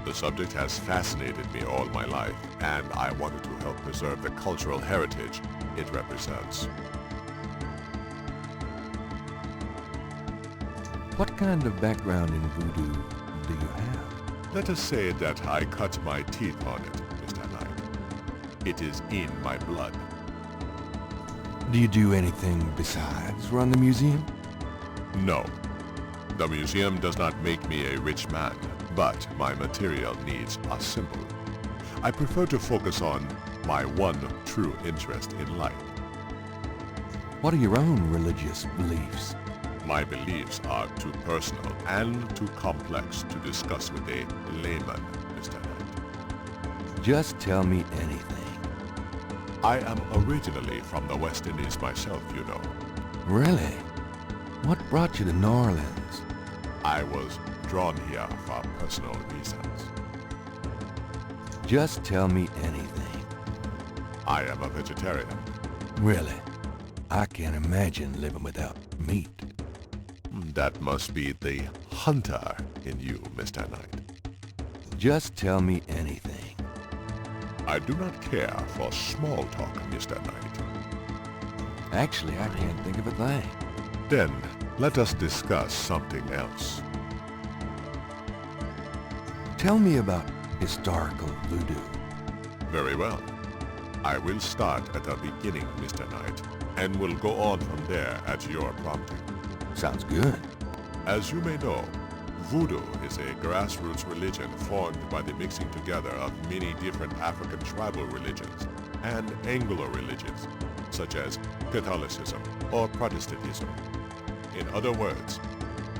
The subject has fascinated me all my life, and I wanted to help preserve the cultural heritage it represents. What kind of background in voodoo do you have? Let us say that I cut my teeth on it, Mr. Knight. It is in my blood. Do you do anything besides run the museum? No. The museum does not make me a rich man, but my material needs are simple. I prefer to focus on my one true interest in life. What are your own religious beliefs? My beliefs are too personal and too complex to discuss with a layman, Mr. Knight. Just tell me anything. I am originally from the West Indies myself, you know. Really? What brought you to New Orleans? I was drawn here for personal reasons. Just tell me anything. I am a vegetarian. Really? I can't imagine living without meat. That must be the hunter in you, Mr. Knight. Just tell me anything. I do not care for small talk, Mr. Knight. Actually, I can't think of a thing. Then, let us discuss something else. Tell me about historical voodoo. Very well. I will start at the beginning, Mr. Knight, and will go on from there at your prompting. Sounds good. As you may know, voodoo is a grassroots religion formed by the mixing together of many different African tribal religions and Anglo religions, such as Catholicism or Protestantism. In other words,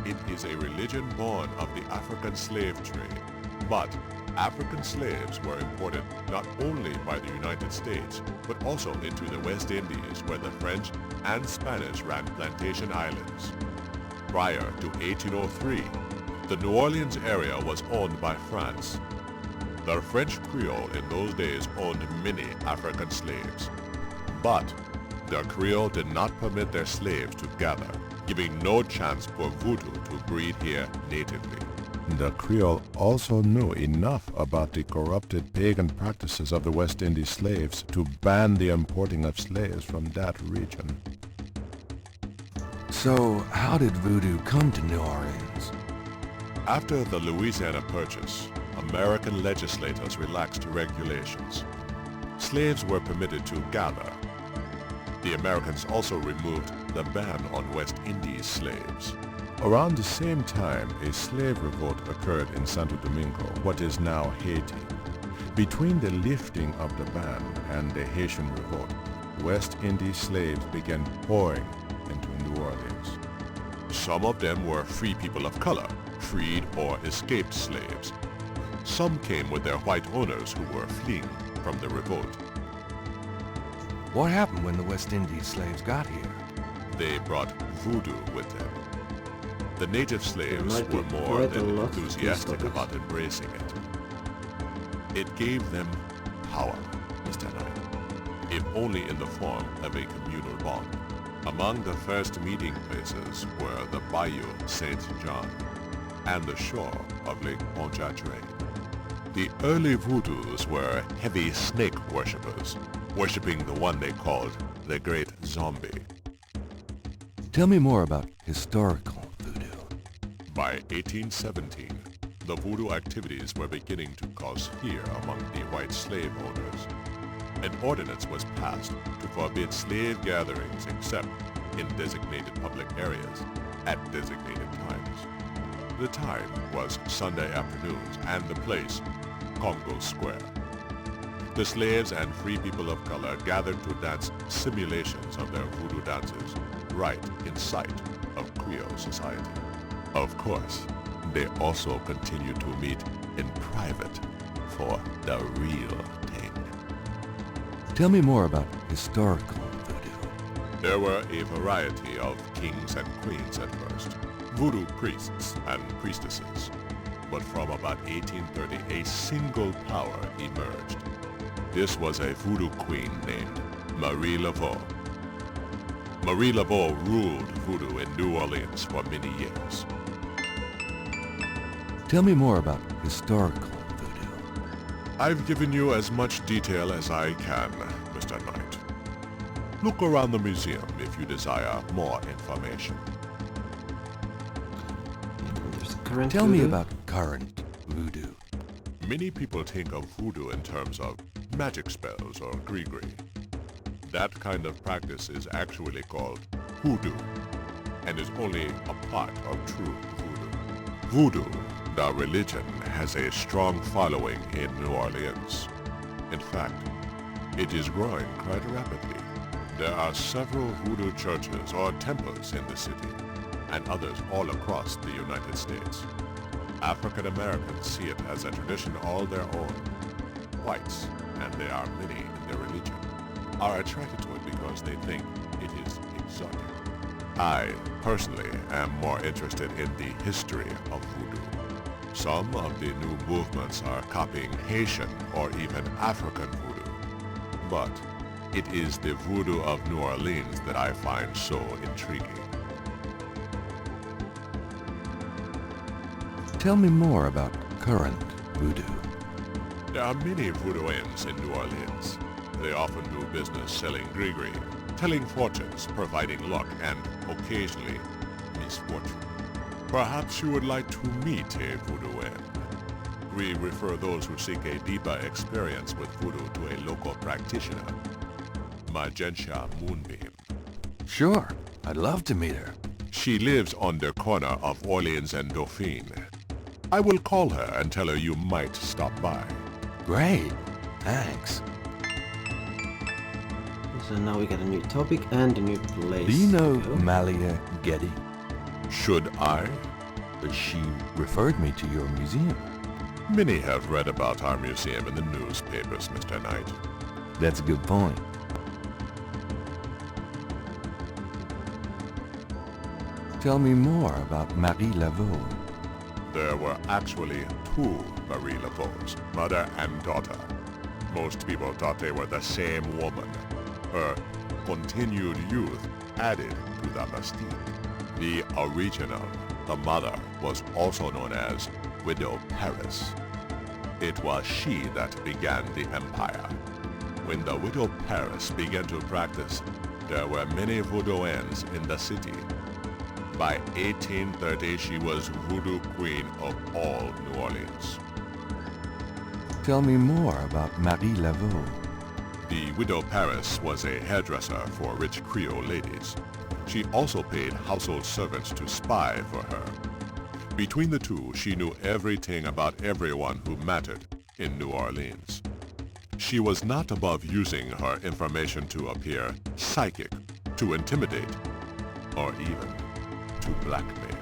it is a religion born of the African slave trade, but African slaves were imported not only by the United States, but also into the West Indies, where the French and Spanish ran plantation islands. Prior to 1803, the New Orleans area was owned by France. The French Creole in those days owned many African slaves, but the Creole did not permit their slaves to gather, giving no chance for voodoo to breed here natively. The Creole also knew enough about the corrupted pagan practices of the West Indies slaves to ban the importing of slaves from that region. So, how did voodoo come to New Orleans? After the Louisiana Purchase, American legislators relaxed regulations. Slaves were permitted to gather. The Americans also removed the ban on West Indies slaves. Around the same time, a slave revolt occurred in Santo Domingo, what is now Haiti. Between the lifting of the ban and the Haitian revolt, West Indies slaves began pouring into New Orleans. Some of them were free people of color, freed or escaped slaves. Some came with their white owners who were fleeing from the revolt. What happened when the West Indies slaves got here? They brought voodoo with them. The native slaves were more than enthusiastic about embracing it. It gave them power, Mr. Knight, if only in the form of a communal bond. Among the first meeting places were the Bayou St. John and the shore of Lake Pontchartrain. The early voodoos were heavy snake worshippers, worshipping the one they called the Great Zombie. Tell me more about historical voodoo. By 1817, the voodoo activities were beginning to cause fear among the white slave owners. An ordinance was passed to forbid slave gatherings except in designated public areas at designated times. The time was Sunday afternoons and the place, Congo Square. The slaves and free people of color gathered to dance simulations of their voodoo dances right in sight of Creole society. Of course, they also continued to meet in private for the real thing. Tell me more about historical voodoo. There were a variety of kings and queens at first, voodoo priests and priestesses. But from about 1830, a single power emerged. This was a voodoo queen named Marie Laveau. Marie Laveau ruled voodoo in New Orleans for many years. Tell me more about historical voodoo. I've given you as much detail as I can, Mr. Knight. Look around the museum if you desire more information. Tell me about current voodoo. Many people think of voodoo in terms of magic spells or gree-gree. That kind of practice is actually called hoodoo and is only a part of true voodoo. Voodoo, the religion, has a strong following in New Orleans. In fact, it is growing quite rapidly. There are several voodoo churches or temples in the city, and others all across the United States. African Americans see it as a tradition all their own. Whites, and there are many in their religion, are attracted to it because they think it is exotic. I, personally, am more interested in the history of voodoo. Some of the new movements are copying Haitian or even African voodoo. But it is the voodoo of New Orleans that I find so intriguing. Tell me more about current voodoo. There are many voodooians in New Orleans. They often do business selling gree-gree, telling fortunes, providing luck, and occasionally misfortune. Perhaps you would like to meet a voodooian. We refer those who seek a deeper experience with voodoo to a local practitioner, Magentia Moonbeam. Sure, I'd love to meet her. She lives on the corner of Orleans and Dauphine. I will call her and tell her you might stop by. Great, thanks. So now we got a new topic and a new place. Do you know Malia Getty? Should I? She referred me to your museum. Many have read about our museum in the newspapers, Mr. Knight. That's a good point. Tell me more about Marie Laveau. There were actually two Marie Laveaux, mother and daughter. Most people thought they were the same woman. Her continued youth added to the mystique. The original, the mother, was also known as Widow Paris. It was she that began the empire. When the Widow Paris began to practice, there were many Voodooans in the city. By 1830, she was Voodoo Queen of all New Orleans. Tell me more about Marie Laveau. The Widow Paris was a hairdresser for rich Creole ladies. She also paid household servants to spy for her. Between the two, she knew everything about everyone who mattered in New Orleans. She was not above using her information to appear psychic, to intimidate, or even to blackmail.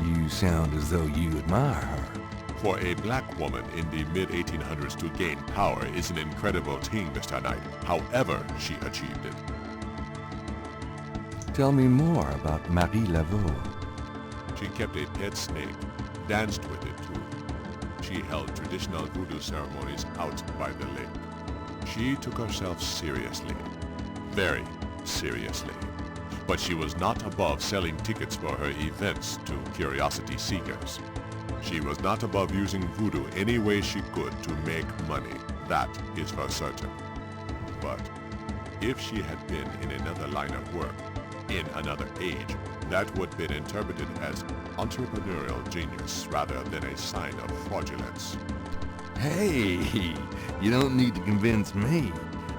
You sound as though you admire her. For a black woman in the mid-1800s to gain power is an incredible thing, Mr. Knight, however she achieved it. Tell me more about Marie Laveau. She kept a pet snake, danced with it too. She held traditional voodoo ceremonies out by the lake. She took herself seriously, very seriously. But she was not above selling tickets for her events to curiosity seekers. She was not above using voodoo any way she could to make money, that is for certain. But if she had been in another line of work, in another age, that would have been interpreted as entrepreneurial genius rather than a sign of fraudulence. Hey, you don't need to convince me.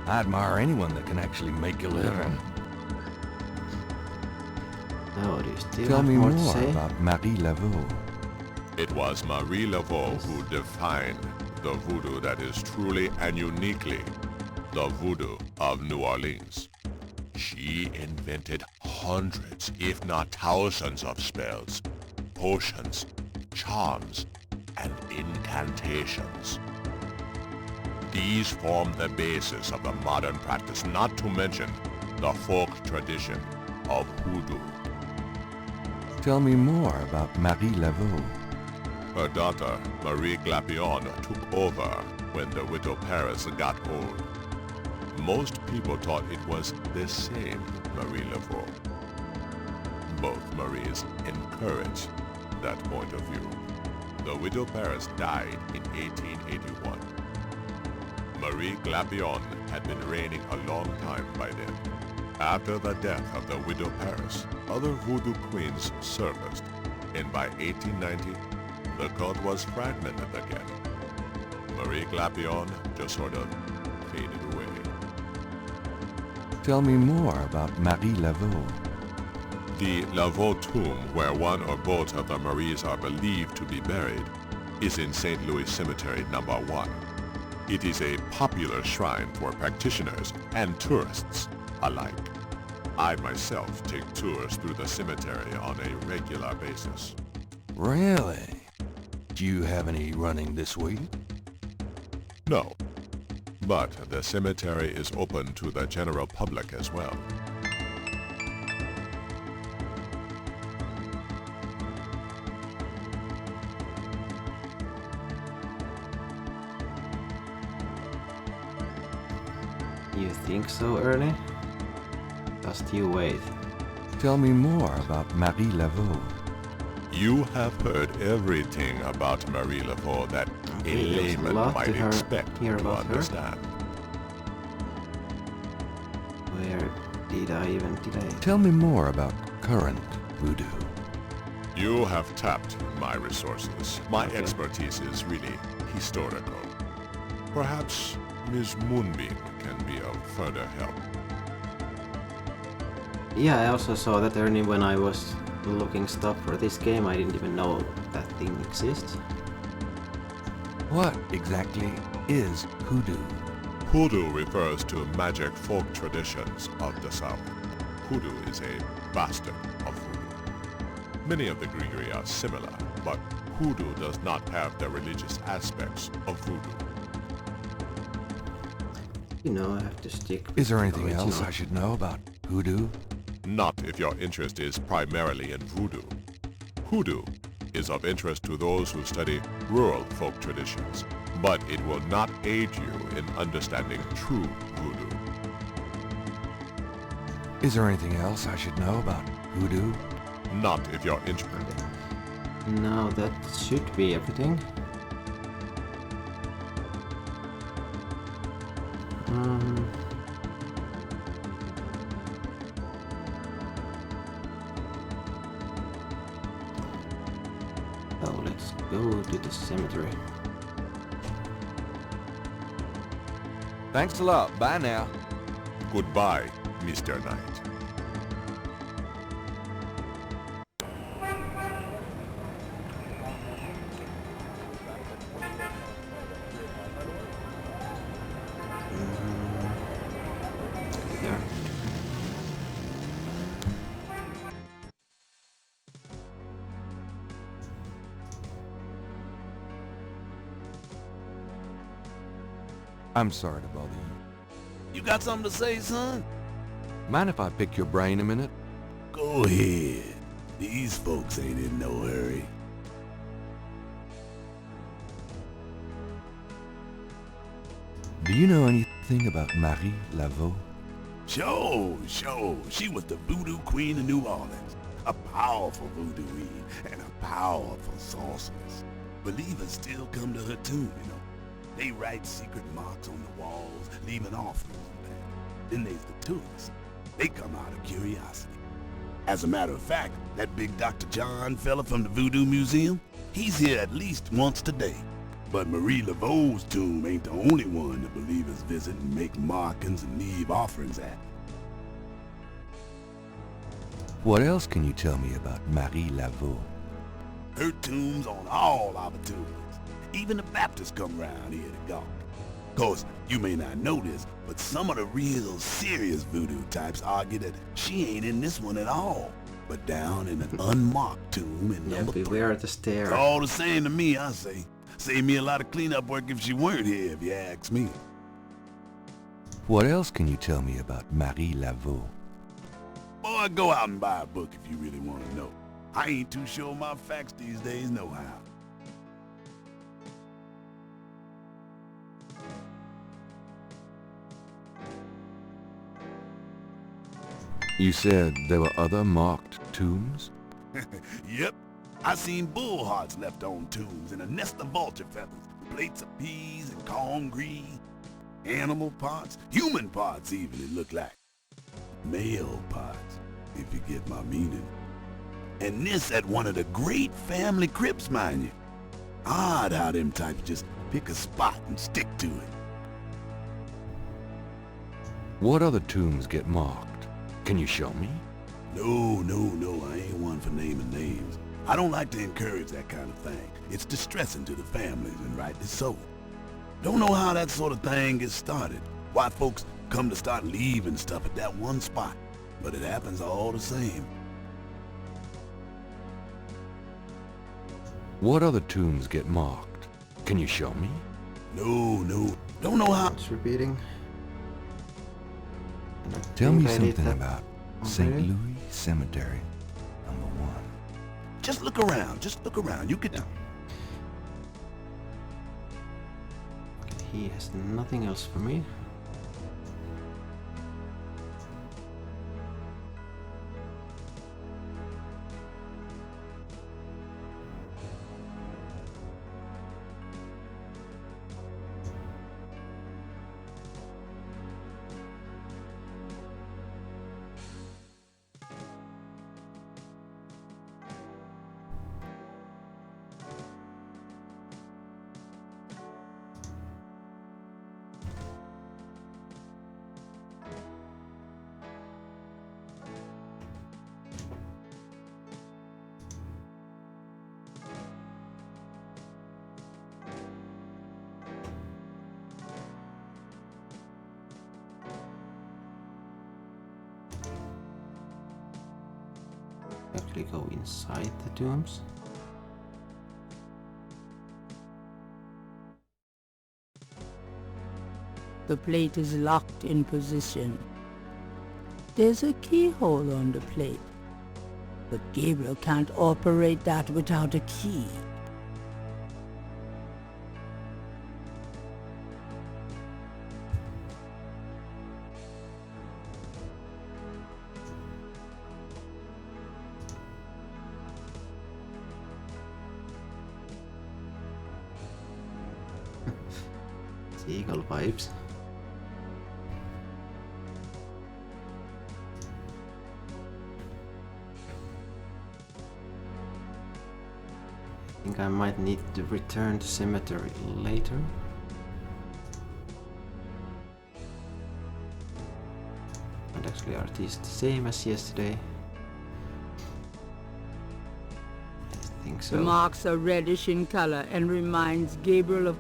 I admire anyone that can actually make a living. Now, do you still Tell have me more more to say? about Marie Laveau. It was Marie Laveau who defined the voodoo that is truly and uniquely the voodoo of New Orleans. She invented hundreds, if not thousands of spells, potions, charms, and incantations. These form the basis of the modern practice, not to mention the folk tradition of hoodoo. Tell me more about Marie Laveau. Her daughter, Marie Glapion, took over when the Widow Paris got old. Most people thought it was the same Marie Laveau. Both Maries encouraged that point of view. The Widow Paris died in 1881. Marie Glapion had been reigning a long time by then. After the death of the Widow Paris, other voodoo queens surfaced, and by 1890, the cult was fragmented again. Marie Glapion just sort of faded away. Tell me more about Marie Laveau. The Laveau tomb, where one or both of the Maries are believed to be buried, is in St. Louis Cemetery No. 1. It is a popular shrine for practitioners and tourists alike. I myself take tours through the cemetery on a regular basis. Really? Do you have any running this week? No, but the cemetery is open to the general public as well. You think so, Ernie? Just you wait. Tell me more about Marie Laveau. You have heard everything about Marie Laveau that a layman might expect to understand. Where did I? Tell me more about current voodoo. You have tapped my resources. My expertise is really historical. Perhaps Ms. Moonbeam can be of further help. Yeah, I also saw that, Ernie, when I was looking stuff for this game. I didn't even know that thing exists. What exactly is hoodoo? Hoodoo refers to magic folk traditions of the South. Hoodoo is a bastard of voodoo. Many of the Grigri are similar, but hoodoo does not have the religious aspects of voodoo. You know, I have to stick with Is there the anything else original. I should know about hoodoo? Not if your interest is primarily in voodoo. Hoodoo is of interest to those who study rural folk traditions, but it will not aid you in understanding true voodoo. Is there anything else I should know about hoodoo? Not if you're interested. Now that should be everything. So let's go to the cemetery. Thanks a lot. Bye now. Goodbye, Mr. Knight. There. I'm sorry to bother you. You got something to say, son? Mind if I pick your brain a minute? Go ahead. These folks ain't in no hurry. Do you know anything about Marie Laveau? Sure. She was the voodoo queen of New Orleans. A powerful voodooine and a powerful sorceress. Believers still come to her tomb, you know. They write secret marks on the walls, leaving offerings and that. Then there's the tourists. They come out of curiosity. As a matter of fact, that big Dr. John fella from the Voodoo Museum, he's here at least once today. But Marie Laveau's tomb ain't the only one the believers visit and make markings and leave offerings at. What else can you tell me about Marie Laveau? Her tomb's on all our tombs. Even the Baptists come round here to gawk. Course, you may not know this, but some of the real serious voodoo types argue that she ain't in this one at all, but down in an unmarked tomb in number 3. Beware the stair. It's all the same to me, I say. Save me a lot of cleanup work if she weren't here, if you ask me. What else can you tell me about Marie Laveau? Boy, go out and buy a book if you really want to know. I ain't too sure my facts these days nohow. You said there were other marked tombs? Yep. I seen bull hearts left on tombs and a nest of vulture feathers, plates of peas and corn green, animal parts, human parts even, it looked like. Male parts, if you get my meaning. And this at one of the great family crypts, mind you. Odd how them types just pick a spot and stick to it. What other tombs get marked? Can you show me? No, I ain't one for naming names. I don't like to encourage that kind of thing. It's distressing to the families, and rightly so. Don't know how that sort of thing gets started. Why folks come to start leaving stuff at that one spot. But it happens all the same. What other tombs get marked? Can you show me? No. Don't know how. It's repeating. Tell me something about St. Louis Cemetery, number 1. Just look around. You could... He has nothing else for me. Actually go inside the tombs. The plate is locked in position. There's a keyhole on the plate, but Gabriel can't operate that without a key. Seagull vibes. I think I might need to return to cemetery later. And actually are these the same as yesterday? I think so. The marks are reddish in color and reminds Gabriel of...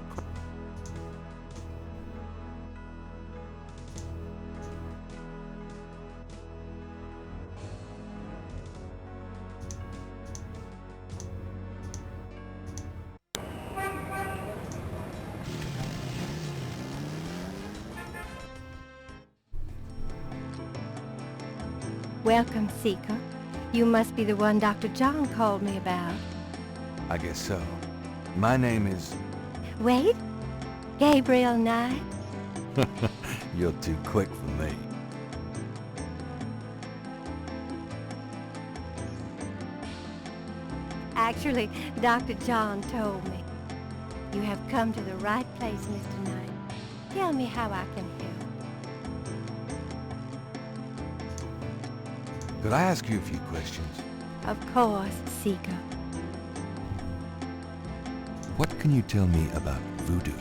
Welcome, Seeker. You must be the one Dr. John called me about. I guess so. My name is... Wait? Gabriel Knight? You're too quick for me. Actually, Dr. John told me. You have come to the right place, Mr. Knight. Tell me how I can help. Could I ask you a few questions? Of course, Seeker. What can you tell me about voodoo?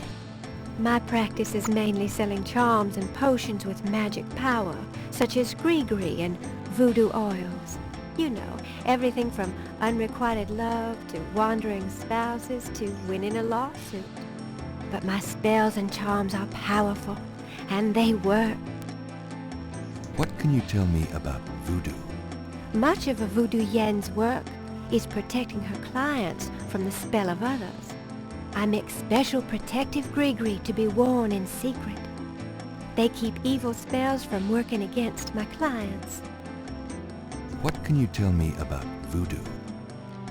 My practice is mainly selling charms and potions with magic power, such as gree-gree and voodoo oils. You know, everything from unrequited love to wandering spouses to winning a lawsuit. But my spells and charms are powerful, and they work. What can you tell me about voodoo? Much of a voodoo yen's work is protecting her clients from the spell of others. I make special protective gree-gree to be worn in secret. They keep evil spells from working against my clients. What can you tell me about voodoo?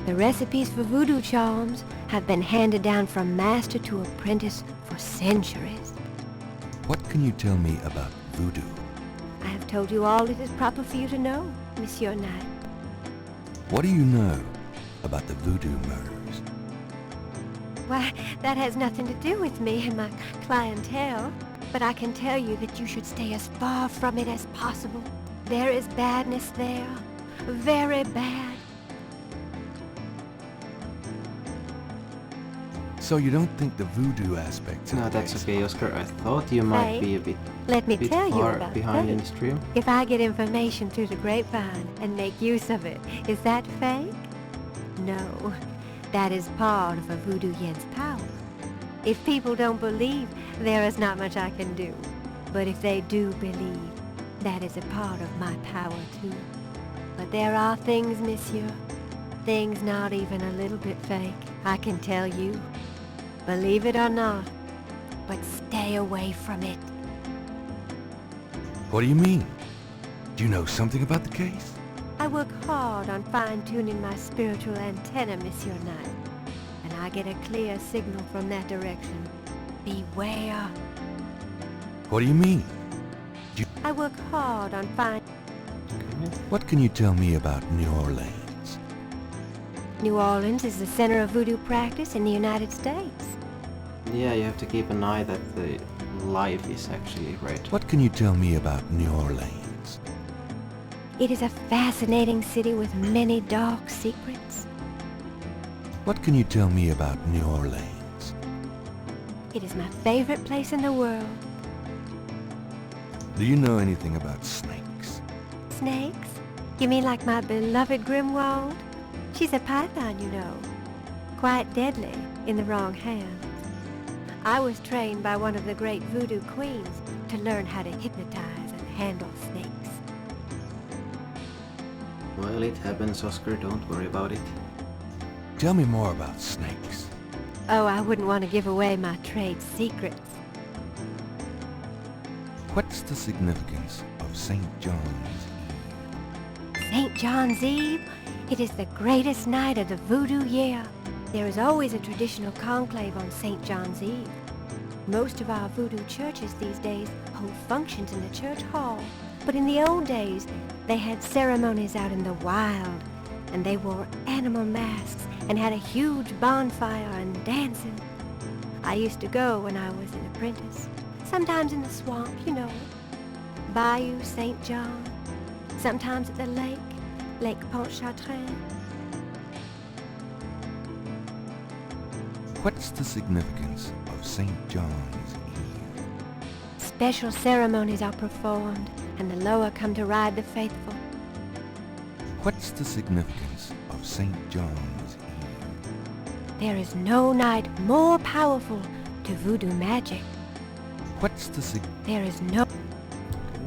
The recipes for voodoo charms have been handed down from master to apprentice for centuries. What can you tell me about voodoo? I have told you all it is proper for you to know, Monsieur Knight. What do you know about the voodoo murders? Why, that has nothing to do with me and my clientele. But I can tell you that you should stay as far from it as possible. There is badness there. Very bad. So you don't think the voodoo aspects... No, that's okay, Oscar. I thought you might be a bit, Let me tell you far about behind in fate. the stream. If I get information through the grapevine and make use of it, is that fake? No. That is part of a voodoo yen's power. If people don't believe, there is not much I can do. But if they do believe, that is a part of my power too. But there are things, monsieur. Things not even a little bit fake, I can tell you. Believe it or not, but stay away from it. What do you mean? Do you know something about the case? I work hard on fine-tuning my spiritual antenna, Monsieur Knight. And I get a clear signal from that direction. Beware. What do you mean? I work hard on What can you tell me about New Orleans? New Orleans is the center of voodoo practice in the United States. Yeah, you have to keep an eye that the life is actually red. What can you tell me about New Orleans? It is a fascinating city with many dark secrets. What can you tell me about New Orleans? It is my favorite place in the world. Do you know anything about snakes? Snakes? You mean like my beloved Grimwald? She's a python, you know. Quite deadly in the wrong hands. I was trained by one of the great voodoo queens to learn how to hypnotize and handle snakes. Well, it happens, Oscar. Don't worry about it. Tell me more about snakes. Oh, I wouldn't want to give away my trade secrets. What's the significance of St. John's Eve? St. John's Eve? It is the greatest night of the voodoo year. There is always a traditional conclave on St. John's Eve. Most of our voodoo churches these days hold functions in the church hall. But in the old days, they had ceremonies out in the wild, and they wore animal masks and had a huge bonfire and dancing. I used to go when I was an apprentice. Sometimes in the swamp, you know. Bayou St. John. Sometimes at the lake, Lake Pontchartrain. What's the significance of St. John's Eve? Special ceremonies are performed, and the Loa come to ride the faithful. What's the significance of St. John's Eve? There is no night more powerful to voodoo magic. What's the There is no...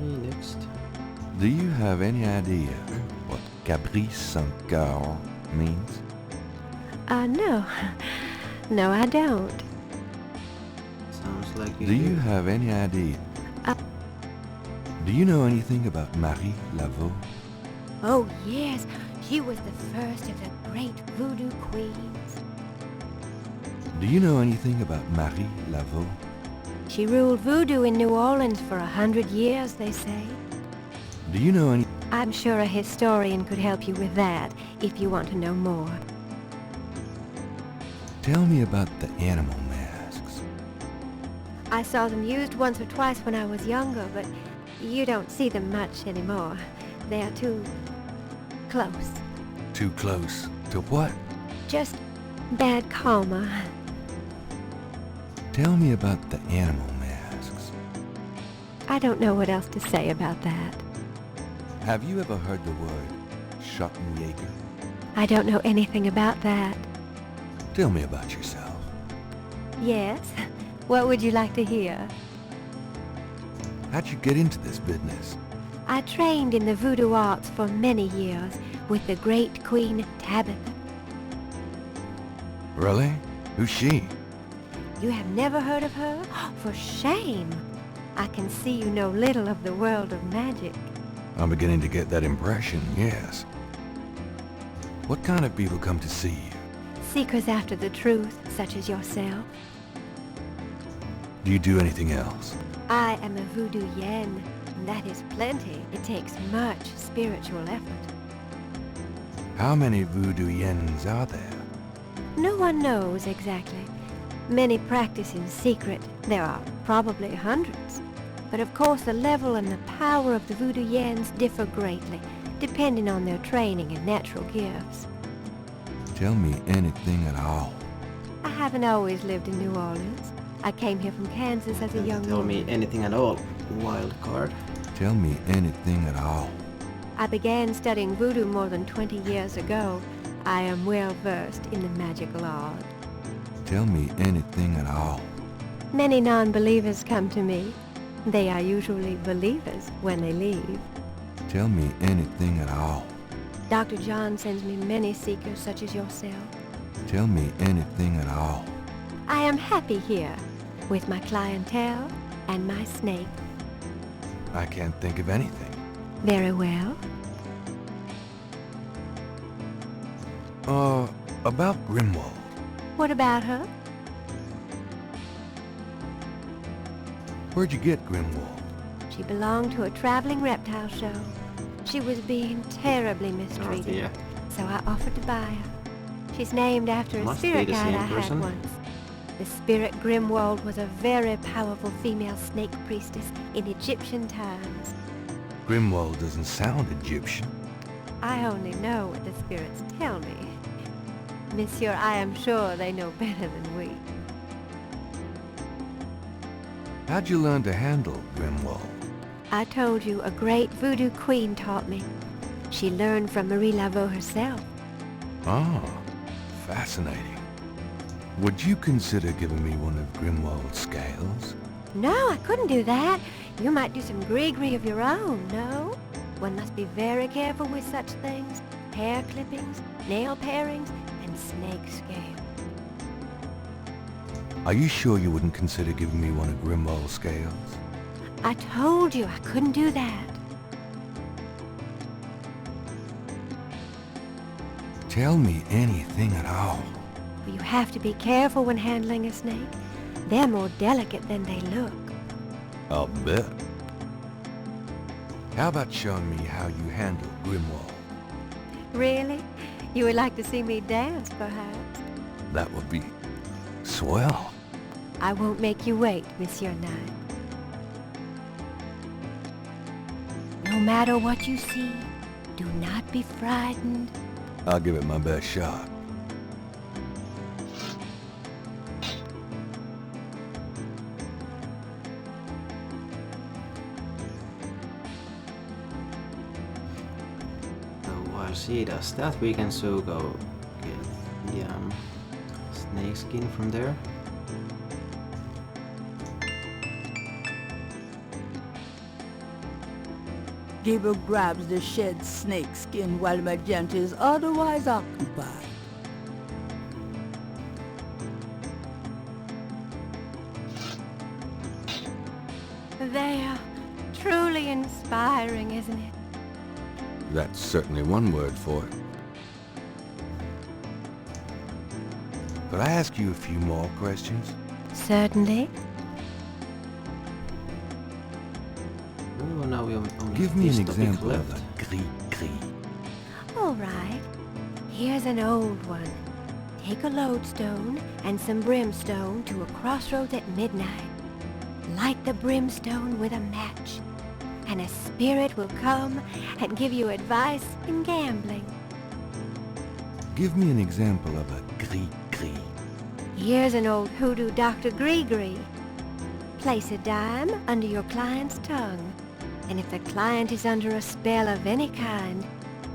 Next. Do you have any idea what Caprice Saint-Coeur means? No. No, I don't. Sounds like you Do you have any idea? Do you know anything about Marie Laveau? Oh, yes. She was the first of the great voodoo queens. Do you know anything about Marie Laveau? She ruled voodoo in New Orleans for 100 years, they say. Do you know any... I'm sure a historian could help you with that, if you want to know more. Tell me about the animal masks. I saw them used once or twice when I was younger, but you don't see them much anymore. They are too... close. Too close to what? Just bad karma. Tell me about the animal masks. I don't know what else to say about that. Have you ever heard the word Schottenjäger? I don't know anything about that. Tell me about yourself. Yes? What would you like to hear? How'd you get into this business? I trained in the voodoo arts for many years with the great Queen Tabitha. Really? Who's she? You have never heard of her? For shame! I can see you know little of the world of magic. I'm beginning to get that impression, yes. What kind of people come to see you? Seekers after the truth, such as yourself. Do you do anything else? I am a voodoo yen, and that is plenty. It takes much spiritual effort. How many voodoo yens are there? No one knows exactly. Many practice in secret. There are probably hundreds. But of course the level and the power of the voodoo yens differ greatly, depending on their training and natural gifts. Tell me anything at all. I haven't always lived in New Orleans. I came here from Kansas as a young Tell woman. me anything at all. Wild card. Tell me anything at all. I began studying voodoo more than 20 years ago. I am well versed in the magical art. Tell me anything at all. Many non-believers come to me. They are usually believers when they leave. Tell me anything at all. Dr. John sends me many seekers such as yourself. Tell me anything at all. I am happy here, with my clientele and my snake. I can't think of anything. Very well. About Grimwald. What about her? Where'd you get Grimwald? She belonged to a traveling reptile show. She was being terribly mistreated, dear. so I offered to buy her. She's named after a Must be spirit the guide same I person. had once. The spirit Grimwald was a very powerful female snake priestess in Egyptian times. Grimwald doesn't sound Egyptian. I only know what the spirits tell me. Monsieur, I am sure they know better than we. How'd you learn to handle Grimwald? I told you a great voodoo queen taught me. She learned from Marie Laveau herself. Ah, fascinating. Would you consider giving me one of Grimwald's scales? No, I couldn't do that. You might do some gree-gree of your own, no? One must be very careful with such things. Hair clippings, nail parings, and snake scales. Are you sure you wouldn't consider giving me one of Grimwald's scales? I told you I couldn't do that. Tell me anything at all. You have to be careful when handling a snake. They're more delicate than they look. I'll bet. How about showing me how you handle Grimwald? Really? You would like to see me dance, perhaps? That would be swell. I won't make you wait, Monsieur Knight. No matter what you see, do not be frightened. I'll give it my best shot. So while she does that, we can so go get the snake skin from there. Gabriel grabs the shed snake skin while Magenta is otherwise occupied. There. Truly inspiring, isn't it? That's certainly one word for it. Could I ask you a few more questions? Certainly. Oh, now we only Give me this an topic example left. of a gris-gris. All right. Here's an old one. Take a lodestone and some brimstone to a crossroads at midnight. Light the brimstone with a match, and a spirit will come and give you advice in gambling. Give me an example of a gris-gris. Here's an old hoodoo Dr. Gree-Gree. Place a dime under your client's tongue, and if the client is under a spell of any kind,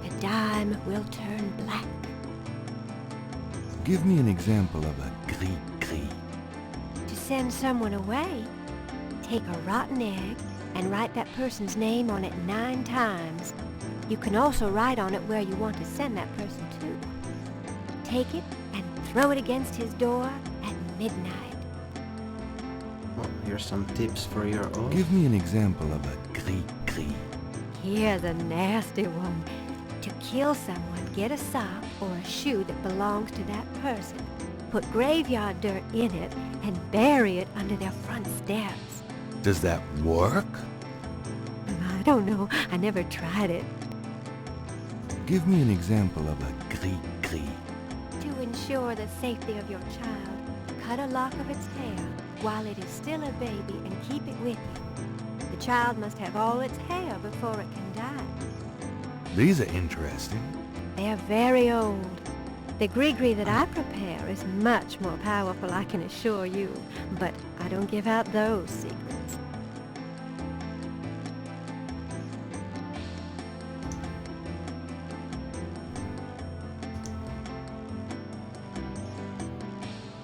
the dime will turn black. Give me an example of a gris-gris. To send someone away, take a rotten egg and write that person's name on it 9 times. You can also write on it where you want to send that person to. Take it and throw it against his door at midnight. Well, here's some tips for your own. Give me an example of a gris-gris. Here's a nasty one. To kill someone, get a sock or a shoe that belongs to that person. Put graveyard dirt in it and bury it under their front steps. Does that work? I don't know. I never tried it. Give me an example of a gris-gris. To ensure the safety of your child, cut a lock of its hair while it is still a baby and keep it with you. The child must have all its hair before it can die. These are interesting. They're very old. The gree-gree that I prepare is much more powerful, I can assure you, but I don't give out those secrets.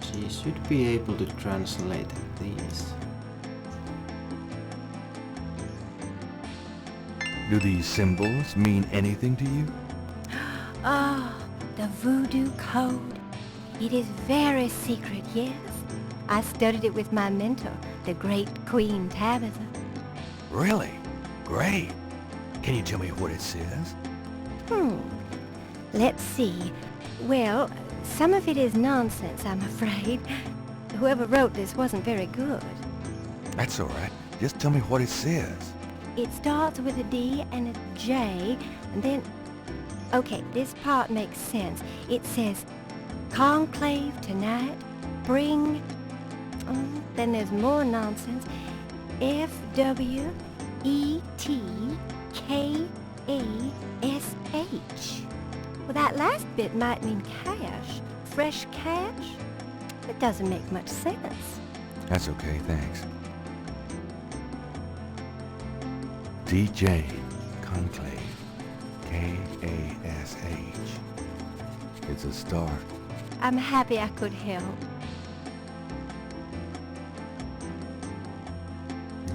She should be able to translate these. Do these symbols mean anything to you? Ah, the voodoo code. It is very secret, yes. I studied it with my mentor, the great Queen Tabitha. Really? Great. Can you tell me what it says? Let's see. Well, some of it is nonsense, I'm afraid. Whoever wrote this wasn't very good. That's all right. Just tell me what it says. It starts with a D and a J, and then... Okay, this part makes sense. It says, conclave tonight, bring... then there's more nonsense. F-W-E-T-K-A-S-H. Well, that last bit might mean cash. Fresh cash? It doesn't make much sense. That's okay, thanks. DJ, conclave, K-A-S-H. It's a start. I'm happy I could help.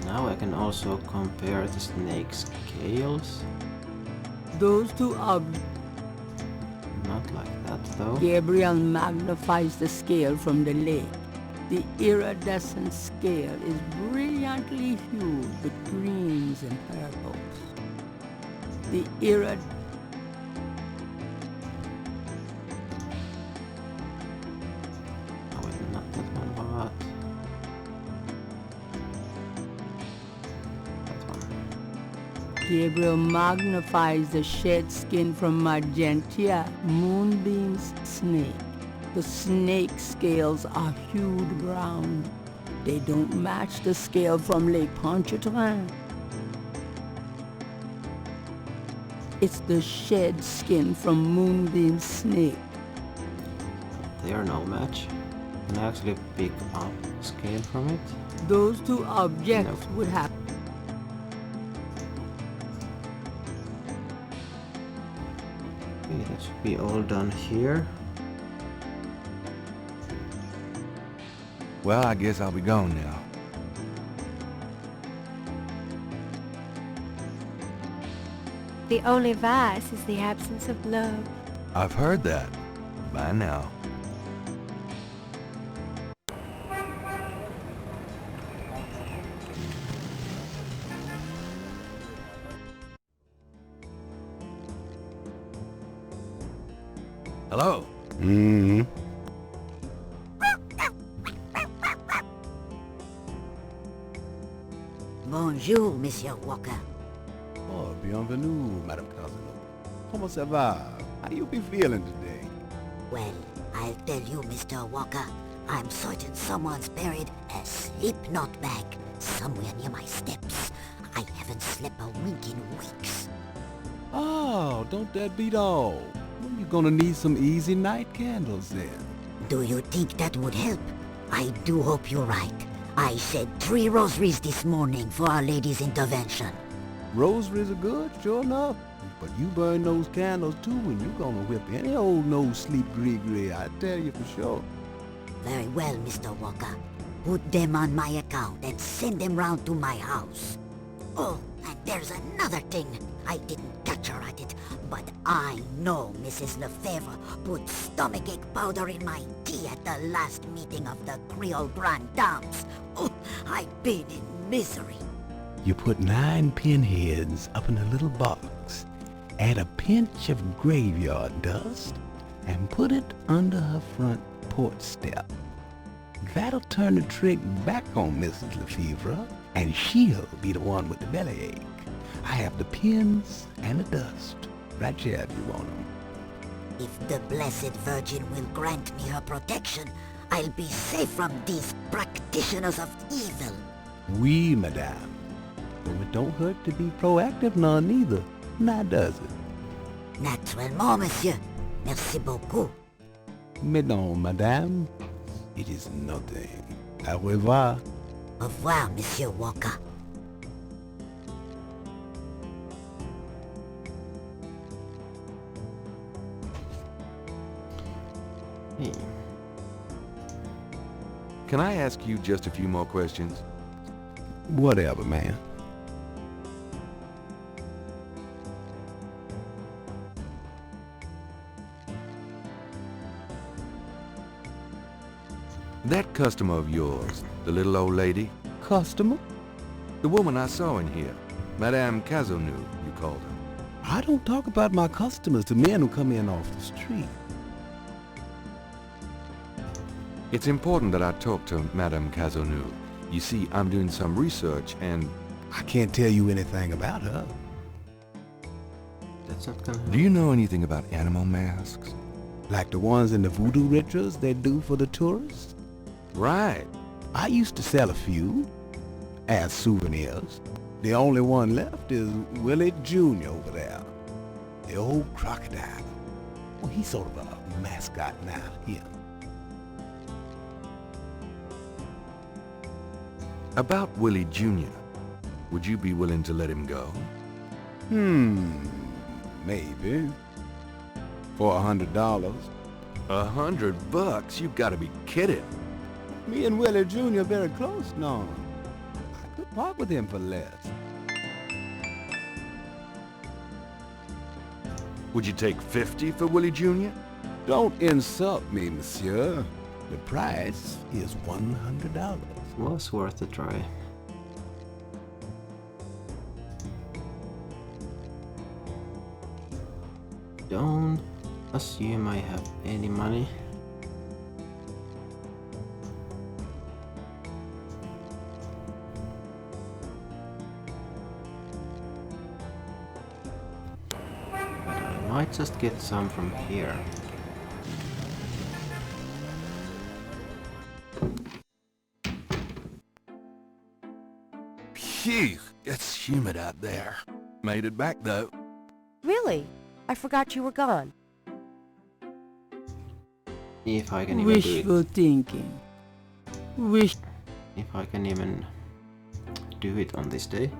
Now I can also compare the snake scales. Those two objects. Not like that though. Gabriel magnifies the scale from the lake. The iridescent scale is brilliantly hued with greens and purples. The not that one, but that one. Gabriel magnifies the shed skin from Magenta, Moonbeam's snake. The snake scales are hued brown. They don't match the scale from Lake Pontchartrain. It's the shed skin from Moonbeam's snake. They are no match. Can I actually pick up scale from it? Those two objects would have. Okay, that should be all done here. Well, I guess I'll be gone now. The only vice is the absence of love. I've heard that. Bye now. Hello. Mm-hmm. Bonjour, Monsieur Walker. Oh, bienvenue, Madame Casino. Comment ça va? How you be feeling today? Well, I'll tell you, Mr. Walker, I'm certain someone's buried a slip-knot bag somewhere near my steps. I haven't slept a wink in weeks. Oh, don't that beat all? Well, you're gonna need some easy night candles then. Do you think that would help? I do hope you're right. I said 3 rosaries this morning for Our Lady's intervention. Rosaries are good, sure enough. But you burn those candles too and you're gonna whip any old no-sleep gree-gree, I tell you for sure. Very well, Mr. Walker. Put them on my account and send them round to my house. Oh, and there's another thing. I didn't catch her at it, but I know Mrs. Lefebvre put stomachache powder in my tea at the last meeting of the Creole Grand Dames. Oh, I've been in misery. You put 9 pinheads up in a little box, add a pinch of graveyard dust, and put it under her front porch step. That'll turn the trick back on Mrs. Lefebvre, and she'll be the one with the bellyache. I have the pins and the dust right here if you want them. If the Blessed Virgin will grant me her protection, I'll be safe from these practitioners of evil. Oui, madame. Though it don't hurt to be proactive none neither, now does it? Naturellement, monsieur. Merci beaucoup. Mais non, madame. It is nothing. Au revoir. Au revoir, Monsieur Walker. Hey. Can I ask you just a few more questions? Whatever, man. That customer of yours, the little old lady? Customer? The woman I saw in here. Madame Cazonou, you called her. I don't talk about my customers to men who come in off the street. It's important that I talk to Madame Cazonou. You see, I'm doing some research and... I can't tell you anything about her. That's not gonna help. Do you know anything about animal masks? Like the ones in the voodoo rituals they do for the tourists? Right. I used to sell a few as souvenirs. The only one left is Willie Jr. over there. The old crocodile. Well, he's sort of a mascot now here. About Willie Jr., would you be willing to let him go? Maybe. For $100. $100? You've got to be kidding. Me and Willie Jr. very close now. I could part with him for less. Would you take 50 for Willie Jr.? Don't insult me, monsieur. The price is $100. Was worth a try. Don't assume I have any money. But I might just get some from here. Phew, it's humid out there. Made it back, though. Really? I forgot you were gone. If I can even do it. Wishful thinking. If I can even do it on this day.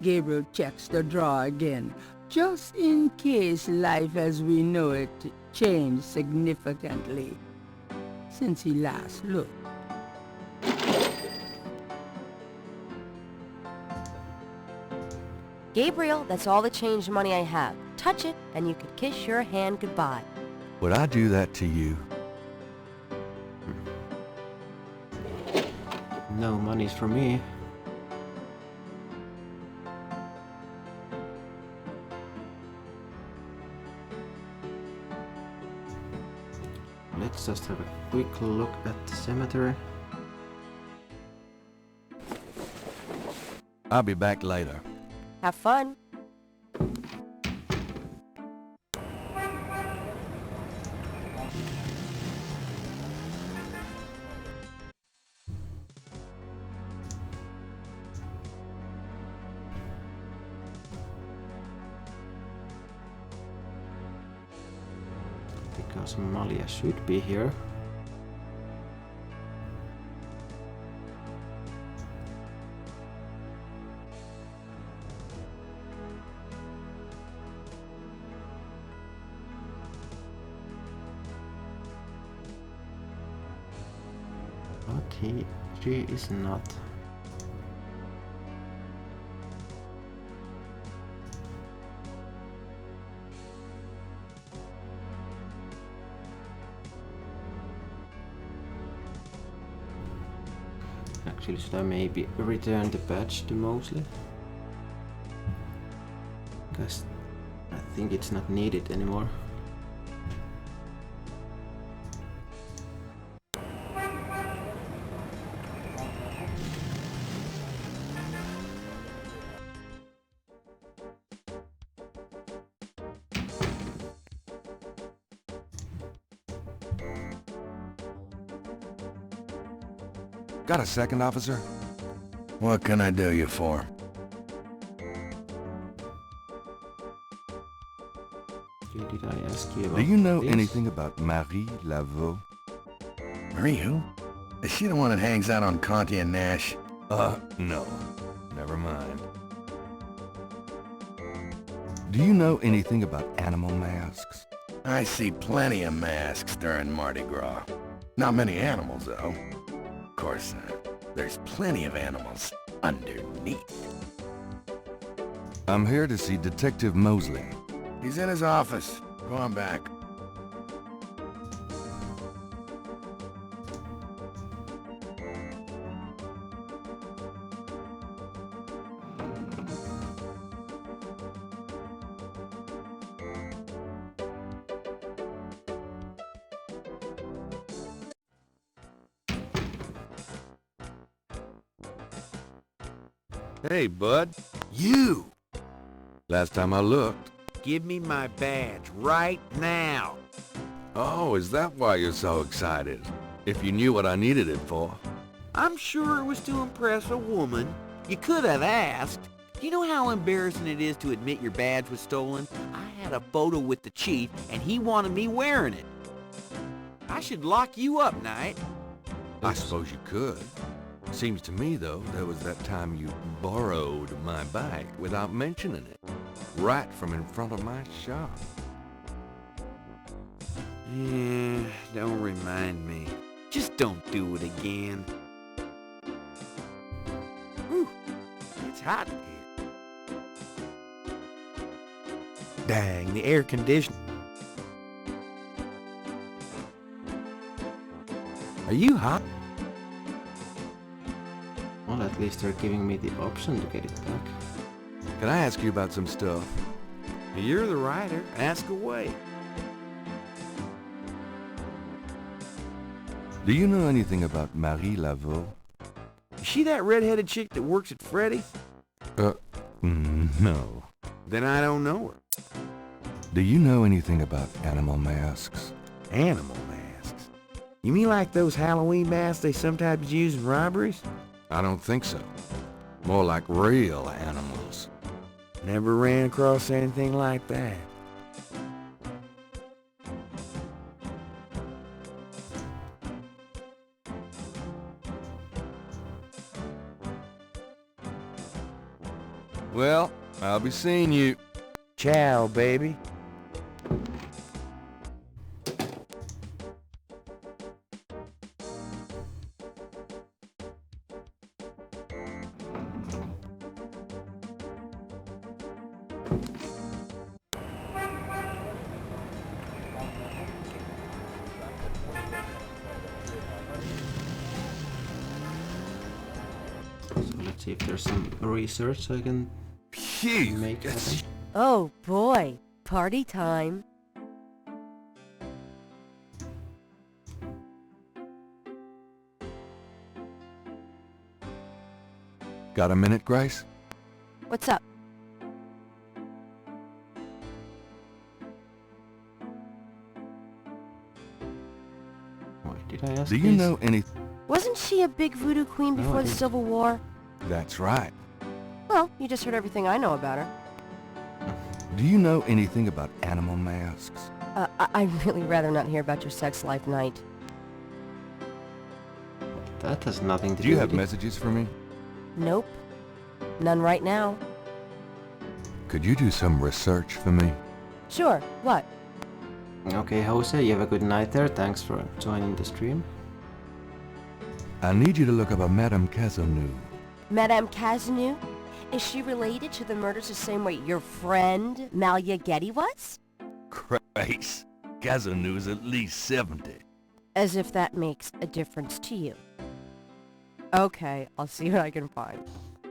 Gabriel checks the drawer again, just in case life as we know it changed significantly since he last looked. Gabriel, that's all the change money I have. Touch it, and you could kiss your hand goodbye. Would I do that to you? No money's for me. Let's just have a quick look at the cemetery. I'll be back later. Have fun. Because Malia should be here. But she is not. Actually, should I maybe return the badge to Mosley? Because I think it's not needed anymore. Got a second, officer? What can I do you for? Did I ask you about Do you know this? anything about Marie Laveau? Marie who? Is she the one that hangs out on Conti and Nash? No. Never mind. Do you know anything about animal masks? I see plenty of masks during Mardi Gras. Not many animals, though. Of course, there's plenty of animals underneath. I'm here to see Detective Mosley. He's in his office. Go on back. Hey, bud. You! Last time I looked. Give me my badge right now. Oh, is that why you're so excited? If you knew what I needed it for. I'm sure it was to impress a woman. You could have asked. Do you know how embarrassing it is to admit your badge was stolen? I had a photo with the chief, and he wanted me wearing it. I should lock you up, Knight. I suppose you could. Seems to me, though, there was that time you borrowed my bike without mentioning it. Right from in front of my shop. Yeah, don't remind me. Just don't do it again. Whew, it's hot in here. Dang, the air conditioning. Are you hot? Well, at least they're giving me the option to get it back. Can I ask you about some stuff? You're the writer. Ask away. Do you know anything about Marie Laveau? Is she that red-headed chick that works at Freddy's? No. Then I don't know her. Do you know anything about animal masks? Animal masks? You mean like those Halloween masks they sometimes use in robberies? I don't think so. More like real animals. Never ran across anything like that. Well, I'll be seeing you. Ciao, baby. So let's see if there's some research I can make happen. Oh boy, party time. Got a minute, Grace? What's up? Why did I ask Do you this? know any... Wasn't she a big voodoo queen before the didn't. Civil War? That's right. Well, you just heard everything I know about her. Do you know anything about animal masks? I'd really rather not hear about your sex life, Knight. That has nothing to do Do you have with it. messages for me? Nope. None right now. Could you do some research for me? Sure, what? Okay, Jose, you have a good night there. Thanks for joining the stream. I need you to look up a Madame Cazeneuve. Madame Cazeneuve? Is she related to the murders the same way your friend, Malia Getty, was? Grace, Cazeneuve's at least 70. As if that makes a difference to you. Okay, I'll see what I can find.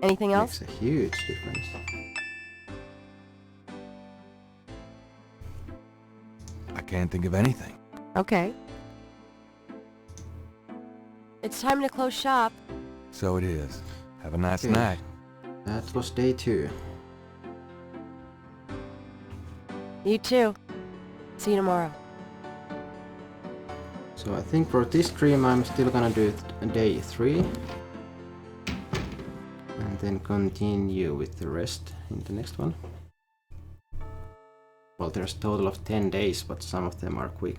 Anything else? Makes a huge difference. I can't think of anything. Okay. It's time to close shop. So it is. Have a nice Okay. night. That was day 2. You too. See you tomorrow. So I think for this stream I'm still gonna do it day 3. And then continue with the rest in the next one. Well, there's a total of 10 days, but some of them are quick.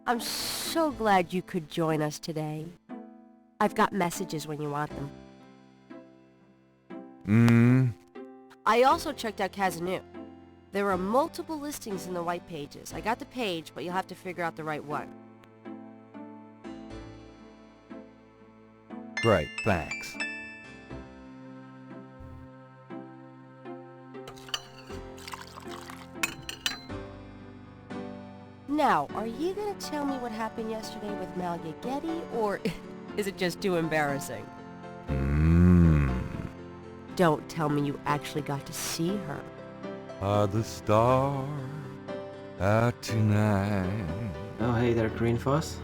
I'm so glad you could join us today. I've got messages when you want them. I also checked out Cazeneuve. There are multiple listings in the white pages. I got the page, but you'll have to figure out the right one. Great, thanks. Now, are you gonna tell me what happened yesterday with Malia Getty, or is it just too embarrassing? Don't tell me you actually got to see her. Are the stars out tonight? Oh, hey there, Green Foss.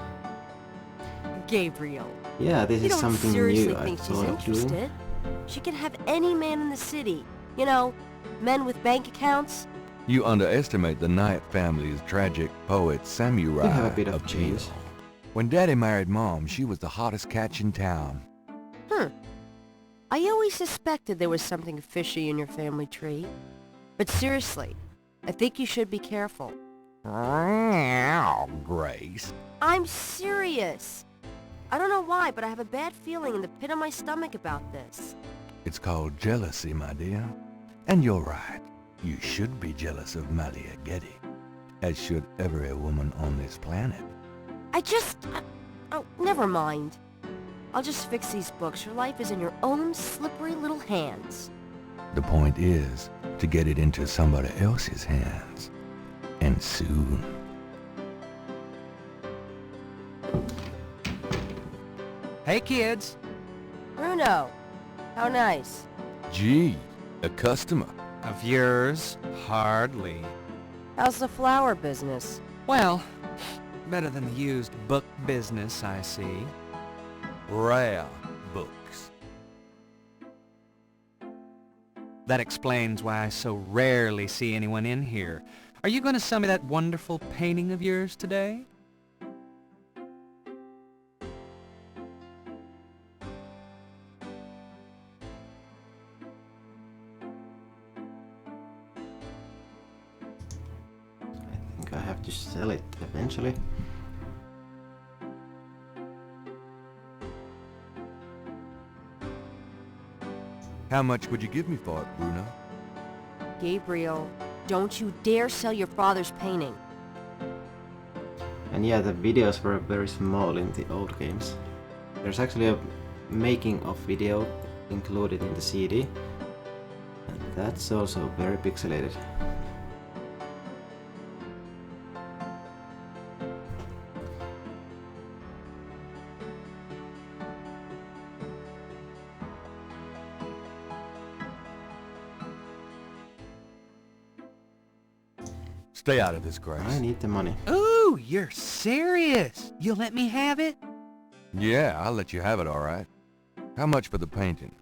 Gabriel. Yeah, this You is don't something seriously new I think she's thought of doing. interested? She can have any man in the city. You know, Men with bank accounts? You underestimate the Knight family's tragic poet samurai You have a bit of appeal. change. When Daddy married Mom, she was the hottest catch in town. I always suspected there was something fishy in your family tree. But seriously, I think you should be careful. Grace. I'm serious. I don't know why, but I have a bad feeling in the pit of my stomach about this. It's called jealousy, my dear. And you're right. You should be jealous of Malia Getty, as should every woman on this planet. Oh, never mind. I'll just fix these books. Your life is in your own slippery little hands. The point is to get it into somebody else's hands. And soon. Hey, kids. Bruno, how nice. Gee, a customer. Of yours? Hardly. How's the flower business? Well, better than the used book business, I see. Rare books. That explains why I so rarely see anyone in here. Are you going to sell me that wonderful painting of yours today? I think I have to sell it eventually. How much would you give me for it, Bruno? Gabriel, don't you dare sell your father's painting. And yeah, the videos were very small in the old games. There's actually a making of video included in the CD. And that's also very pixelated. Stay out of this, Grace. I need the money. Ooh, you're serious? You'll let me have it? Yeah, I'll let you have it, all right. How much for the painting?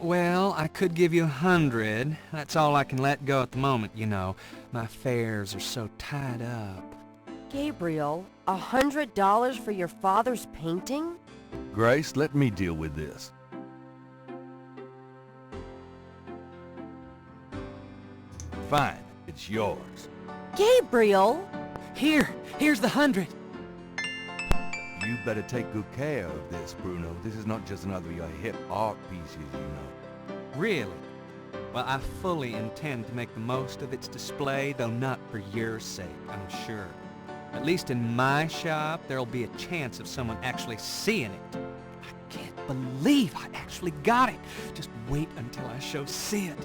Well, I could give you 100. That's all I can let go at the moment, you know. My fares are so tied up. Gabriel, $100 for your father's painting? Grace, let me deal with this. Fine, it's yours. Gabriel! Here's the 100. You better take good care of this, Bruno. This is not just another of your hip art pieces, you know. Really? Well, I fully intend to make the most of its display, though not for your sake, I'm sure. At least in my shop, there'll be a chance of someone actually seeing it. I can't believe I actually got it. Just wait until I show Sid.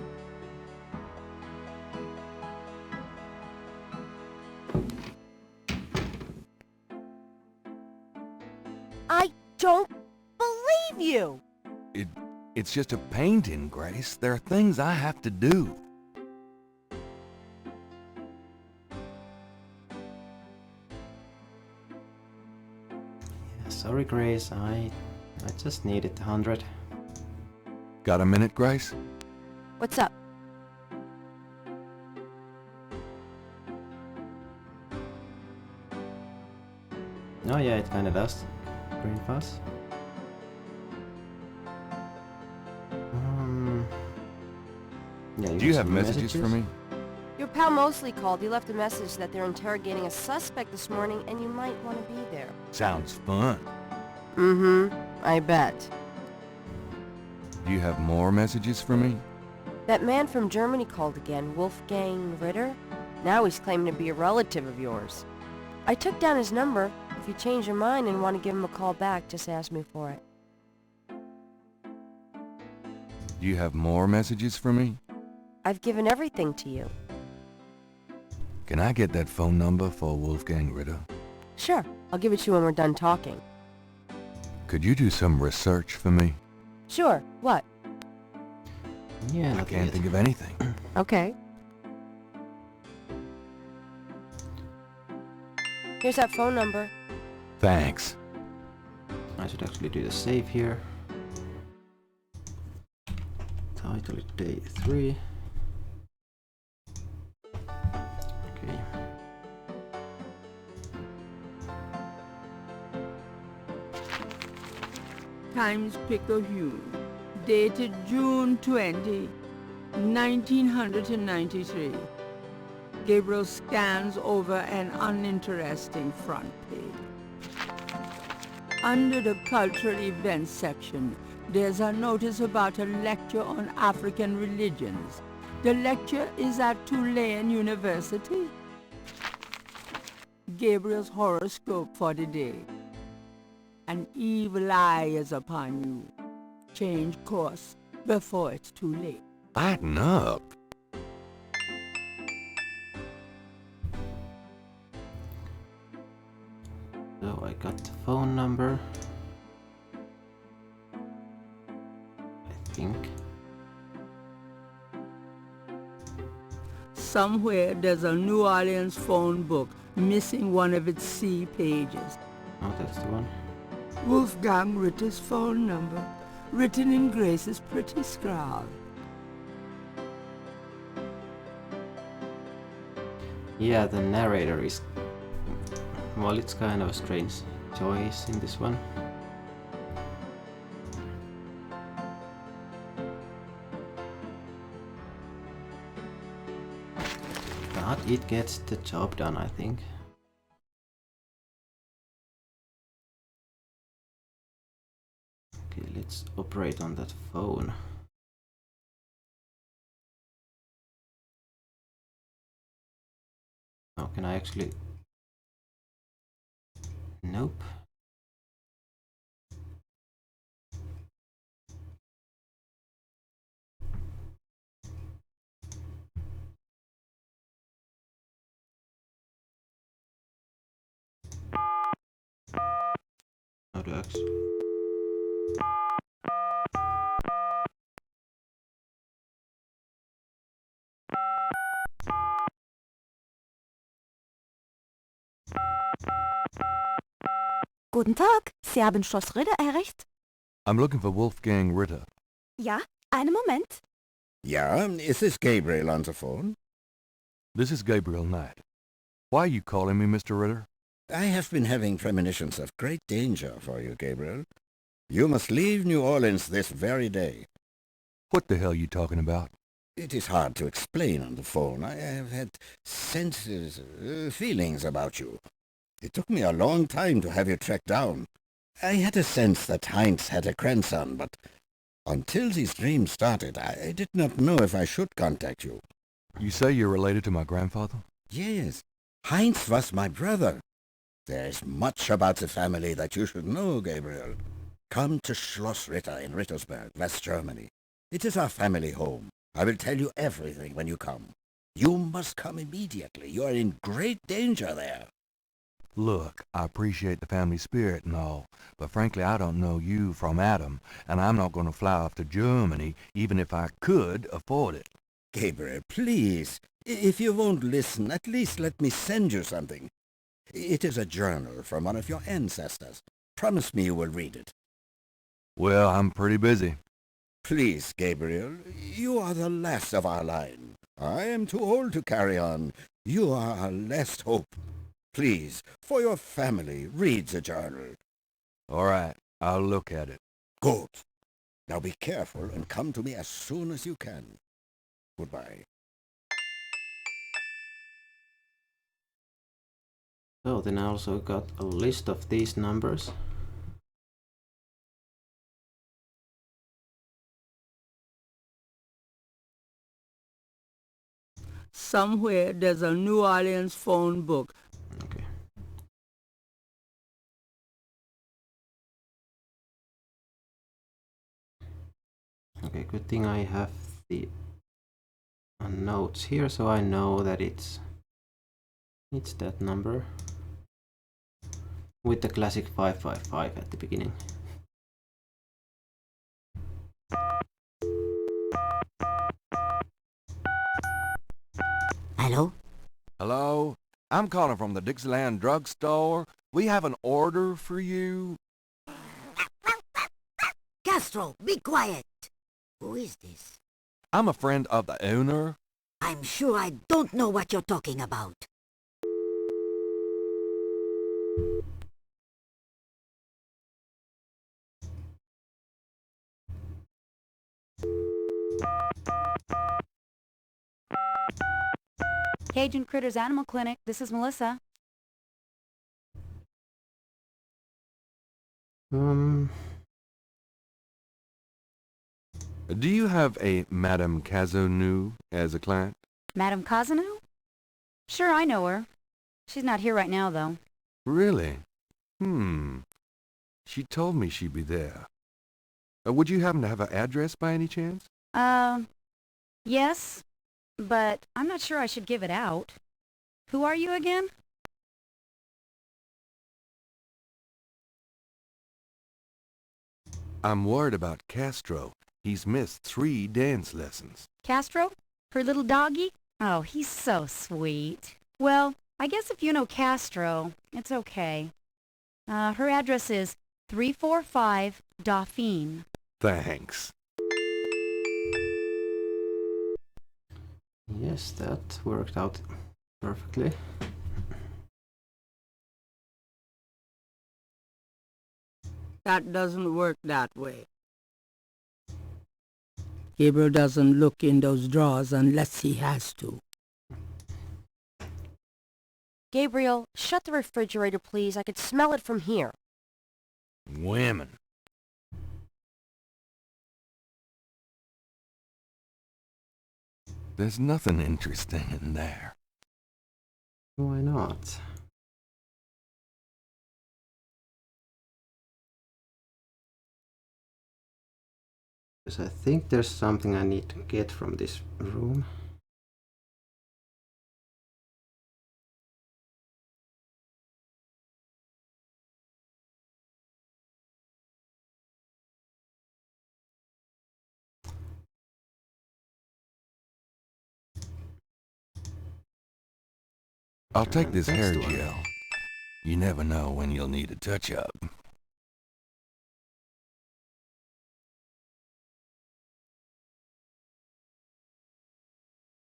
I don't believe you! It's just a painting, Grace. There are things I have to do. Yeah, sorry, Grace. I just needed the 100. Got a minute, Grace? What's up? Oh yeah, it kinda does. Green fuzz. Yeah, Do you got have some messages for me? Your pal Mosley called. He left a message that they're interrogating a suspect this morning and you might want to be there. Sounds fun. Mm-hmm. I bet. Do you have more messages for me? That man from Germany called again, Wolfgang Ritter. Now he's claiming to be a relative of yours. I took down his number. If you change your mind and want to give him a call back, just ask me for it. Do you have more messages for me? I've given everything to you. Can I get that phone number for Wolfgang Ritter? Sure. I'll give it to you when we're done talking. Could you do some research for me? Sure. What? Yeah, I can't think of anything. Okay. Here's that phone number. Thanks. I should actually do the save here. Title it day 3. Times-Picayune, dated June 20, 1993. Gabriel scans over an uninteresting front page. Under the cultural events section, there's a notice about a lecture on African religions. The lecture is at Tulane University. Gabriel's horoscope for the day. An evil eye is upon you. Change course before it's too late. Lighten up. So I got the phone number. I think. Somewhere there's a New Orleans phone book missing one of its C pages. Oh, that's the one. Wolfgang Ritter's phone number, written in Grace's pretty scrawl. Yeah, the narrator is... Well, it's kind of a strange choice in this one. But it gets the job done, I think. Okay, let's operate on that phone. How can I actually... Nope. How do I actually... Guten Tag, Sie haben Schloss Ritter erreicht? I'm looking for Wolfgang Ritter. Ja, einen Moment. Yeah, is this Gabriel on the phone? This is Gabriel Knight. Why are you calling me, Mr. Ritter? I have been having premonitions of great danger for you, Gabriel. You must leave New Orleans this very day. What the hell are you talking about? It is hard to explain on the phone. I have had feelings about you. It took me a long time to have you tracked down. I had a sense that Heinz had a grandson, but until these dreams started, I did not know if I should contact you. You say you're related to my grandfather? Yes. Heinz was my brother. There is much about the family that you should know, Gabriel. Come to Schloss Ritter in Rittersberg, West Germany. It is our family home. I will tell you everything when you come. You must come immediately. You are in great danger there. Look, I appreciate the family spirit and all, but frankly I don't know you from Adam, and I'm not going to fly off to Germany even if I could afford it. Gabriel, please. If you won't listen, at least let me send you something. It is a journal from one of your ancestors. Promise me you will read it. Well, I'm pretty busy. Please, Gabriel, you are the last of our line. I am too old to carry on. You are our last hope. Please, for your family, read the journal. All right, I'll look at it. Good. Now be careful and come to me as soon as you can. Goodbye. So then I also got a list of these numbers. Somewhere there's a New Orleans phone book. Okay. Okay, good thing I have the notes here, so I know that it's that number with the classic 555 at the beginning. Hello? Hello? I'm calling from the Dixieland drugstore. We have an order for you. Castro, be quiet. Who is this? I'm a friend of the owner. I'm sure I don't know what you're talking about. Cajun Critters Animal Clinic, this is Melissa. Do you have a Madame Kazonu as a client? Madame Kazanu? Sure, I know her. She's not here right now, though. Really? She told me she'd be there. Would you happen to have her address by any chance? Yes, but I'm not sure I should give it out. Who are you again? I'm worried about Castro. He's missed 3 dance lessons. Castro? Her little doggy? Oh, he's so sweet. Well, I guess if you know Castro, it's okay. Her address is 345 Dauphine. Thanks. Yes, that worked out perfectly. That doesn't work that way. Gabriel doesn't look in those drawers unless he has to. Gabriel, shut the refrigerator, please. I could smell it from here. Women. There's nothing interesting in there. Why not? Because I think there's something I need to get from this room. I'll take this That's hair the one. gel. You never know when you'll need a touch-up.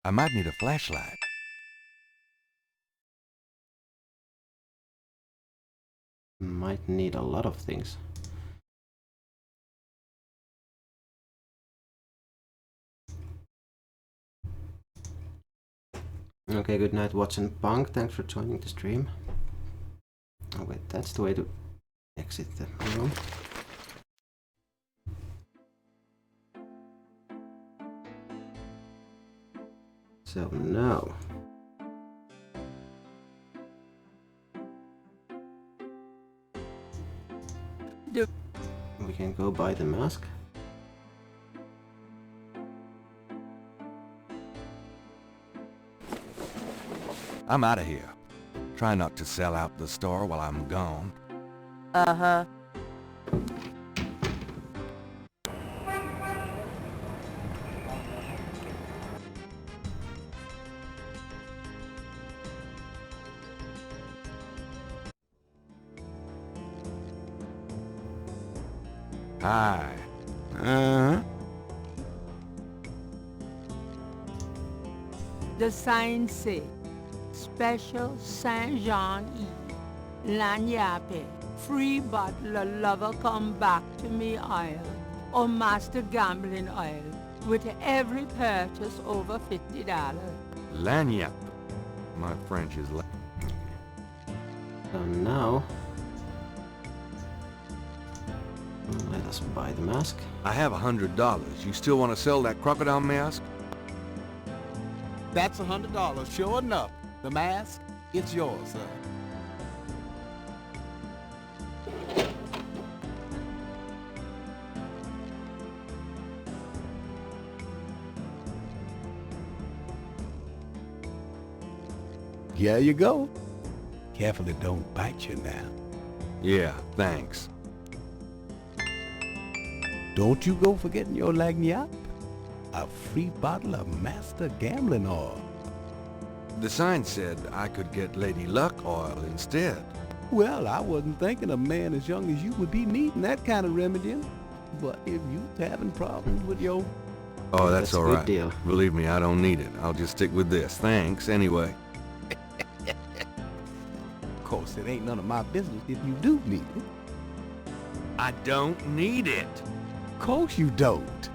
I might need a flashlight. Might need a lot of things. Okay, good night watching Punk. Thanks for joining the stream. Oh wait, that's the way to exit the room. So now we can go buy the mask. I'm out of here. Try not to sell out the store while I'm gone. Uh-huh. Hi. The sign say, Special Saint-Jean-Eve, Lagnappe, free bottle of lover come back to me oil, or master gambling oil, with every purchase over $50. Lagniappe. My French is So now let us buy the mask. I have $100. You still want to sell that crocodile mask? That's $100, sure enough. The mask, it's yours, sir. Here you go. Careful it don't bite you now. Yeah, thanks. Don't you go forgetting your lagniappe. A free bottle of master gambling oil. The sign said I could get Lady Luck oil instead. Well, I wasn't thinking a man as young as you would be needing that kind of remedy. But if you's having problems with your... Oh, that's all a good right. deal. Believe me, I don't need it. I'll just stick with this. Thanks, anyway. Of course, it ain't none of my business if you do need it. I don't need it. Of course you don't.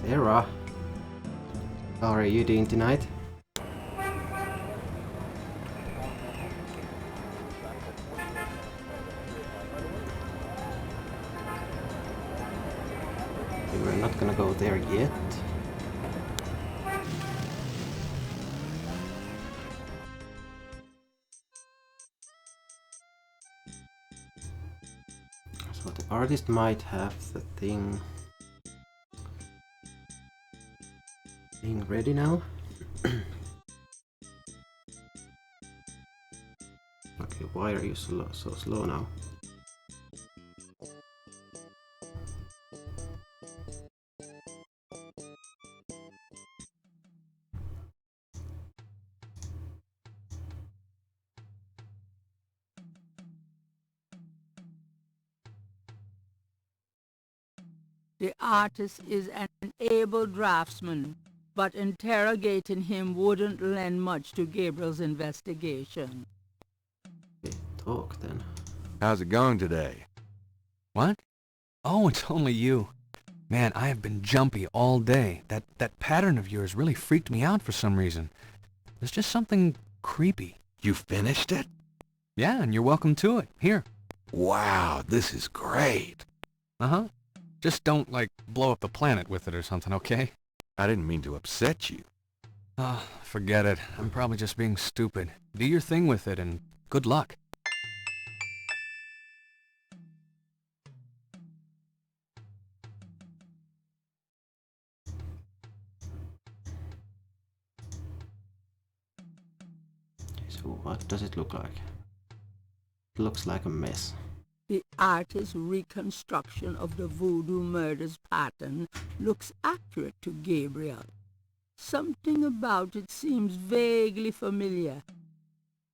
Sarah, how are you doing tonight? We're not gonna go there yet. So the artist might have the thing ready now. Okay, why are you so slow now? The artist is an able draftsman, but interrogating him wouldn't lend much to Gabriel's investigation. Okay, talk then. How's it going today? What? Oh, it's only you. Man, I have been jumpy all day. That pattern of yours really freaked me out for some reason. There's just something creepy. You finished it? Yeah, and you're welcome to it. Here. Wow, this is great. Uh-huh. Just don't, like, blow up the planet with it or something, okay? I didn't mean to upset you. Ah, forget it. I'm probably just being stupid. Do your thing with it, and good luck. So what does it look like? It looks like a mess. The artist's reconstruction of the voodoo murders pattern looks accurate to Gabriel. Something about it seems vaguely familiar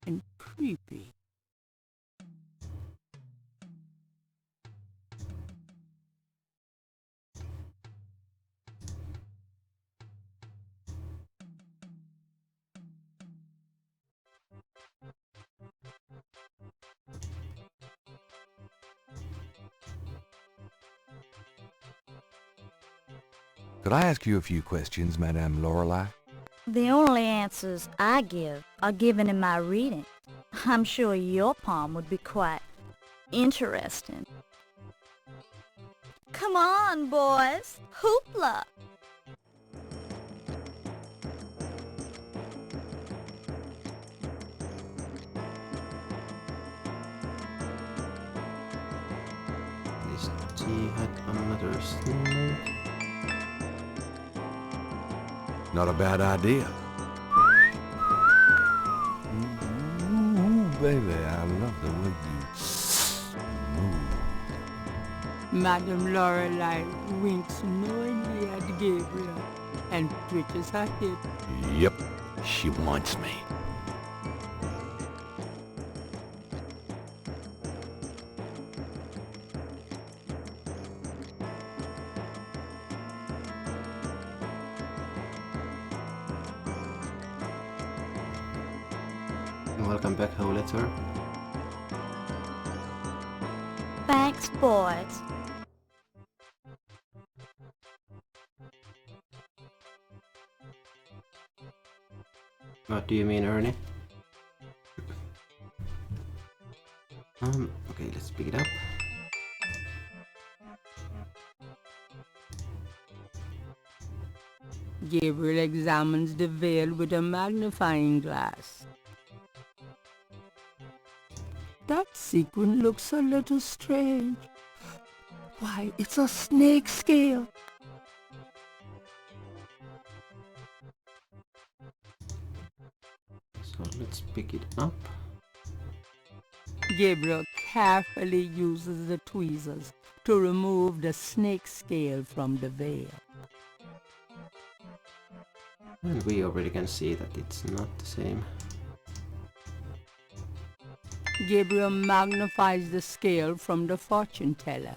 and creepy. Could I ask you a few questions, Madame Lorelei? The only answers I give are given in my reading. I'm sure your palm would be quite interesting. Come on, boys. Hoopla! This G had another snake. Not a bad idea. Ooh, baby, I love the way you move. Madame Lorelei winks knowingly at Gabriel and twitches her hip. Yep, she wants me. Welcome back, Howletter. Thanks, boys. What do you mean, Ernie? Okay, let's pick it up. Gabriel examines the veil with a magnifying glass. That sequin looks a little strange. Why, it's a snake scale. So let's pick it up. Gabriel carefully uses the tweezers to remove the snake scale from the veil. And we already can see that it's not the same. Gabriel magnifies the scale from the fortune teller.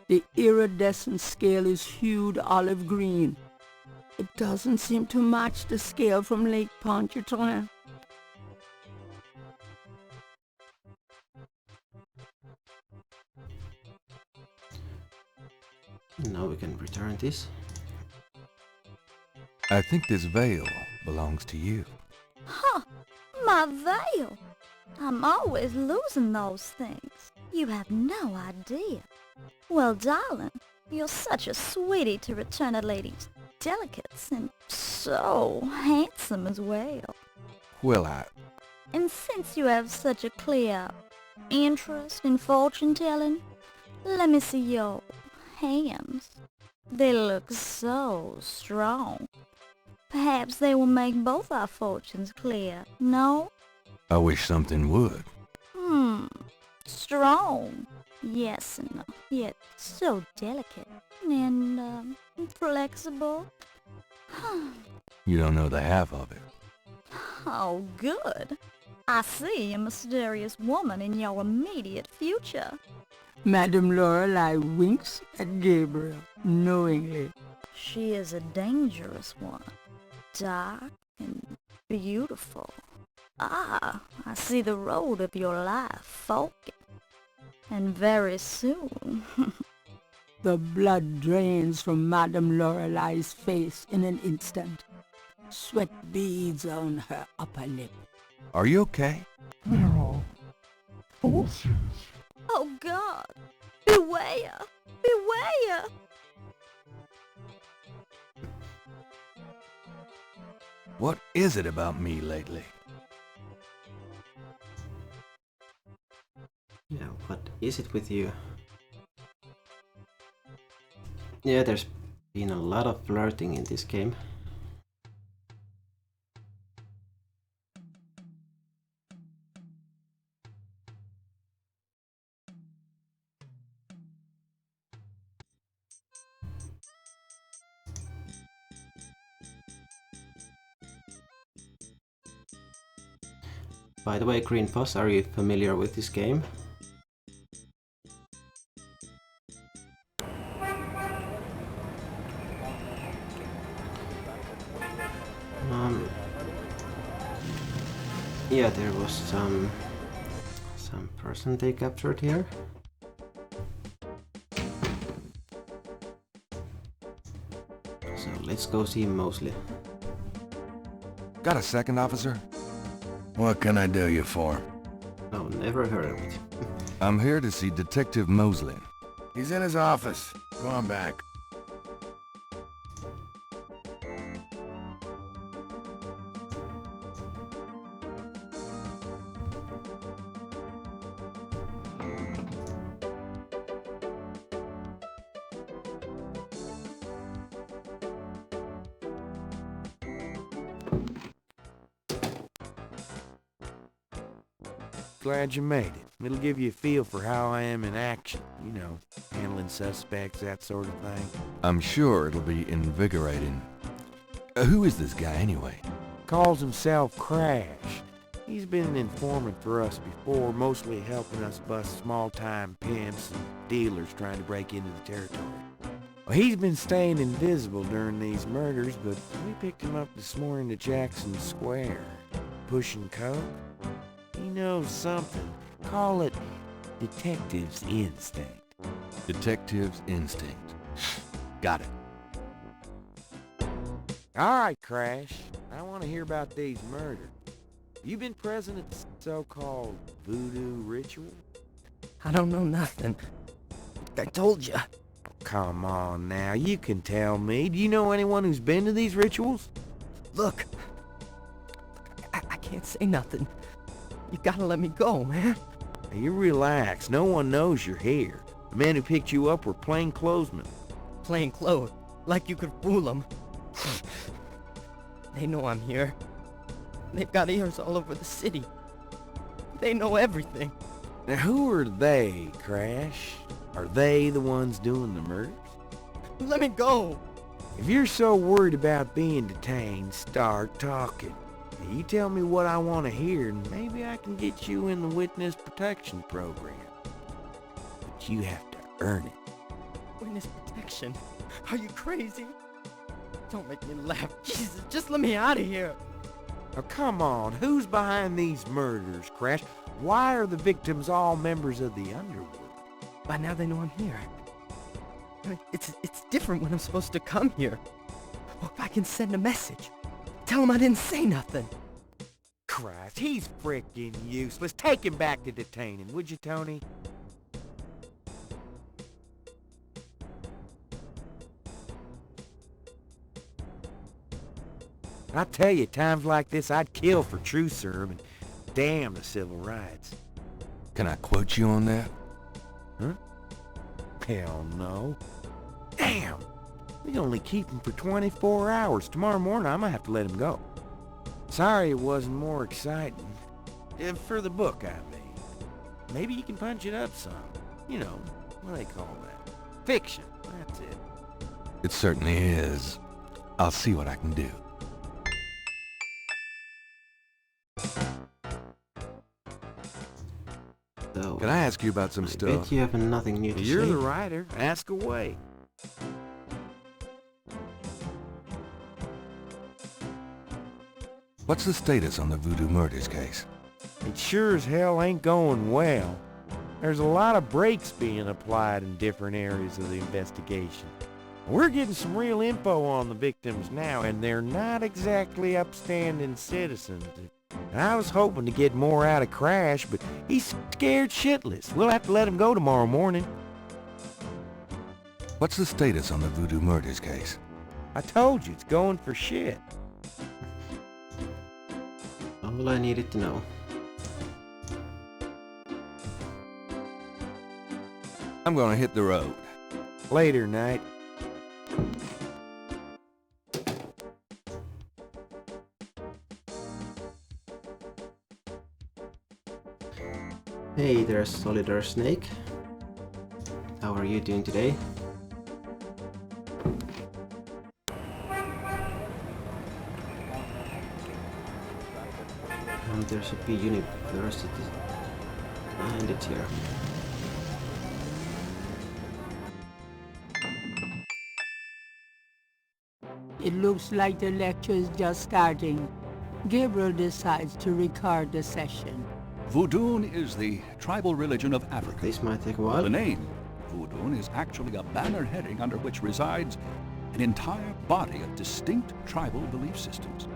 The iridescent scale is hued olive green. It doesn't seem to match the scale from Lake Pontchartrain. Now we can return this. I think this veil belongs to you. Huh, my veil. I'm always losing those things. You have no idea. Well, darling, you're such a sweetie to return a lady's delicates, and so handsome as well. Well, And since you have such a clear interest in fortune-telling, let me see your hands. They look so strong. Perhaps they will make both our fortunes clear, no? I wish something would. Strong. Yes, and no, yet so delicate and flexible. You don't know the half of it. Oh, good. I see a mysterious woman in your immediate future. Madame Lorelei winks at Gabriel knowingly. She is a dangerous one. Dark and beautiful. Ah, I see the road of your life forking. And very soon. The blood drains from Madame Lorelei's face in an instant. Sweat beads on her upper lip. Are you okay? Oh God! Beware! Beware! What is it about me lately? Yeah, what is it with you? Yeah, there's been a lot of flirting in this game. By the way, Green Foss, are you familiar with this game? Yeah, there was some person they captured here. So let's go see Mosley. Got a second, officer? What can I do you for? No, never heard of it. I'm here to see Detective Mosley. He's in his office. Go on back. Glad you made it. It'll give you a feel for how I am in action. You know, handling suspects, that sort of thing. I'm sure it'll be invigorating. Who is this guy anyway? Calls himself Crash. He's been an informant for us before, mostly helping us bust small-time pimps and dealers trying to break into the territory. Well, he's been staying invisible during these murders, but we picked him up this morning at Jackson Square. Pushing coke. He knows something. Call it detective's instinct. Detective's instinct. Got it. All right, Crash. I want to hear about these murders. You been present at the so-called voodoo ritual? I don't know nothing. I told you. Come on now, you can tell me. Do you know anyone who's been to these rituals? Look, I can't say nothing. You gotta let me go, man. Now, you relax. No one knows you're here. The men who picked you up were plainclothesmen. Plainclothes? Like you could fool them. They know I'm here. They've got ears all over the city. They know everything. Now, who are they, Crash? Are they the ones doing the murders? Let me go! If you're so worried about being detained, start talking. Now, you tell me what I want to hear, and maybe I can get you in the witness protection program. But you have to earn it. Witness protection? Are you crazy? Don't make me laugh. Jesus, just let me out of here. Now, come on. Who's behind these murders, Crash? Why are the victims all members of the Underworld? By now they know I'm here. It's different when I'm supposed to come here. Well, if I can send a message. Tell him I didn't say nothing. Christ, he's frickin' useless. Take him back to detain him, would you, Tony? I tell you, times like this, I'd kill for truth serum and damn the civil rights. Can I quote you on that? Huh? Hell no. Damn! We only keep him for 24 hours. Tomorrow morning, I might have to let him go. Sorry it wasn't more exciting. For the book, I mean. Maybe you can punch it up some. You know, what do they call that? Fiction. That's it. It certainly is. I'll see what I can do. So, Can I ask you about some I stuff? bet you have nothing new to You're say. the writer. Ask away. What's the status on the Voodoo murders case? It sure as hell ain't going well. There's a lot of brakes being applied in different areas of the investigation. We're getting some real info on the victims now, and they're not exactly upstanding citizens. I was hoping to get more out of Crash, but he's scared shitless. We'll have to let him go tomorrow morning. What's the status on the Voodoo murders case? I told you, it's going for shit. All I needed to know. I'm gonna hit the road. Later, Knight. Hey, there's Solidar Snake. How are you doing today? There should be university behind it here. It looks like the lecture's just starting. Gabriel decides to record the session. Voodoo is the tribal religion of Africa. This might take a while. The name, Voodoo, is actually a banner heading under which resides an entire body of distinct tribal belief systems.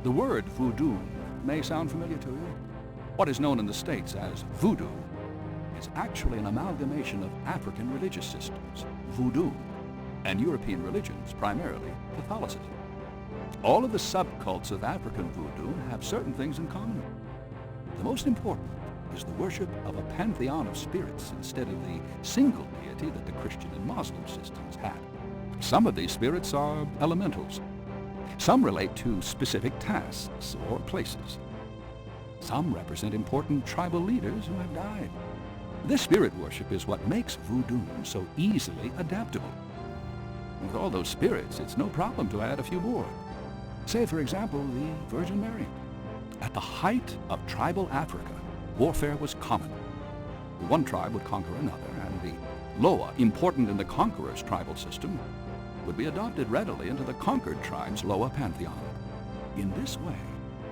The word voodoo may sound familiar to you. What is known in the States as voodoo is actually an amalgamation of African religious systems, voodoo, and European religions, primarily Catholicism. All of the subcults of African voodoo have certain things in common. The most important is the worship of a pantheon of spirits instead of the single deity that the Christian and Muslim systems had. Some of these spirits are elementals. Some relate to specific tasks or places. Some represent important tribal leaders who have died. This spirit worship is what makes voodoo so easily adaptable. With all those spirits, it's no problem to add a few more. Say, for example, the Virgin Mary. At the height of tribal Africa, warfare was common. One tribe would conquer another, and the Loa, important in the conqueror's tribal system, would be adopted readily into the conquered tribe's Loa pantheon. In this way,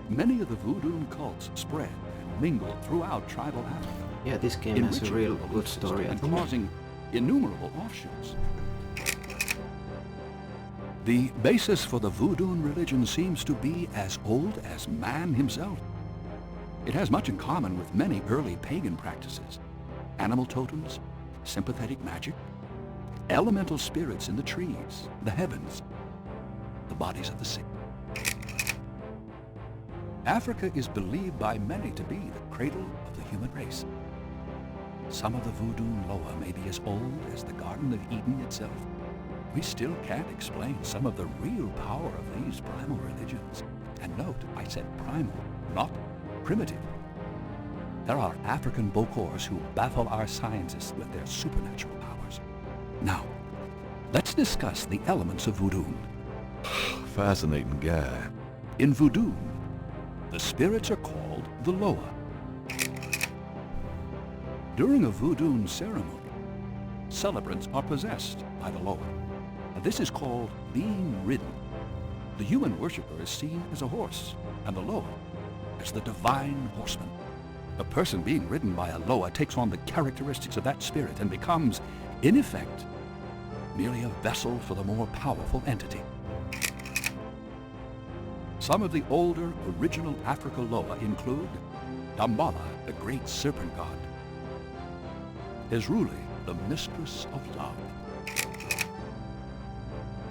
many of the voodoo cults spread and mingled throughout tribal Africa. Yeah, this game has a real good story, I and think. causing innumerable offshoots. The basis for the voodoo religion seems to be as old as man himself. It has much in common with many early pagan practices: animal totems, sympathetic magic, elemental spirits in the trees, the heavens, the bodies of the sick. Africa is believed by many to be the cradle of the human race. Some of the voodoo Loa may be as old as the Garden of Eden itself. We still can't explain some of the real power of these primal religions. And note, I said primal, not primitive. There are African Bokors who baffle our scientists with their supernatural powers. Now, let's discuss the elements of voodoo. Fascinating guy. In voodoo, the spirits are called the Loa. During a voodoo ceremony, celebrants are possessed by the Loa. This is called being ridden. The human worshipper is seen as a horse, and the Loa as the divine horseman. A person being ridden by a Loa takes on the characteristics of that spirit and becomes, in effect, merely a vessel for the more powerful entity. Some of the older, original Africa Loa include Dambala, the great serpent god, Ezruli, the mistress of love,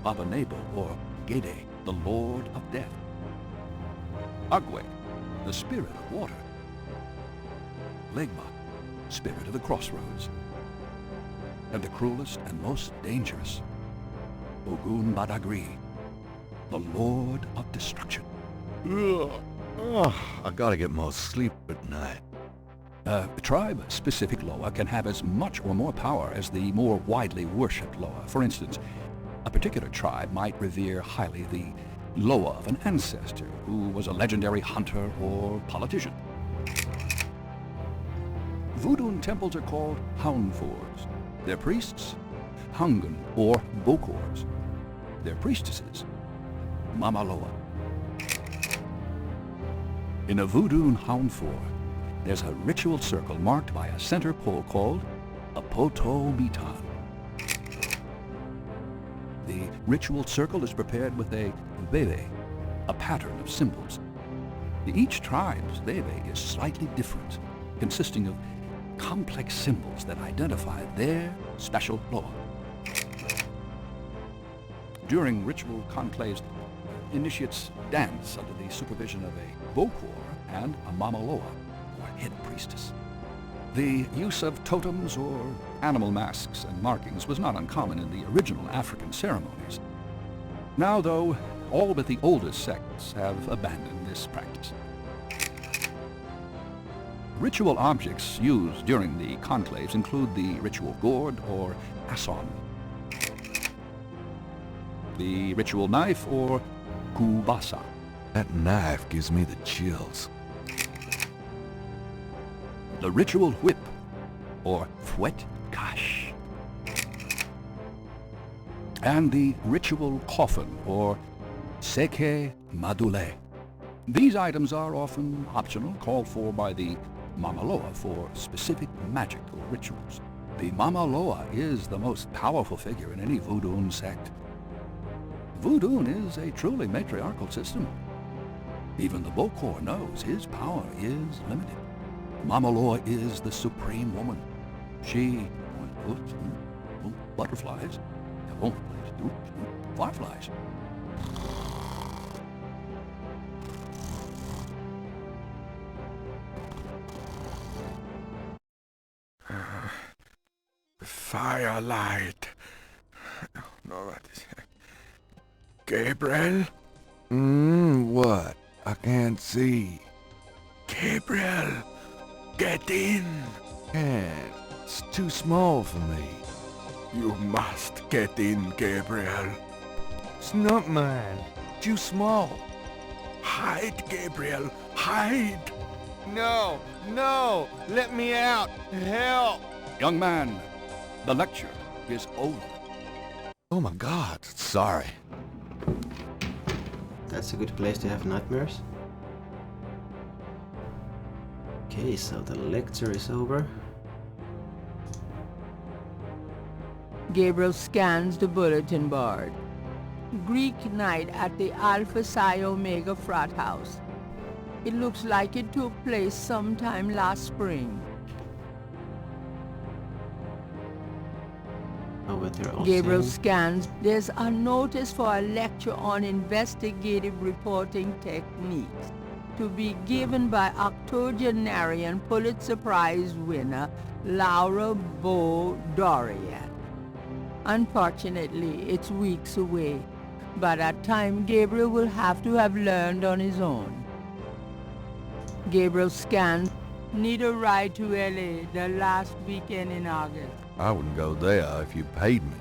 Abanebo, or Gede, the lord of death, Agwe, the spirit of water, Legba, spirit of the crossroads, and the cruelest and most dangerous, Ogun Badagri, the lord of destruction. Ugh. Oh, I gotta get more sleep at night. Tribe-specific Loa can have as much or more power as the more widely worshipped Loa. For instance, a particular tribe might revere highly the Loa of an ancestor who was a legendary hunter or politician. Voodoo temples are called Houndfors. Their priests, Hungan or Bokors. Their priestesses, Mama Loa. In a Voodoo Houndfor, there's a ritual circle marked by a center pole called a Poto Mitan. The ritual circle is prepared with a veve, a pattern of symbols. Each tribe's veve is slightly different, consisting of complex symbols that identify their special Loa. During ritual conclaves, initiates dance under the supervision of a Bokor and a Mama Loa, or head priestess. The use of totems or animal masks and markings was not uncommon in the original African ceremonies. Now, though, all but the oldest sects have abandoned this practice. Ritual objects used during the conclaves include the ritual gourd or asson, the ritual knife or kubasa. That knife gives me the chills. The ritual whip or fouet kash. And the ritual coffin or seke madule. These items are often optional, called for by the Mama Loa for specific magical rituals. The Mama Loa is the most powerful figure in any Voodoo sect. Voodoo is a truly matriarchal system. Even the Bokor knows his power is limited. Mama Loa is the supreme woman. She butterflies, fireflies. Firelight. No, what is it? Gabriel? What? I can't see. Gabriel, get in. Can't. It's too small for me. You must get in, Gabriel. It's not mine. Too small. Hide, Gabriel. Hide. No, no. Let me out. Help. Young man, the lecture is over. Oh my God, sorry. That's a good place to have nightmares. Okay, so the lecture is over. Gabriel scans the bulletin board. Greek night at the Alpha Psi Omega frat house. It looks like it took place sometime last spring. Gabriel scans. There's a notice for a lecture on investigative reporting techniques to be given by octogenarian Pulitzer Prize winner Laura Bo Dorian. Unfortunately, it's weeks away, but at time Gabriel will have to have learned on his own. Gabriel scans. Need a ride to LA the last weekend in August. I wouldn't go there if you paid me.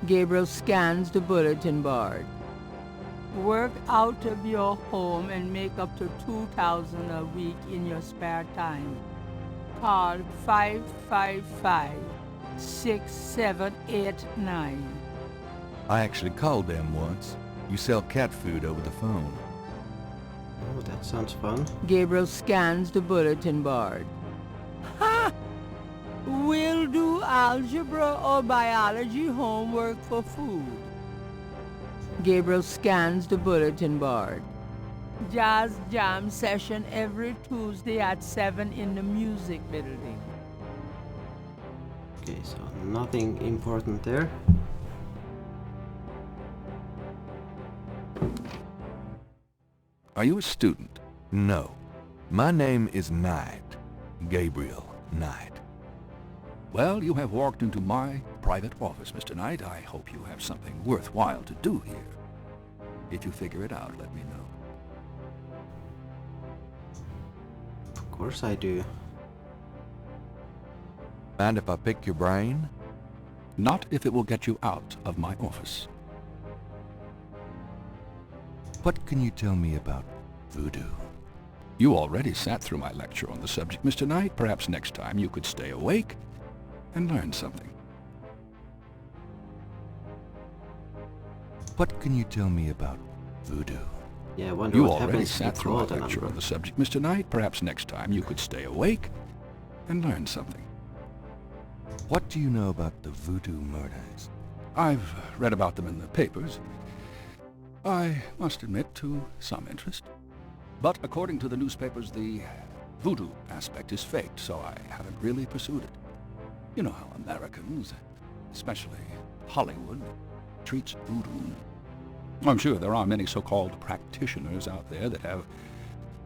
Gabriel scans the bulletin board. Work out of your home and make up to $2,000 a week in your spare time. Call 555-6789. I actually called them once. You sell cat food over the phone. Oh, that sounds fun. Gabriel scans the bulletin board. Ha! Will do algebra or biology homework for food. Gabriel scans the bulletin board. Jazz jam session every Tuesday at 7 in the music building. Okay, so nothing important there. Are you a student? No. My name is Knight. Gabriel Knight. Well, you have walked into my private office, Mr. Knight. I hope you have something worthwhile to do here. If you figure it out, let me know. Of course I do. Mind if I pick your brain? Not if it will get you out of my office. What can you tell me about voodoo? You already sat through my lecture on the subject, Mr. Knight. Perhaps next time you could stay awake and learn something. What can you tell me about voodoo? Yeah, I wonder You what already happens if you sat through call my the lecture number. on the subject, Mr. Knight. Perhaps next time you could stay awake and learn something. What do you know about the voodoo murders? I've read about them in the papers. I must admit to some interest. But according to the newspapers, the voodoo aspect is faked, so I haven't really pursued it. You know how Americans, especially Hollywood, treats voodoo. I'm sure there are many so-called practitioners out there that have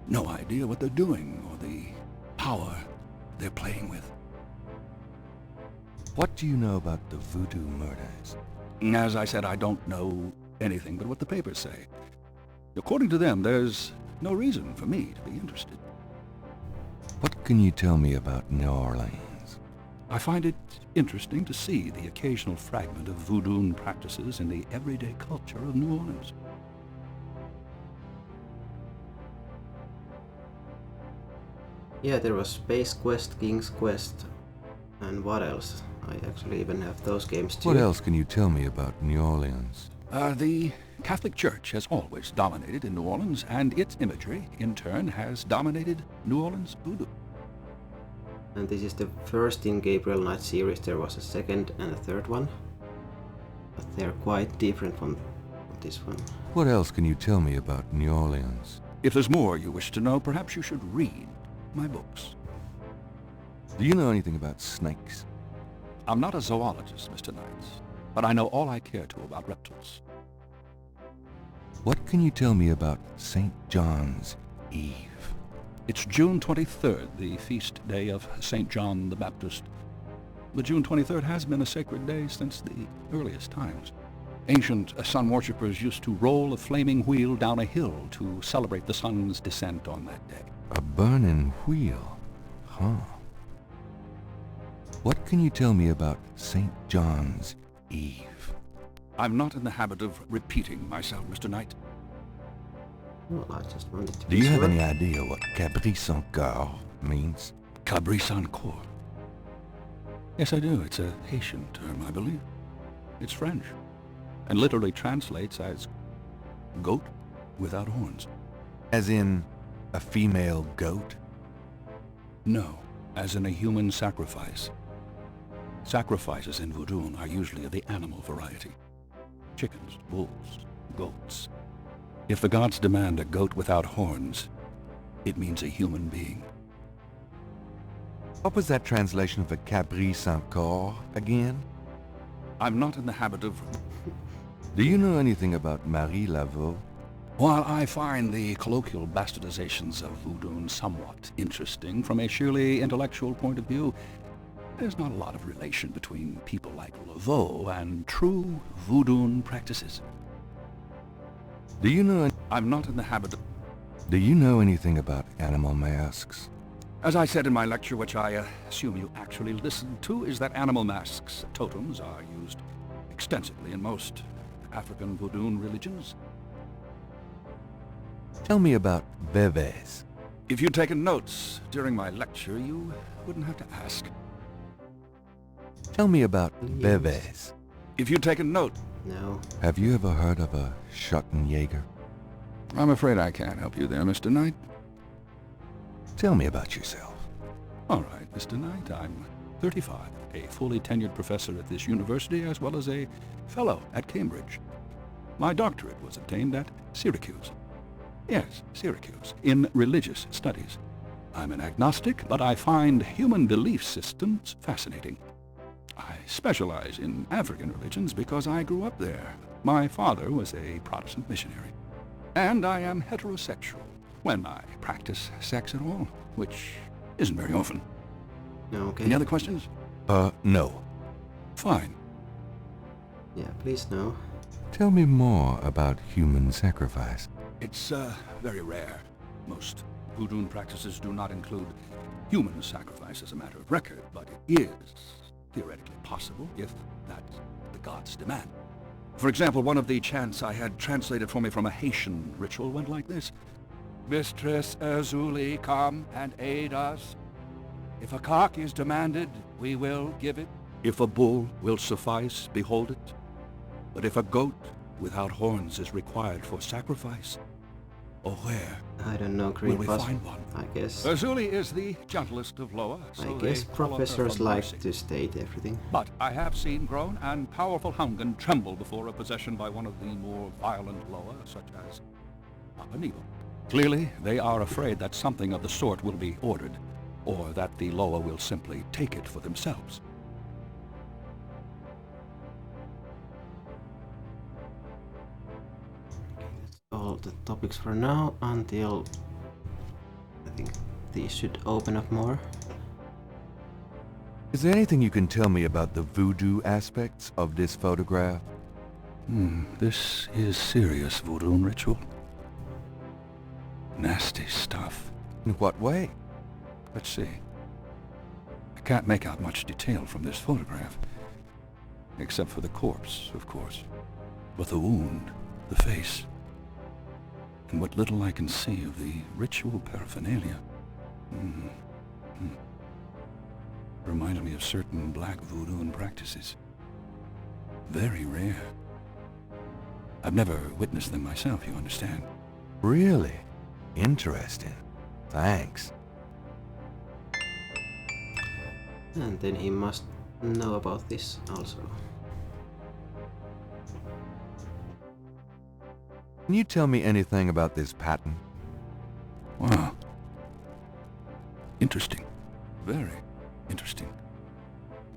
no idea what they're doing or the power they're playing with. What do you know about the voodoo murders? As I said, I don't know anything but what the papers say. According to them, there's no reason for me to be interested. What can you tell me about New Orleans? I find it interesting to see the occasional fragment of voodoo practices in the everyday culture of New Orleans. Yeah, there was Space Quest, King's Quest, and what else? I actually even have those games too. What else can you tell me about New Orleans? The Catholic Church has always dominated in New Orleans, and its imagery, in turn, has dominated New Orleans voodoo. And this is the first in Gabriel Knight series. There was a second and a third one, but they're quite different from this one. What else can you tell me about New Orleans? If there's more you wish to know, perhaps you should read my books. Do you know anything about snakes? I'm not a zoologist, Mr. Knight, but I know all I care to about reptiles. What can you tell me about St. John's Eve? It's June 23rd, the feast day of St. John the Baptist. The June 23rd has been a sacred day since the earliest times. Ancient sun worshippers used to roll a flaming wheel down a hill to celebrate the sun's descent on that day. A burning wheel? Huh. What can you tell me about St. John's Eve? I'm not in the habit of repeating myself, Mr. Knight. Well, I just wanted to Do you have any idea what Cabri sans Corps means? Cabri sans Corps? Yes, I do. It's a Haitian term, I believe. It's French, and literally translates as goat without horns. As in a female goat? No, as in a human sacrifice. Sacrifices in voodoo are usually of the animal variety. Chickens, wolves, goats. If the gods demand a goat without horns, it means a human being. What was that translation of a Cabri sans Corps again? I'm not in the habit of... Do you know anything about Marie Laveau? While I find the colloquial bastardizations of voodoo somewhat interesting from a sheerly intellectual point of view, there's not a lot of relation between people like Laveau and true voodoo practices. Do you know... I'm not in the habit of... Do you know anything about animal masks? As I said in my lecture, which I assume you actually listened to, is that animal masks, totems, are used extensively in most African voodoo religions. Tell me about bebés. If you'd taken notes during my lecture, you wouldn't have to ask. Tell me about bebés. If you'd taken note... No. Have you ever heard of a Schottenjäger? I'm afraid I can't help you there, Mr. Knight. Tell me about yourself. All right, Mr. Knight, I'm 35. a fully tenured professor at this university as well as a fellow at Cambridge. My doctorate was obtained at Syracuse. Yes, Syracuse, in religious studies. I'm an agnostic, but I find human belief systems fascinating. I specialize in African religions because I grew up there. My father was a Protestant missionary. And I am heterosexual, when I practice sex at all, which isn't very often. Okay. Any other questions? No. Fine. Yeah, please no. Tell me more about human sacrifice. It's, very rare. Most voodoo practices do not include human sacrifice as a matter of record, but it is theoretically possible if that's the gods' demand. For example, one of the chants I had translated for me from a Haitian ritual went like this. Mistress Azuli, come and aid us. If a cock is demanded, we will give it. If a bull will suffice, behold it. But if a goat without horns is required for sacrifice, or where I don't know, will we find one? I guess. Azuli is the gentlest of Loa, so I guess they follow her professors from like mercy. to state everything. But I have seen grown and powerful Hungan tremble before a possession by one of the more violent Loa, such as Papanibo. Clearly, they are afraid that something of the sort will be ordered, or that the Loa will simply take it for themselves. All the topics for now until I think these should open up more. Is there anything you can tell me about the voodoo aspects of this photograph? This is serious voodoo ritual. Nasty stuff. In what way? Let's see. I can't make out much detail from this photograph. Except for the corpse, of course. But the wound, the face, and what little I can see of the ritual paraphernalia. Reminded me of certain black voodoo practices. Very rare. I've never witnessed them myself, you understand. Really? Interesting. Thanks. And then he must know about this also. Can you tell me anything about this pattern? Wow. Interesting. Very interesting.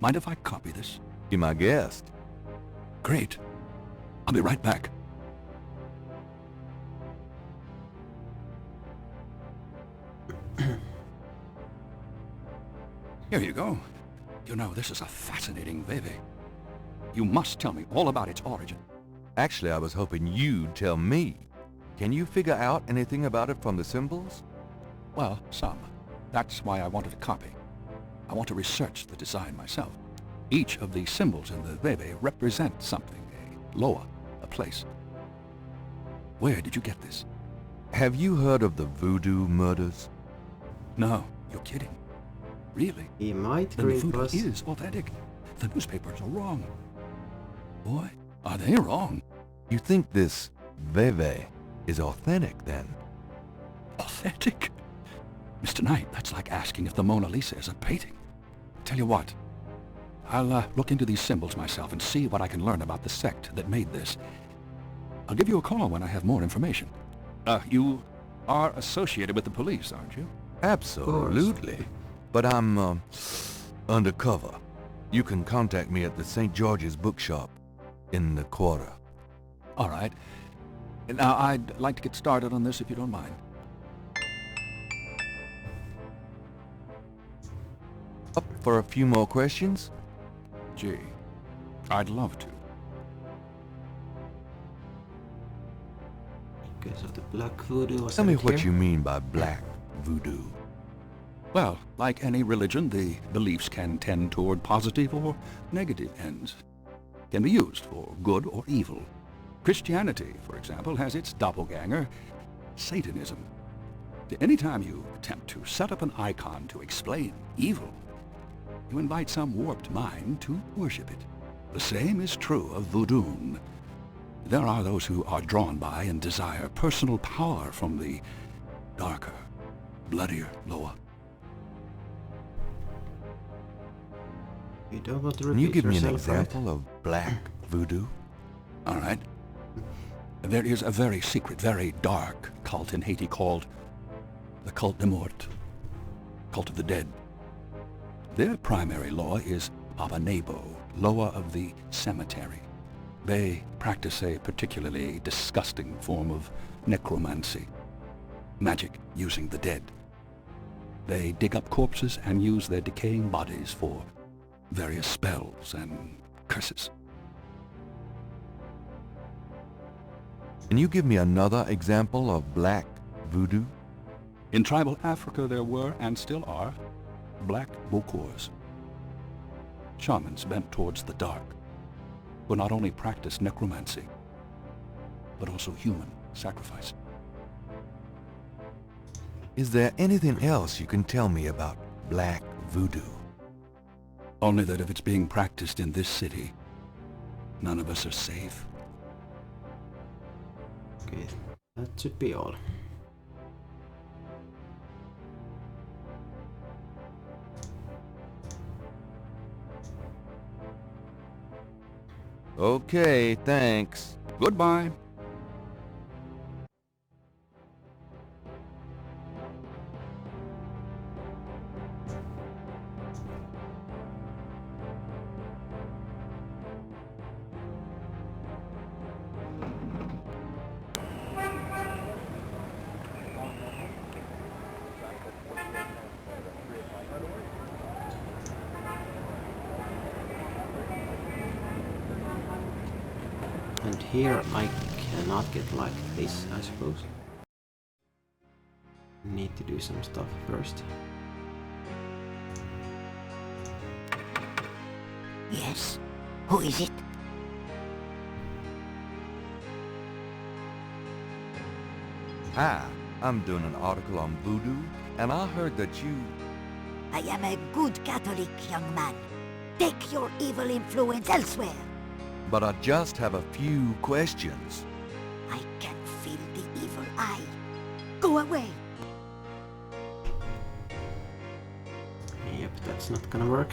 Mind if I copy this? Be my guest. Great. I'll be right back. Here you go. You know, this is a fascinating veve. You must tell me all about its origin. Actually, I was hoping you'd tell me. Can you figure out anything about it from the symbols? Well, some. That's why I wanted a copy. I want to research the design myself. Each of the symbols in the veve represents something, a loa, a place. Where did you get this? Have you heard of the voodoo murders? No, you're kidding. Really? He might Then the green voodoo plus. is authentic. The newspapers are wrong. Boy, are they wrong. You think this veve is authentic, then? Authentic? Mr. Knight, that's like asking if the Mona Lisa is a painting. Tell you what, I'll look into these symbols myself and see what I can learn about the sect that made this. I'll give you a call when I have more information. You are associated with the police, aren't you? Absolutely. But I'm, undercover. You can contact me at the St. George's bookshop in the quarter. All right. Now, I'd like to get started on this if you don't mind. Up for a few more questions? Gee, I'd love to. Okay, so the black voodoo was Tell me right what here. you mean by black voodoo. Well, like any religion, the beliefs can tend toward positive or negative ends. Can be used for good or evil. Christianity, for example, has its doppelganger, Satanism. Anytime you attempt to set up an icon to explain evil, you invite some warped mind to worship it. The same is true of voodoo. There are those who are drawn by and desire personal power from the darker, bloodier Loa. You don't want to Can you repeat give me an yourself, right? example of black voodoo? All right. There is a very secret, very dark cult in Haiti called the Cult de Mort, Cult of the Dead. Their primary law is Abanebo, Loa of the Cemetery. They practice a particularly disgusting form of necromancy, magic using the dead. They dig up corpses and use their decaying bodies for various spells and curses. Can you give me another example of black voodoo? In tribal Africa there were, and still are, black bokors. Shamans bent towards the dark, who not only practiced necromancy, but also human sacrifice. Is there anything else you can tell me about black voodoo? Only that if it's being practiced in this city, none of us are safe. Okay, that should be all. Okay, thanks. Goodbye. And here I cannot get like this, I suppose. Need to do some stuff first. Yes? Who is it? Hi, I'm doing an article on voodoo, and I heard that you... I am a good Catholic, young man. Take your evil influence elsewhere. But I just have a few questions. I can feel the evil eye. Go away. Yep, that's not gonna work.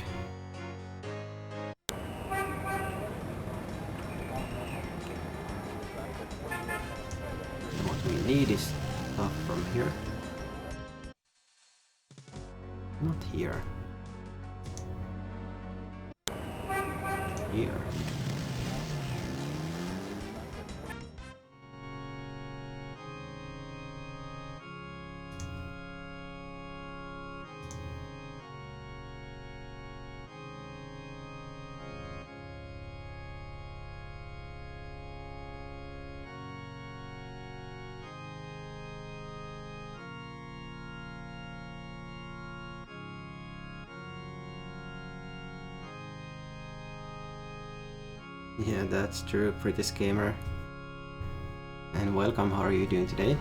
What we need is stuff from here. Not here. Here. Yeah, that's true, pretty gamer. And welcome, how are you doing today?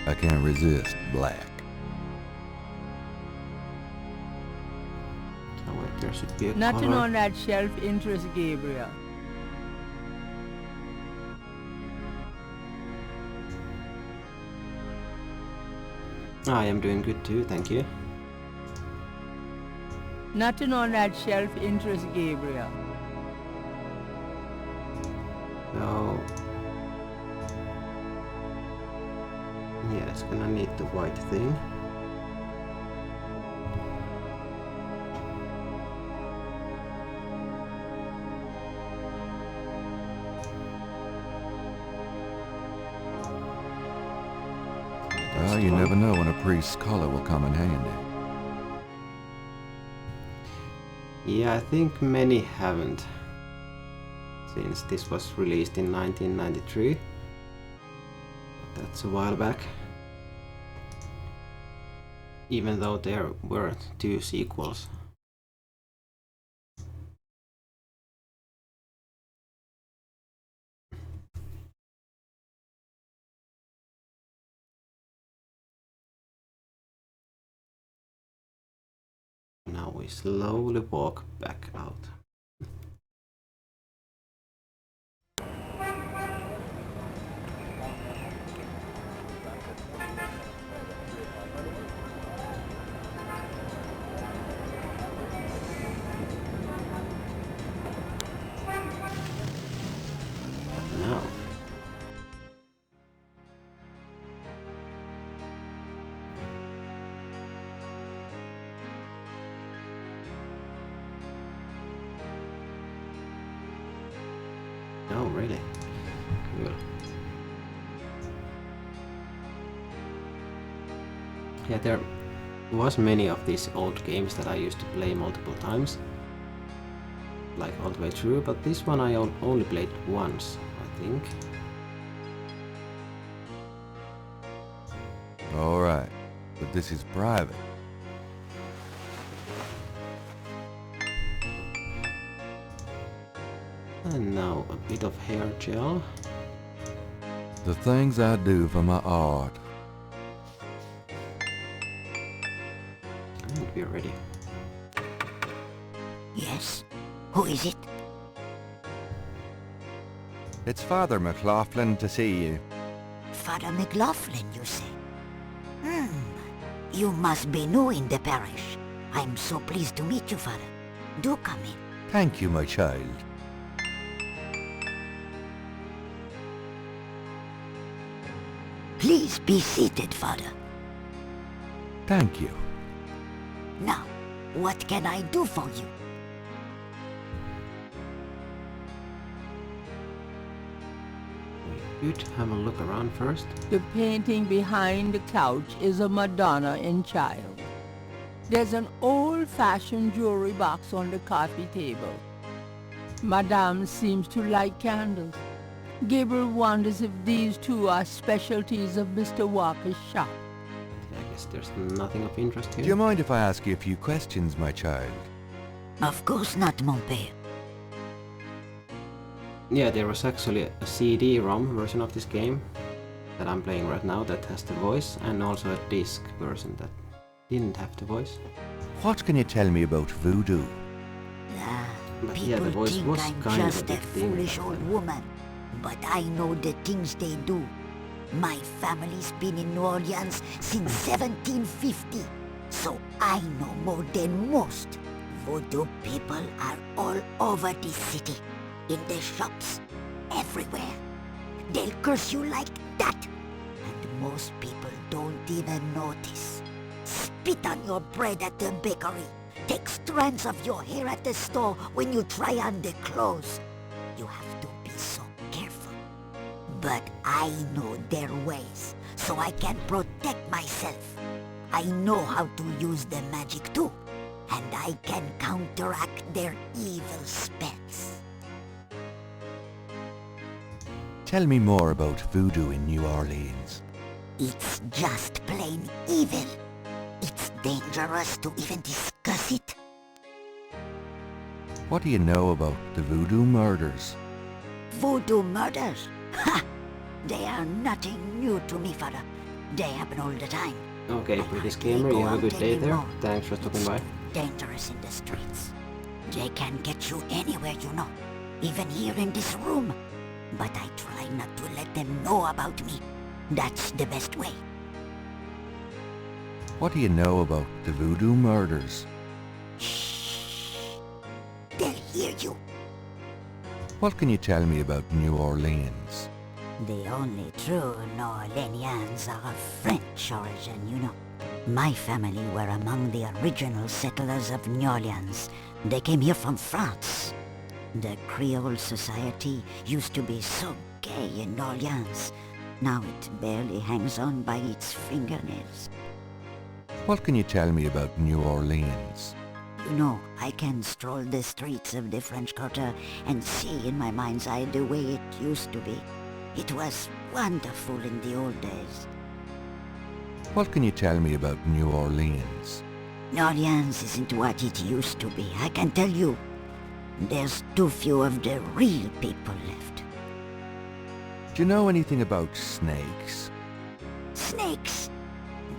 I can't resist black. Oh wait, there should be a Nothing color. on that shelf interests Gabriel. I am doing good too, thank you. Nothing on that shelf interests Gabriel. So... yeah, it's gonna need the white thing. Well, you never know when a priest's color will come in handy. Yeah, I think many haven't, since this was released in 1993. But that's a while back. Even though there were 2 sequels. Now we slowly walk back out. Oh, really? Cool. Yeah, there was many of these old games that I used to play multiple times, like all the way through, but this one I only played once, I think. All right, but this is private. And now a bit of hair gel. The things I do for my art. And we're ready. Yes? Who is it? It's Father McLaughlin to see you. Father McLaughlin, you say? You must be new in the parish. I'm so pleased to meet you, Father. Do come in. Thank you, my child. Please be seated, Father. Thank you. Now, what can I do for you? We could have a look around first. The painting behind the couch is a Madonna and Child. There's an old-fashioned jewelry box on the coffee table. Madame seems to like candles. Gabriel wonders if these two are specialties of Mr. Walker's shop. I guess there's nothing of interest here. Do you mind if I ask you a few questions, my child? Of course not, mon père. Yeah, there was actually a CD-ROM version of this game that I'm playing right now that has the voice, and also a disc version that didn't have the voice. What can you tell me about voodoo? But People yeah, the voice think was I'm kind of just a a big thing. foolish old woman, but I know the things they do. My family's been in New Orleans since 1750, so I know more than most. Voodoo people are all over this city, in the shops, everywhere. They'll curse you like that, and most people don't even notice. Spit on your bread at the bakery. Take strands of your hair at the store when you try on the clothes. You have to be so careful. But I know their ways, so I can protect myself. I know how to use the magic too, and I can counteract their evil spells. Tell me more about voodoo in New Orleans. It's just plain evil. It's dangerous to even discuss it. What do you know about the voodoo murders? Voodoo murders? Ha! They are nothing new to me, Father. they happen all the time. Okay, British Gamer, you have a good day there. Thanks for stopping by. Dangerous in the streets. They can get you anywhere, you know. Even here in this room. But I try not to let them know about me. That's the best way. What do you know about the voodoo murders? They'll hear you. What can you tell me about New Orleans? The only true New Orleanians are of French origin, you know. My family were among the original settlers of New Orleans. They came here from France. The Creole society used to be so gay in New Orleans. Now it barely hangs on by its fingernails. What can you tell me about New Orleans? You know, I can stroll the streets of the French Quarter and see in my mind's eye the way it used to be. It was wonderful in the old days. What can you tell me about New Orleans? New Orleans isn't what it used to be, I can tell you. There's too few of the real people left. Do you know anything about snakes? Snakes?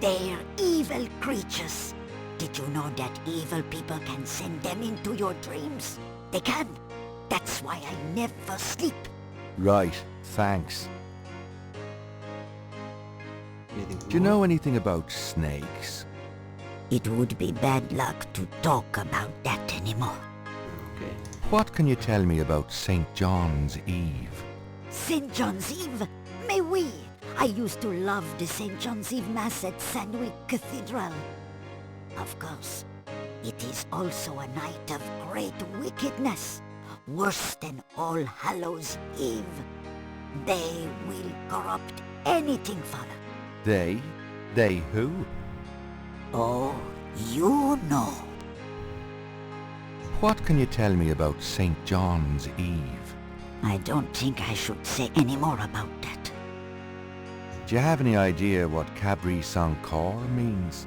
They're evil creatures. Did you know that evil people can send them into your dreams? They can. That's why I never sleep. Right, thanks. Do you know anything about snakes? It would be bad luck to talk about that anymore. Okay. What can you tell me about St. John's Eve? St. John's Eve? Mais oui! I used to love the St. John's Eve Mass at Sandwich Cathedral. Of course, it is also a night of great wickedness. worse than All Hallows Eve. They will corrupt anything, Father. They? They who? Oh, you know. What can you tell me about St. John's Eve? I don't think I should say any more about that. Do you have any idea what Cabri Sankor means?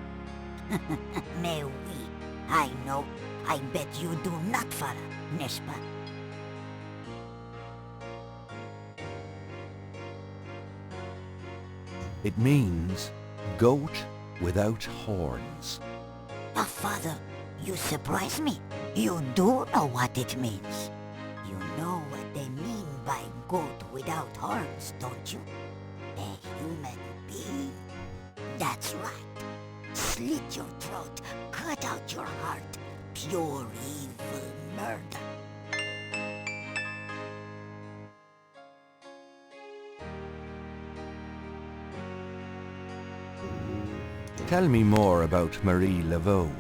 Mais oui, I know. I bet you do not, Father, n'est-ce pas? It means goat without horns. Oh, Father, you surprise me. You do know what it means. You know what they mean by goat without horns, don't you? A human being. That's right. Slit your throat, cut out your heart. Pure evil murder. Tell me more about Marie Laveau.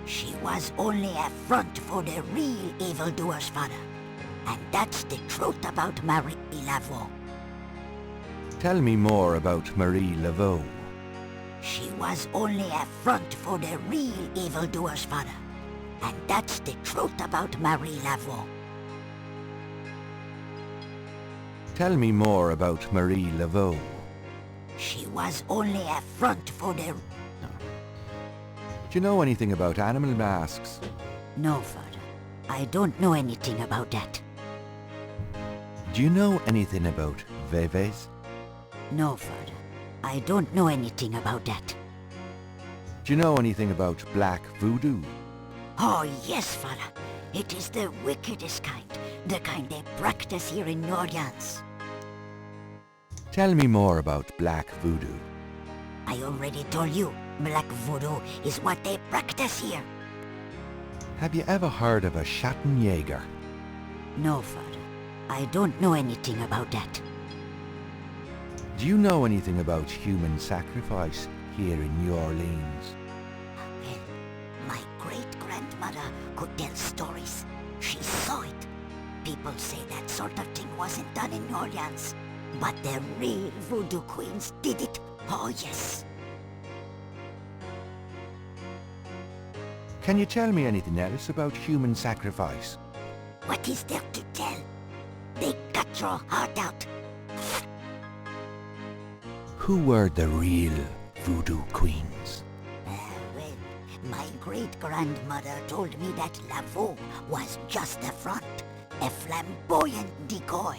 She was only a front for the real evildoers, Father. And that's the truth about Marie Laveau. Tell me more about Marie Laveau. She was only a front for the real evildoers, Father. And that's the truth about Marie Laveau. Tell me more about Marie Laveau. She was only a front for the... Do you know anything about animal masks? No, Father. I don't know anything about that. Do you know anything about Veves? No, Father. I don't know anything about that. Do you know anything about black voodoo? Oh, yes, Father. It is the wickedest kind. The kind they practice here in New Orleans. Tell me more about black voodoo. I already told you. Black voodoo is what they practice here. Have you ever heard of a Schattenjäger? No, Father. I don't know anything about that. Do you know anything about human sacrifice here in New Orleans? Well, my great-grandmother could tell stories. She saw it. People say that sort of thing wasn't done in New Orleans. But the real voodoo queens did it. Oh, yes. Can you tell me anything else about human sacrifice? What is there to tell? They cut your heart out. Who were the real voodoo queens? Well, my great-grandmother told me that Laveau was just a front, a flamboyant decoy.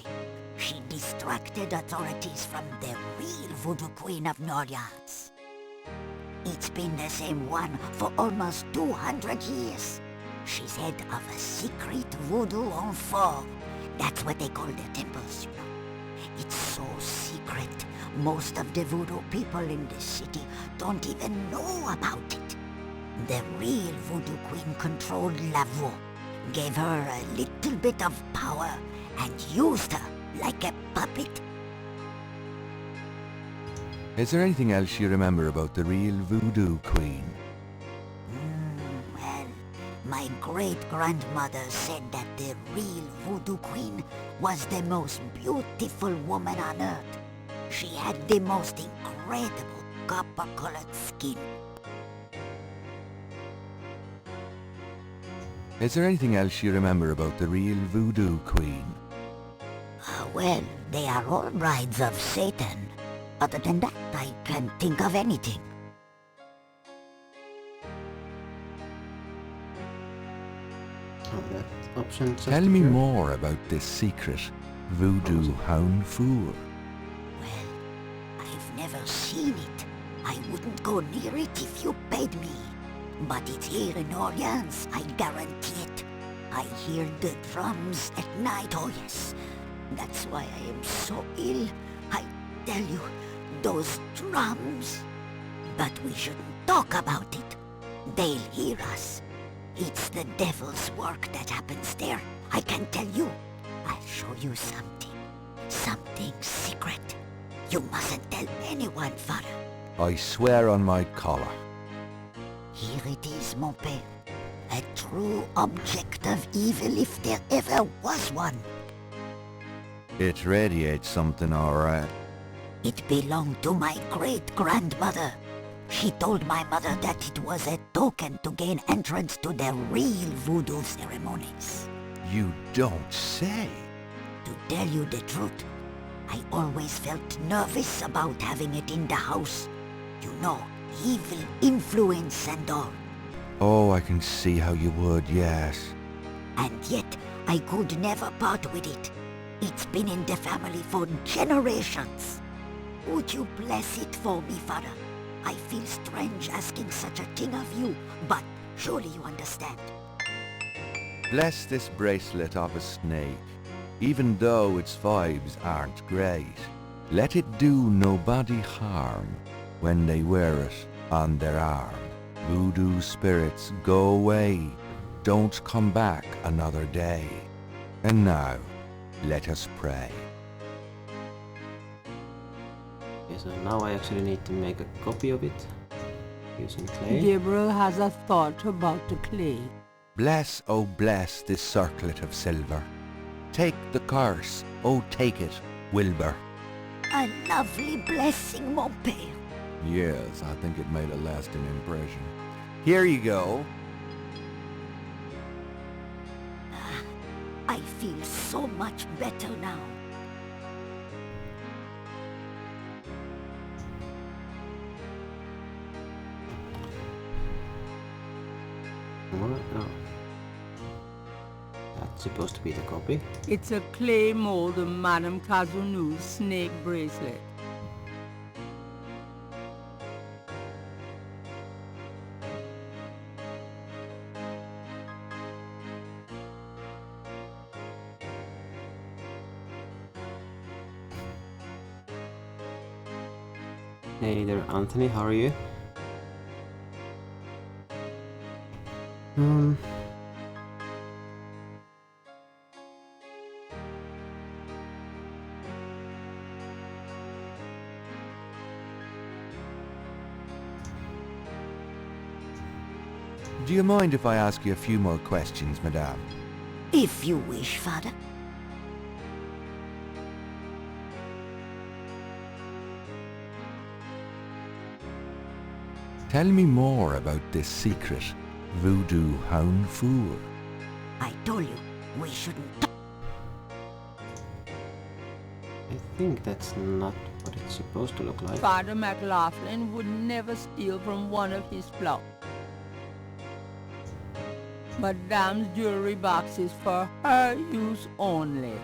She distracted authorities from the real voodoo queen of New Orleans. It's been the same one for almost 200 years. She's head of a secret voodoo enfant. That's what they call their temples, you know. It's so secret. Most of the voodoo people in the city don't even know about it. The real voodoo queen controlled Laveau, gave her a little bit of power, and used her like a puppet. Is there anything else you remember about the real voodoo queen? Well, my great-grandmother said that the real voodoo queen was the most beautiful woman on earth. She had the most incredible copper-colored skin. Is there anything else you remember about the real voodoo queen? Well, they are all brides of Satan. Other than that, I can't think of anything. Oh, that option just Tell me appeared. more about this secret voodoo hound fool. Well, I've never seen it. I wouldn't go near it if you paid me. But it's here in Orleans, I guarantee it. I hear the drums at night, oh yes. That's why I am so ill. I tell you, those drums. But we shouldn't talk about it. They'll hear us. It's the devil's work that happens there. I can tell you. I'll show you something. Something secret. You mustn't tell anyone, Father. I swear on my collar. Here it is, mon père. A true object of evil if there ever was one. It radiates something, all right. It belonged to my great-grandmother. She told my mother that it was a token to gain entrance to the real voodoo ceremonies. You don't say. To tell you the truth, I always felt nervous about having it in the house. You know, evil influence and all. Oh, I can see how you would, yes. And yet, I could never part with it. It's been in the family for generations. Would you bless it for me, Father? I feel strange asking such a thing of you, but surely you understand. Bless this bracelet of a snake, even though its vibes aren't great. Let it do nobody harm when they wear it on their arm. Voodoo spirits, go away. Don't come back another day. And now, let us pray. Okay, so now I actually need to make a copy of it using clay. Gabriel has a thought about the clay. Bless, oh bless this circlet of silver. Take the curse, oh take it, Wilbur. A lovely blessing, mon père. Yes, I think it made a lasting impression. Here you go. I feel so much better now. What? No. That's supposed to be the copy. It's a clay mold of Madame Kazunu's snake bracelet. Hey there, Anthony, how are you? Do you mind if I ask you a few more questions, Madame? If you wish, Father. Tell me more about this secret voodoo hound fool. I told you, we shouldn't. I think that's not what it's supposed to look like. Father McLaughlin would never steal from one of his flocks. Madame's jewelry box is for her use only.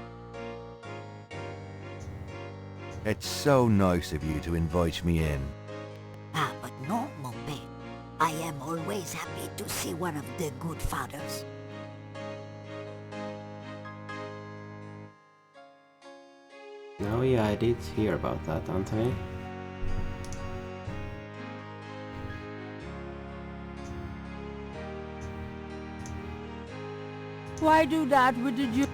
It's so nice of you to invite me in. Ah, but no, mon père. I am always happy to see one of the good fathers. No, yeah, I did hear about that, Anthony. Why do that with the Jew?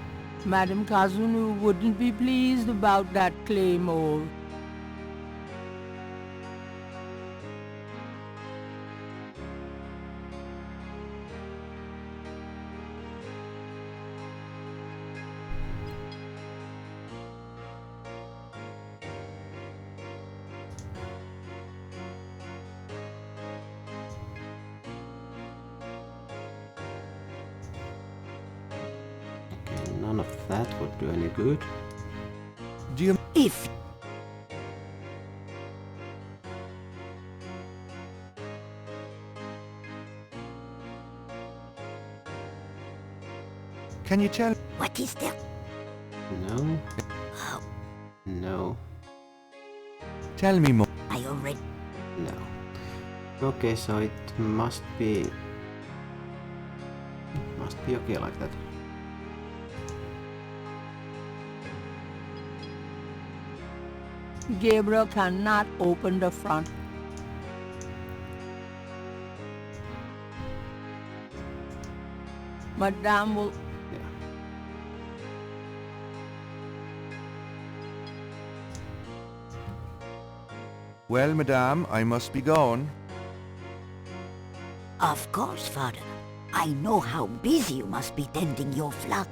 Madame Kazunu wouldn't be pleased about that clay mold. None of that would do any good. Do you... If... Can you tell... What is there? No. Oh. No. Tell me more. I already... No. Okay, so it must be... Must be okay like that. Gabriel cannot open the front. Madame will... Well, Madame, I must be going. Of course, Father. I know how busy you must be tending your flock.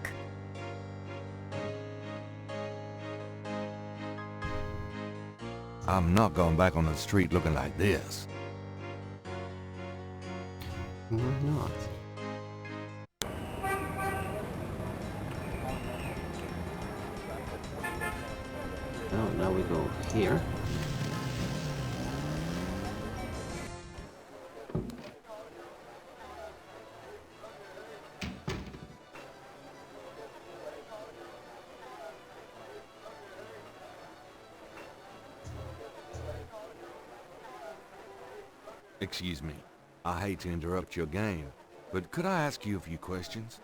I'm not going back on the street looking like this. Not. Oh, now we go here. Excuse me. I hate to interrupt your game, but could I ask you a few questions?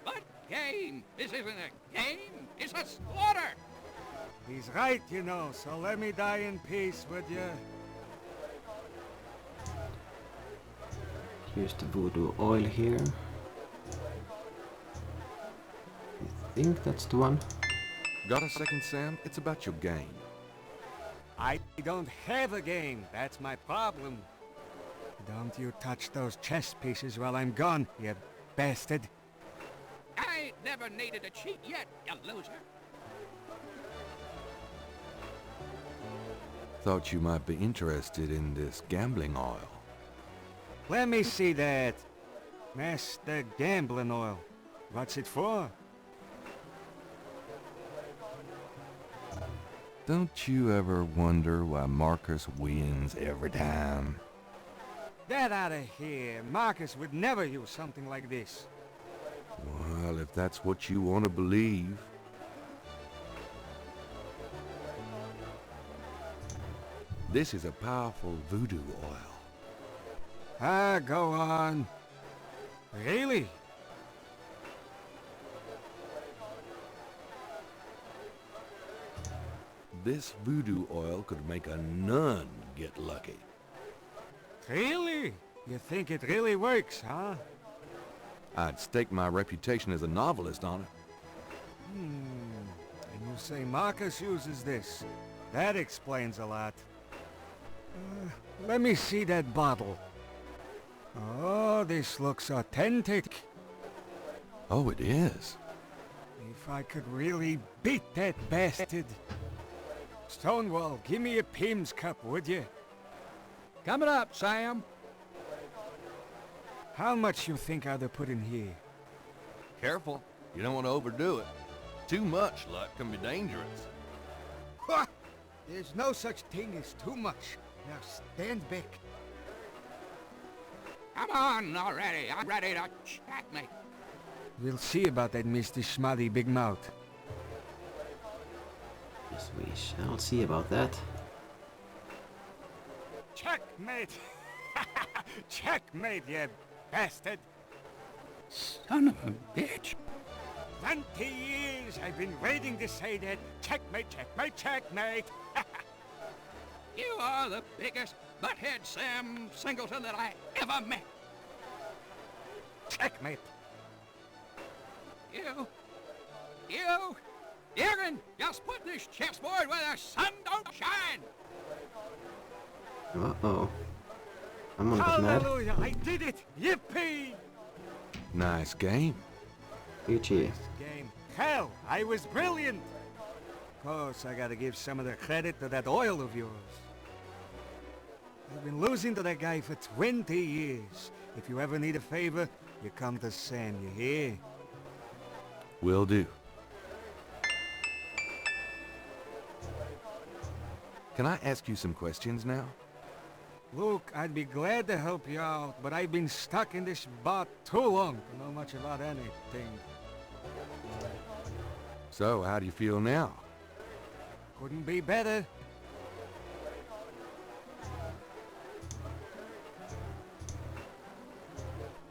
What game? This isn't a game. It's a slaughter. He's right, you know, so let me die in peace, would you? Use the voodoo oil here. I think that's the one. Got a second, Sam? It's about your game. I don't have a game. That's my problem. Don't you touch those chess pieces while I'm gone, you bastard. I ain't never needed to cheat yet, you loser. Thought you might be interested in this gambling oil. Let me see that. Master Gambling Oil. What's it for? Don't you ever wonder why Marcus wins every time? Get out of here. Marcus would never use something like this. Well, if that's what you want to believe. This is a powerful voodoo oil. Ah, go on. Really? This voodoo oil could make a nun get lucky. Really? You think it really works, huh? I'd stake my reputation as a novelist on it. And you say Marcus uses this. That explains a lot. Let me see that bottle. Oh, this looks authentic. Oh, it is. If I could really beat that bastard. Stonewall, give me a Pim's cup, would you? Coming up, Sam. How much you think I'd have put in here? Careful. You don't want to overdo it. Too much luck can be dangerous. Ha! There's no such thing as too much. Now stand back. Come on already. I'm ready to checkmate. We'll see about that, Mr. Schmuddy Big Mouth. Yes, we shall see about that. Checkmate! Checkmate, you bastard! Son of a bitch. 20 years I've been waiting to say that. Checkmate, checkmate, checkmate! You are the biggest butthead Sam Singleton that I ever met. Checkmate! You can just put this chessboard where the sun don't shine. Uh-oh. I'm on the mad. Hallelujah, I did it! Yippee! Nice game. GG. Game. Hell, I was brilliant! Of course, I gotta give some of the credit to that oil of yours. I've been losing to that guy for 20 years. If you ever need a favor, you come to Sam, you hear? Will do. Can I ask you some questions now? Luke, I'd be glad to help you out, but I've been stuck in this bot too long to know much about anything. So, how do you feel now? Couldn't be better.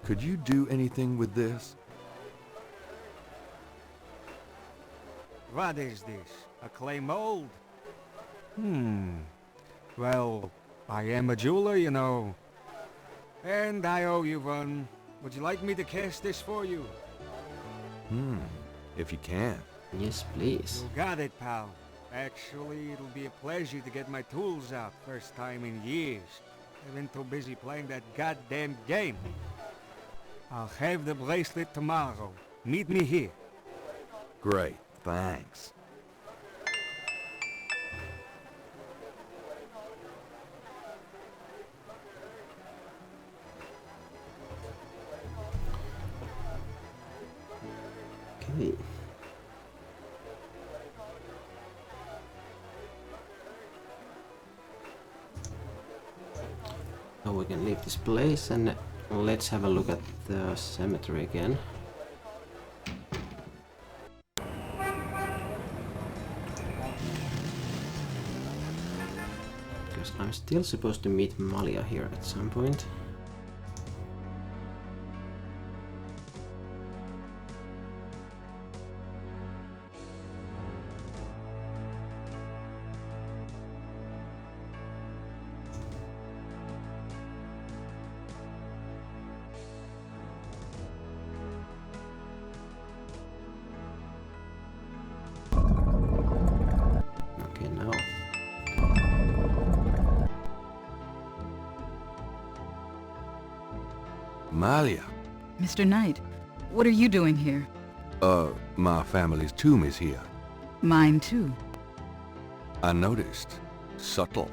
Could you do anything with this? What is this? A clay mold? Well, I am a jeweler, you know. And I owe you one. Would you like me to cast this for you? If you can. Yes, please. You got it, pal. Actually, it'll be a pleasure to get my tools out. First time in years. I've been too busy playing that goddamn game. I'll have the bracelet tomorrow. Meet me here. Great, thanks. Okay. So we can leave this place and let's have a look at the cemetery again. Because I'm still supposed to meet Malia here at some point. Okay, now. Malia. Mr. Knight, what are you doing here? My family's tomb is here. Mine too. I noticed. Subtle.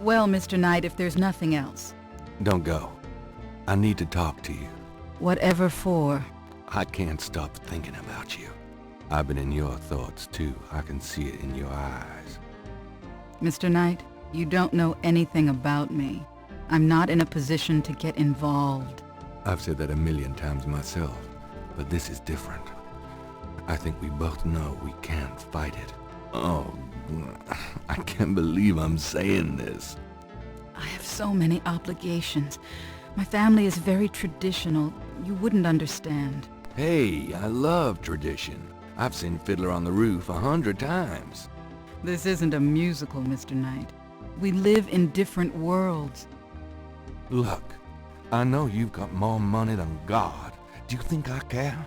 Well, Mr. Knight, if there's nothing else. Don't go. I need to talk to you. Whatever for. I can't stop thinking about you. I've been in your thoughts too. I can see it in your eyes. Mr. Knight, you don't know anything about me. I'm not in a position to get involved. I've said that a million times myself, but this is different. I think we both know we can't fight it. Oh, I can't believe I'm saying this. I have so many obligations. My family is very traditional. You wouldn't understand. Hey, I love tradition. I've seen Fiddler on the Roof 100 times. This isn't a musical, Mr. Knight. We live in different worlds. Look, I know you've got more money than God. Do you think I care?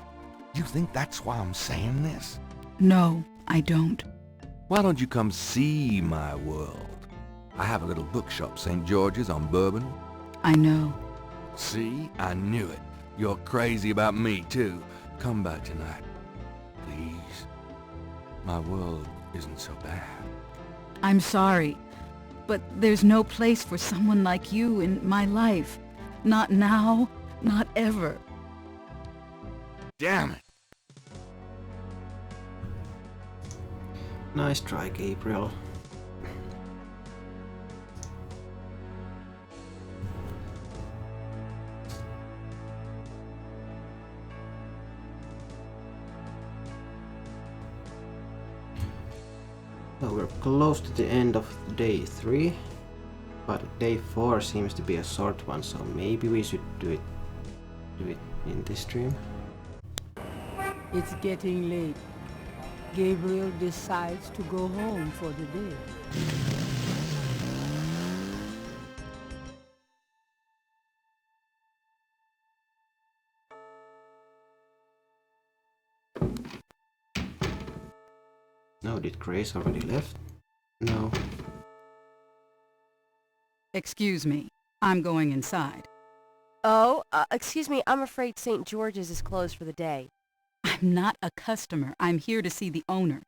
Do you think that's why I'm saying this? No, I don't. Why don't you come see my world? I have a little bookshop, St. George's on Bourbon. I know. See? I knew it. You're crazy about me, too. Come back tonight. Please. My world isn't so bad. I'm sorry, but there's no place for someone like you in my life. Not now, not ever. Damn it. Nice try, Gabriel. So we're close to the end of day 3, but day 4 seems to be a short one, so maybe we should do it in this stream. It's getting late. Gabriel decides to go home for the day. No, did Grace already left? No. Excuse me. I'm going inside. Oh, excuse me, I'm afraid St. George's is closed for the day. I'm not a customer. I'm here to see the owner.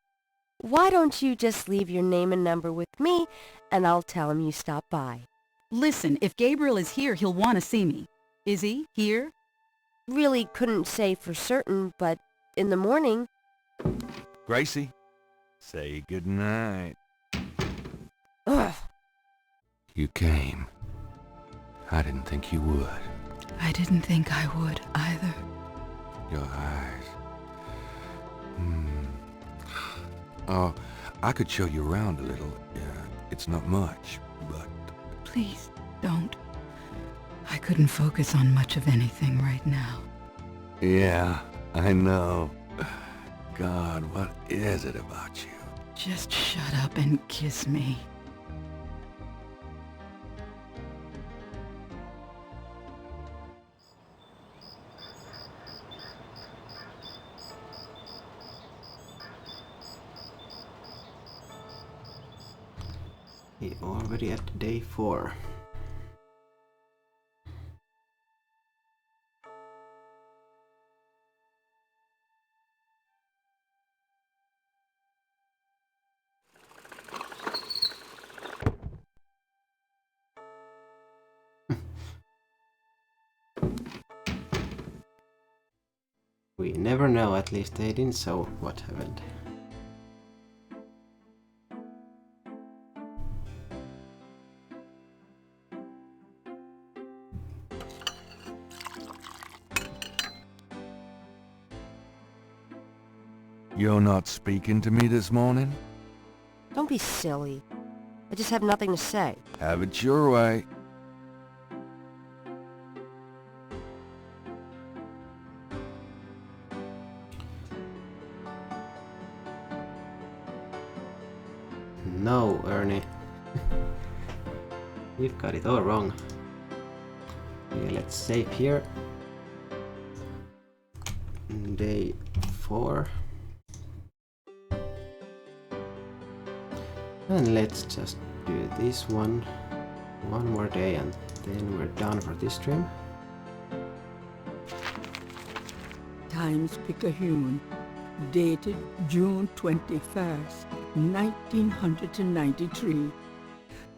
Why don't you just leave your name and number with me, and I'll tell him you stopped by. Listen, if Gabriel is here, he'll want to see me. Is he here? Really couldn't say for certain, but in the morning... Gracie, say goodnight. Ugh. You came. I didn't think you would. I didn't think I would, either. Your eyes. Oh, I could show you around a little. It's not much, but... Please, don't. I couldn't focus on much of anything right now. Yeah, I know. God, what is it about you? Just shut up and kiss me. We're already at day 4. We never know, at least they didn't show what happened. You're not speaking to me this morning? Don't be silly. I just have nothing to say. Have it your way. No, Ernie. You've got it all wrong. Okay, let's save here. Day 4. And let's just do this one more day and then we're done for this stream. Times Picayune, dated June 21st, 1993.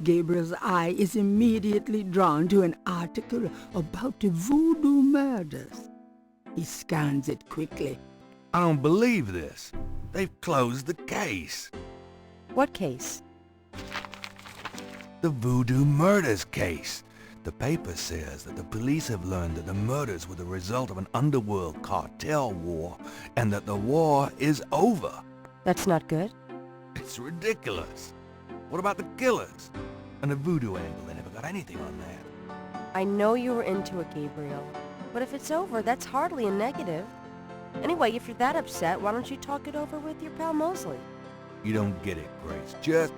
Gabriel's eye is immediately drawn to an article about the voodoo murders. He scans it quickly. I don't believe this. They've closed the case. What case? The voodoo murders case. The paper says that the police have learned that the murders were the result of an underworld cartel war and that the war is over. That's not good. It's ridiculous. What about the killers? And the voodoo angle, they never got anything on that. I know you were into it, Gabriel. But if it's over, that's hardly a negative. Anyway, if you're that upset, why don't you talk it over with your pal Mosley? You don't get it, Grace. Just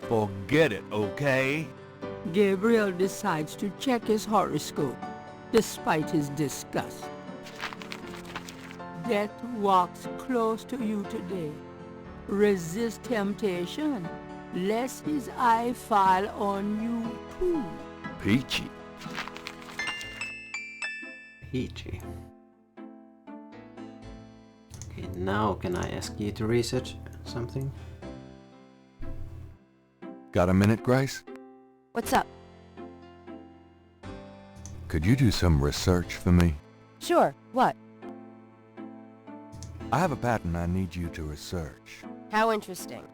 forget it, okay? Gabriel decides to check his horoscope, despite his disgust. Death walks close to you today. Resist temptation, lest his eye fall on you too. Peachy. Peachy. Okay, now can I ask you to research something? Got a minute, Grace? What's up? Could you do some research for me? Sure. What? I have a pattern I need you to research. How interesting.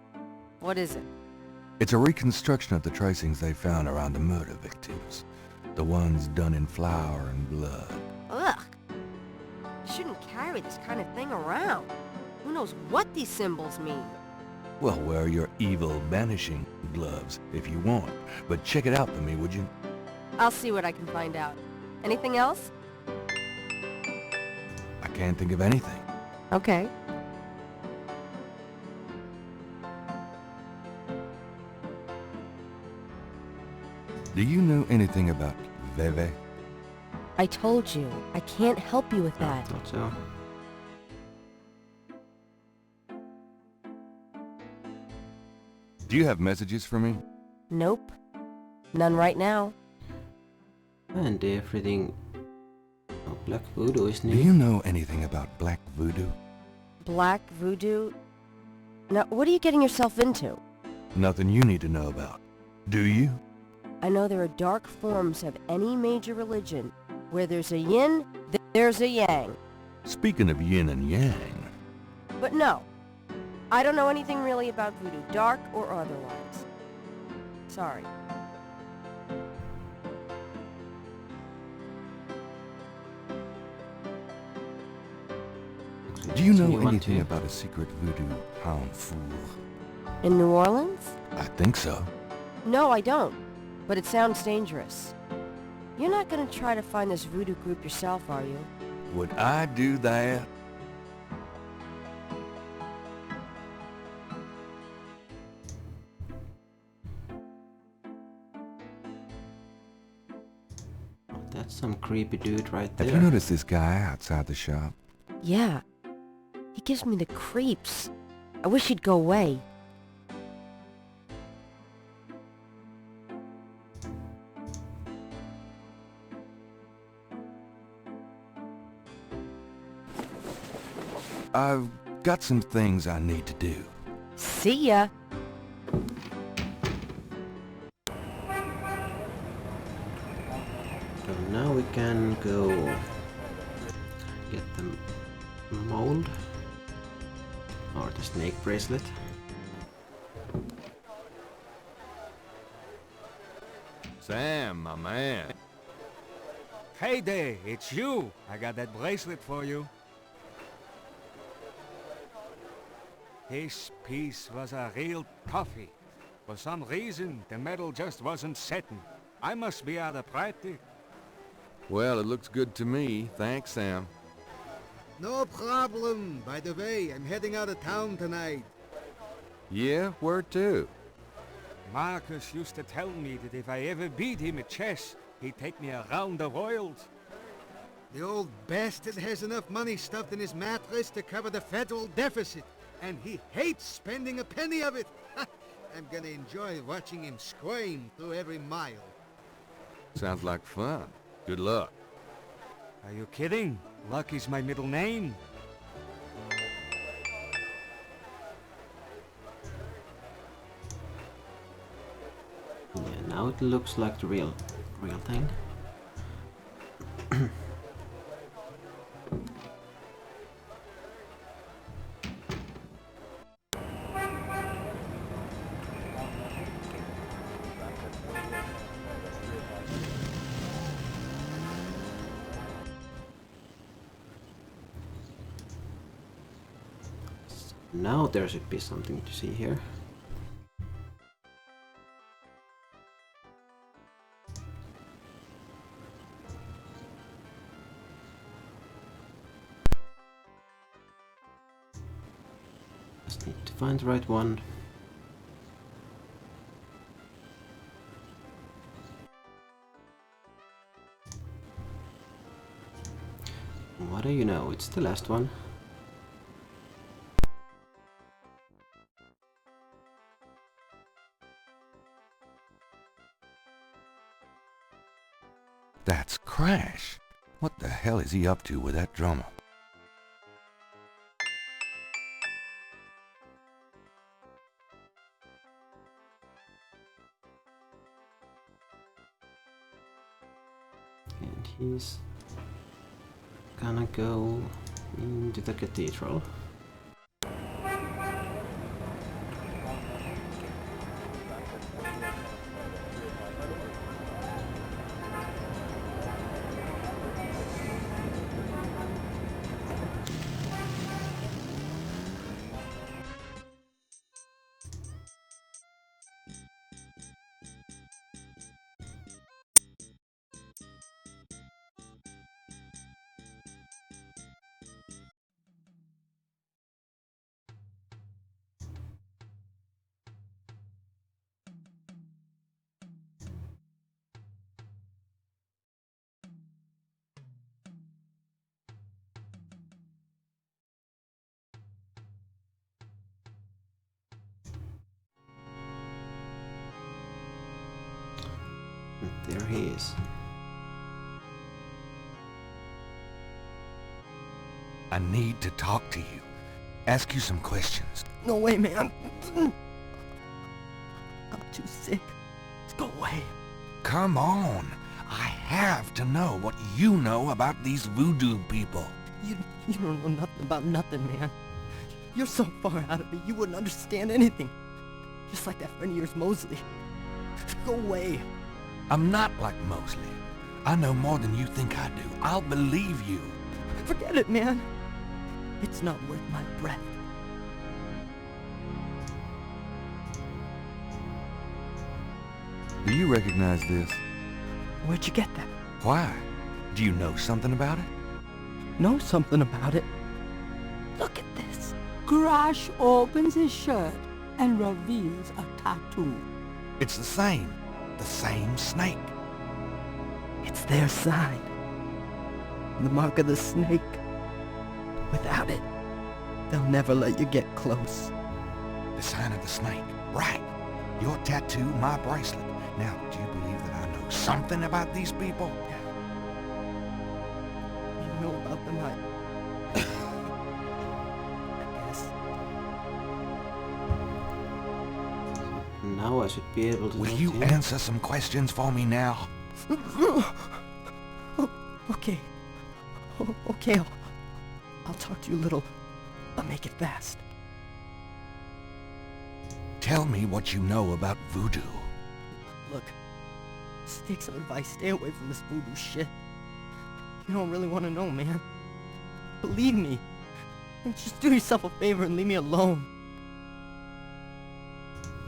What is it? It's a reconstruction of the tracings they found around the murder victims. The ones done in flour and blood. Ugh. You shouldn't carry this kind of thing around. Who knows what these symbols mean? Well, wear your evil banishing gloves if you want. But check it out for me, would you? I'll see what I can find out. Anything else? I can't think of anything. Okay. Do you know anything about Veve? I told you, I can't help you with that. I thought so. Do you have messages for me? Nope. None right now. And everything... Oh, Black Voodoo is new. Do you know anything about Black Voodoo? Black Voodoo? Now, what are you getting yourself into? Nothing you need to know about. Do you? I know there are dark forms of any major religion. Where there's a yin, there's a yang. Speaking of yin and yang... But no. I don't know anything really about voodoo, dark or otherwise. Sorry. Do you know anything about a secret voodoo pound fool? In New Orleans? I think so. No, I don't. But it sounds dangerous. You're not gonna try to find this voodoo group yourself, are you? Would I do that? That's some creepy dude right there. Have you noticed this guy outside the shop? Yeah. He gives me the creeps. I wish he'd go away. I've got some things I need to do. See ya. So now we can go get them mold. Or the snake bracelet. Sam, my man. Hey there, it's you. I got that bracelet for you. This piece was a real toughie. For some reason, the metal just wasn't setting. I must be out of practice. Well, it looks good to me. Thanks, Sam. No problem. By the way, I'm heading out of town tonight. Yeah, where to? Marcus used to tell me that if I ever beat him at chess, he'd take me around the world. The old bastard has enough money stuffed in his mattress to cover the federal deficit, and he hates spending a penny of it. I'm gonna enjoy watching him squirm through every mile. Sounds like fun. Good luck. Are you kidding? Luck is my middle name. Yeah, now it looks like the real thing. Now there should be something to see here. Just need to find the right one. What do you know? It's the last one. That's Crash. What the hell is he up to with that drummer? And he's gonna go into the cathedral. There he is. I need to talk to you. Ask you some questions. No way, man. I'm too sick. Let's go away. Come on. I have to know what you know about these voodoo people. You don't know nothing about nothing, man. You're so far out of it, you wouldn't understand anything. Just like that friend of yours, Mosley. Go away. I'm not like Mosley. I know more than you think I do. I'll believe you. Forget it, man. It's not worth my breath. Do you recognize this? Where'd you get that? Why? Do you know something about it? Know something about it? Look at this. Crash opens his shirt and reveals a tattoo. It's the same snake. It's their sign. The mark of the snake. Without it, they'll never let you get close. The sign of the snake. Right. Your tattoo, my bracelet. Now, do you believe that I know something about these people? You know about them, I guess. Now I should be able to... Will you answer some questions for me now? Okay. Okay, I'll talk to you little. I'll make it fast. Tell me what you know about voodoo. Look, just take some advice. Stay away from this voodoo shit. You don't really want to know, man. Believe me. Just do yourself a favor and leave me alone.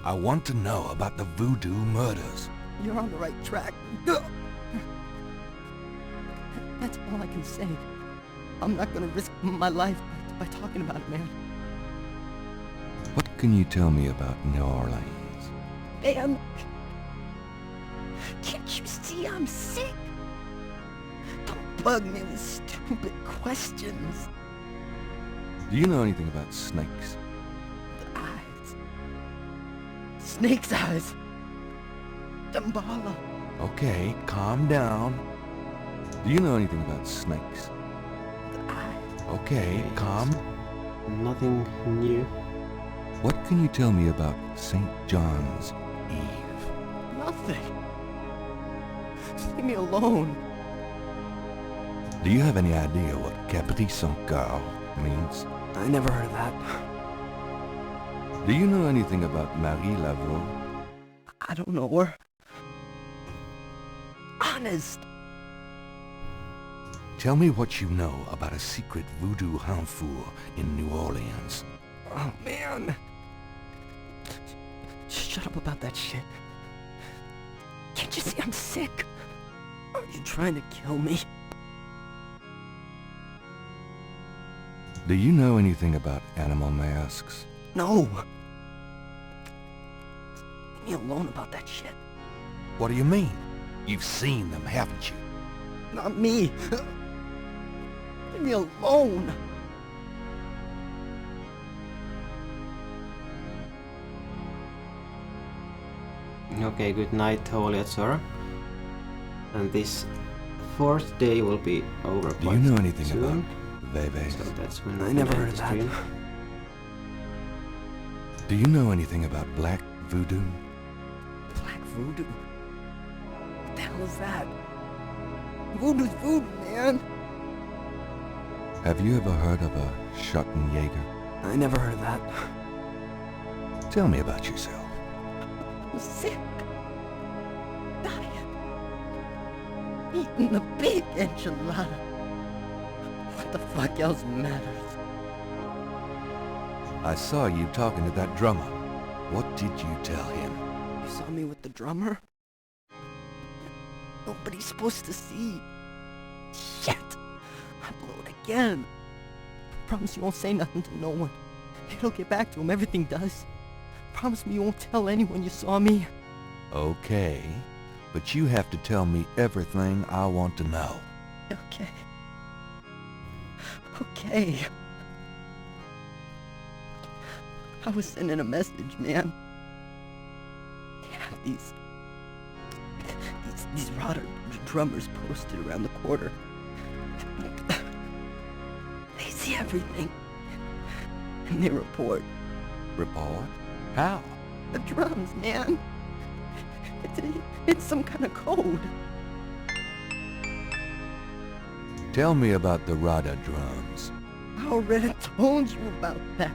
I want to know about the voodoo murders. You're on the right track. That's all I can say. I'm not gonna risk my life by talking about it, man. What can you tell me about New Orleans? Man, can't you see I'm sick? Don't bug me with stupid questions. Do you know anything about snakes? The eyes. Snake's eyes. Dambala. Okay, calm down. Do you know anything about snakes? The eyes. Okay, calm. Nothing new. What can you tell me about St. John's Eve? Nothing. Just leave me alone. Do you have any idea what Capri Saint-Car means? I never heard of that. Do you know anything about Marie Laveau? I don't know her. Honest. Tell me what you know about a secret voodoo hanfour in New Orleans. Oh, man. Shut up about that shit. Can't you see I'm sick? Are you trying to kill me? Do you know anything about animal masks? No. Leave me alone about that shit. What do you mean? You've seen them, haven't you? Not me. Leave me alone. Okay, good night, Holy Sora. And this fourth day will be over Do quite you know anything soon. about Veve? So that's when I we never end heard the of that. stream. Do you know anything about black voodoo? Black voodoo? What the hell is that? Voodoo's voodoo, man. Have you ever heard of a Schottenjäger? I never heard of that. Tell me about yourself. I'm sick. Dying. Eating a big enchilada. What the fuck else matters? I saw you talking to that drummer. What did you tell him? You saw me with the drummer? Nobody's supposed to see. Shit. I blew it again. Promise you won't say nothing to no one. It'll get back to him. Everything does. Promise me you won't tell anyone you saw me. Okay, but you have to tell me everything I want to know. Okay. Okay. I was sending a message, man. They have these rotter drummers posted around the quarter. They see everything. And they report. Report? How? The drums, man. It's some kind of code. Tell me about the Rada drums. I already told you about that.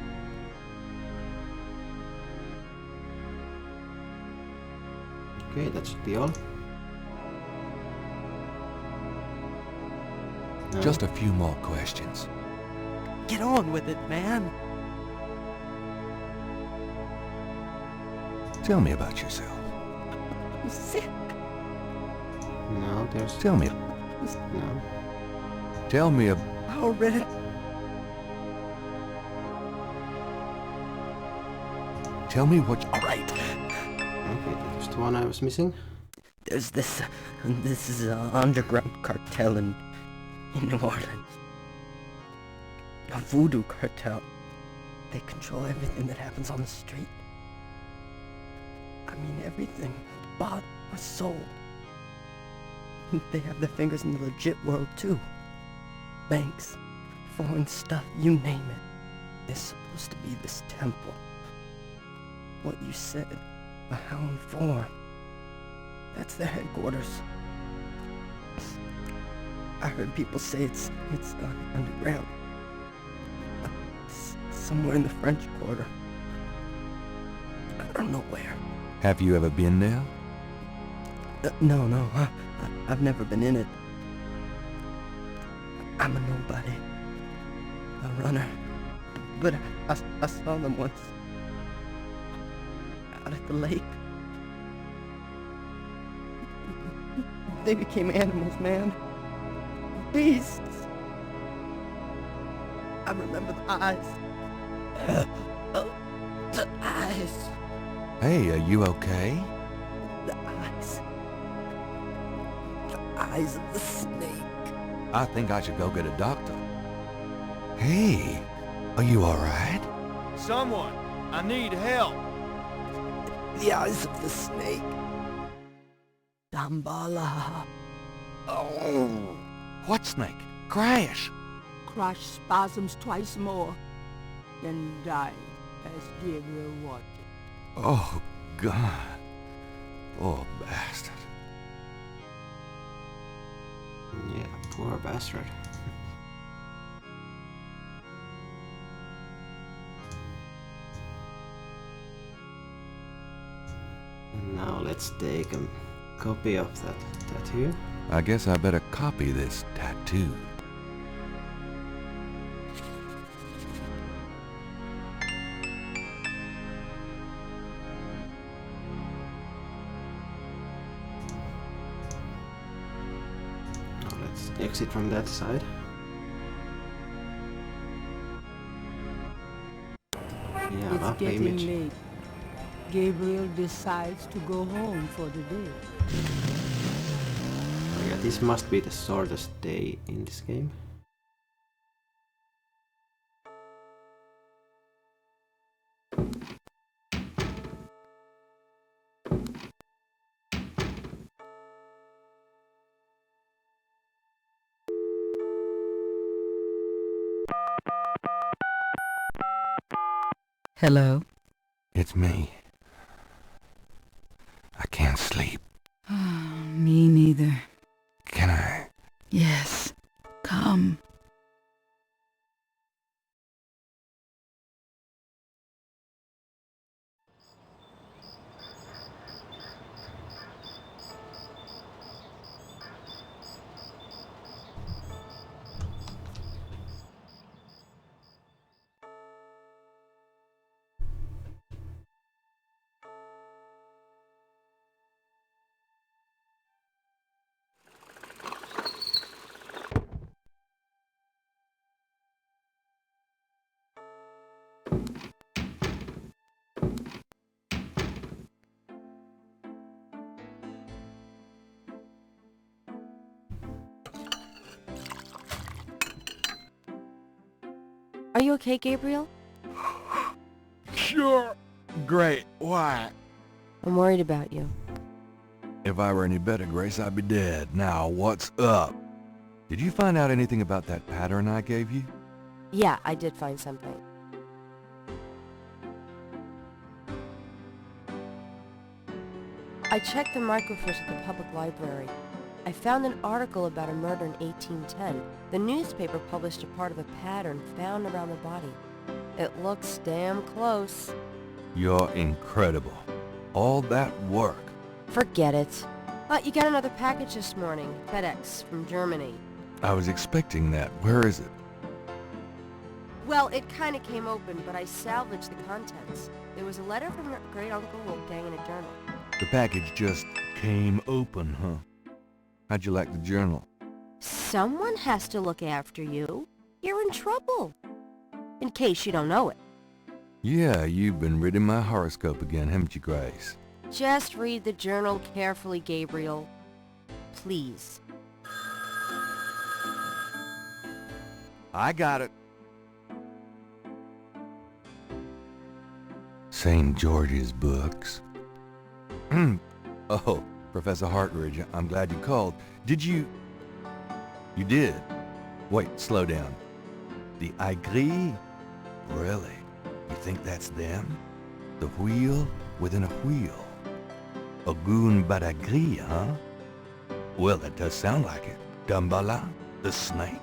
Okay, that should be all. Just a few more questions. Get on with it, man. Tell me about yourself. I'm sick. No, there's... Tell me. No. Tell me I already... Tell me what you... Alright. Okay, that was the one I was missing. There's this is an underground cartel in New Orleans. A voodoo cartel. They control everything that happens on the street. I mean everything. Bought or sold. They have their fingers in the legit world too. Banks, foreign stuff, you name it. There's supposed to be this temple. What you said, a hound form. That's their headquarters. I heard people say it's underground. somewhere in the French Quarter. I don't know where. Have you ever been there? No. I've never been in it. I'm a nobody. A runner. But I saw them once. Out at the lake. They became animals, man. Beasts. I remember the eyes. Oh, the eyes. Hey, are you okay? The eyes. The eyes of the snake. I think I should go get a doctor. Hey, are you alright? Someone! I need help! The eyes of the snake. Dambala. Oh, what snake? Crash! Crush spasms twice more, then die as Gabriel wanted. Oh, God. Poor bastard. Yeah, poor bastard. Now let's take a copy of that tattoo. I guess I better copy this tattoo. Now let's exit from that side. Yeah, It's lovely getting image. late. Gabriel decides to go home for the day. Oh yeah, this must be the shortest day in this game. Hello? It's me. I can't sleep. Me neither. Can I? Yes. Come. Are you okay, Gabriel? Sure. Great. Why? I'm worried about you. If I were any better, Grace, I'd be dead. Now, what's up? Did you find out anything about that pattern I gave you? Yeah, I did find something. I checked the microfiche at the public library. I found an article about a murder in 1810. The newspaper published a part of a pattern found around the body. It looks damn close. You're incredible. All that work. Forget it. You got another package this morning. FedEx from Germany. I was expecting that. Where is it? Well, it kind of came open, but I salvaged the contents. There was a letter from your great-uncle Wolfgang in a journal. The package just came open, huh? How'd you like the journal? Someone has to look after you. You're in trouble. In case you don't know it. Yeah, you've been reading my horoscope again, haven't you, Grace? Just read the journal carefully, Gabriel. Please. I got it. St. George's books. Oh, Professor Hartridge, I'm glad you called. Did you... You did? Wait, slow down. The Aigris? Really? You think that's them? The wheel within a wheel? Ogun Badagri, huh? Well, that does sound like it. Dambala, the snake.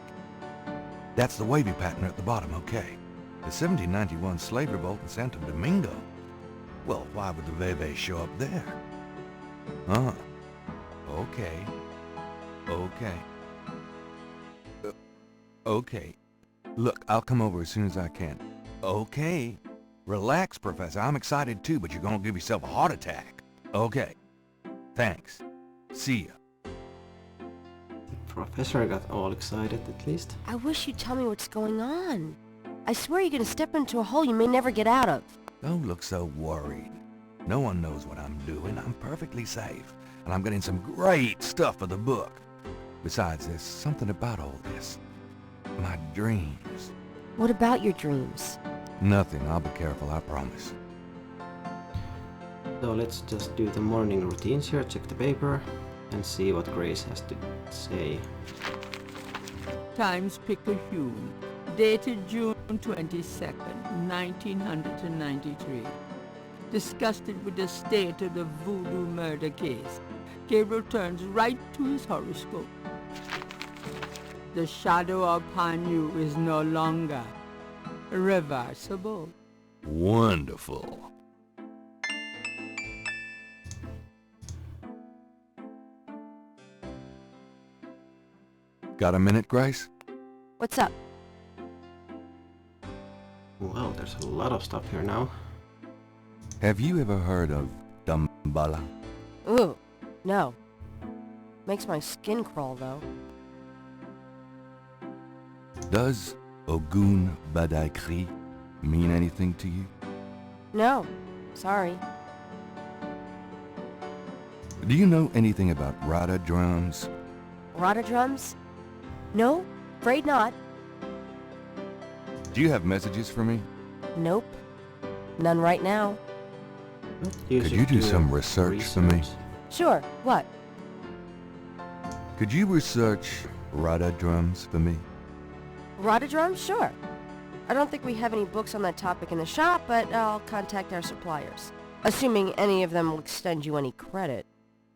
That's the wavy pattern at the bottom, okay. The 1791 slave revolt in Santo Domingo. Well, why would the Veve show up there? Huh. Okay. Okay. Okay. Look, I'll come over as soon as I can. Okay. Relax, Professor. I'm excited too, but you're gonna give yourself a heart attack. Okay. Thanks. See ya. Professor got all excited at least. I wish you'd tell me what's going on. I swear you're gonna step into a hole you may never get out of. Don't look so worried. No one knows what I'm doing. I'm perfectly safe. And I'm getting some great stuff for the book. Besides, there's something about all this. My dreams. What about your dreams? Nothing. I'll be careful, I promise. So let's just do the morning routines here, check the paper, and see what Grace has to say. Times Picayune, dated June 22nd, 1993. Disgusted with the state of the voodoo murder case, Gabriel turns right to his horoscope. The shadow upon you is no longer reversible. Wonderful. Got a minute, Grace? What's up? Well, there's a lot of stuff here now. Have you ever heard of Damballa? Ooh, no. Makes my skin crawl, though. Does Ogun Badaikri mean anything to you? No, sorry. Do you know anything about Rada drums? Rada drums? No, afraid not. Do you have messages for me? Nope. None right now. Could you do some research for me? Sure, what? Could you research Rada drums for me? Rada drums? Sure. I don't think we have any books on that topic in the shop, but I'll contact our suppliers. Assuming any of them will extend you any credit.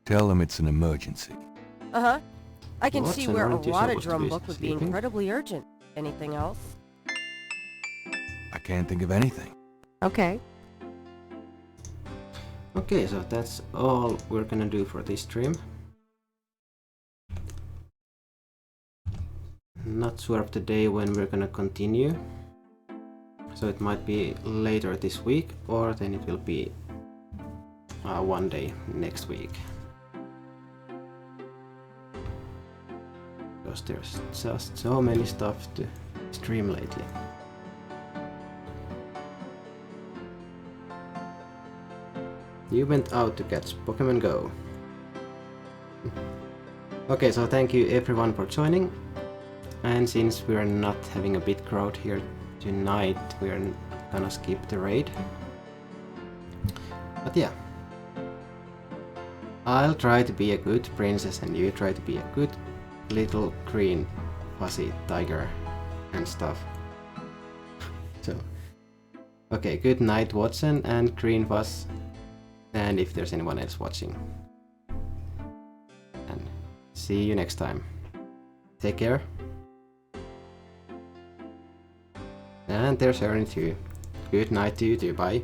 Tell them it's an emergency. Uh-huh. I can What's see an where a emergency Rada supposed to drum be? book would be Sleeping? incredibly urgent. Anything else? I can't think of anything. Okay. Okay, so that's all we're gonna do for this stream. Not sure of the day when we're gonna continue. So it might be later this week, or then it will be one day next week. Because there's just so many stuff to stream lately. You went out to catch Pokemon Go. Okay, so thank you everyone for joining. And since we're not having a big crowd here tonight, we're gonna skip the raid. But yeah. I'll try to be a good princess and you try to be a good little green fuzzy tiger and stuff. So, okay, good night Watson and Green Fuzz. And if there's anyone else watching. And see you next time. Take care. And there's Ernie too. Good night to you too, bye.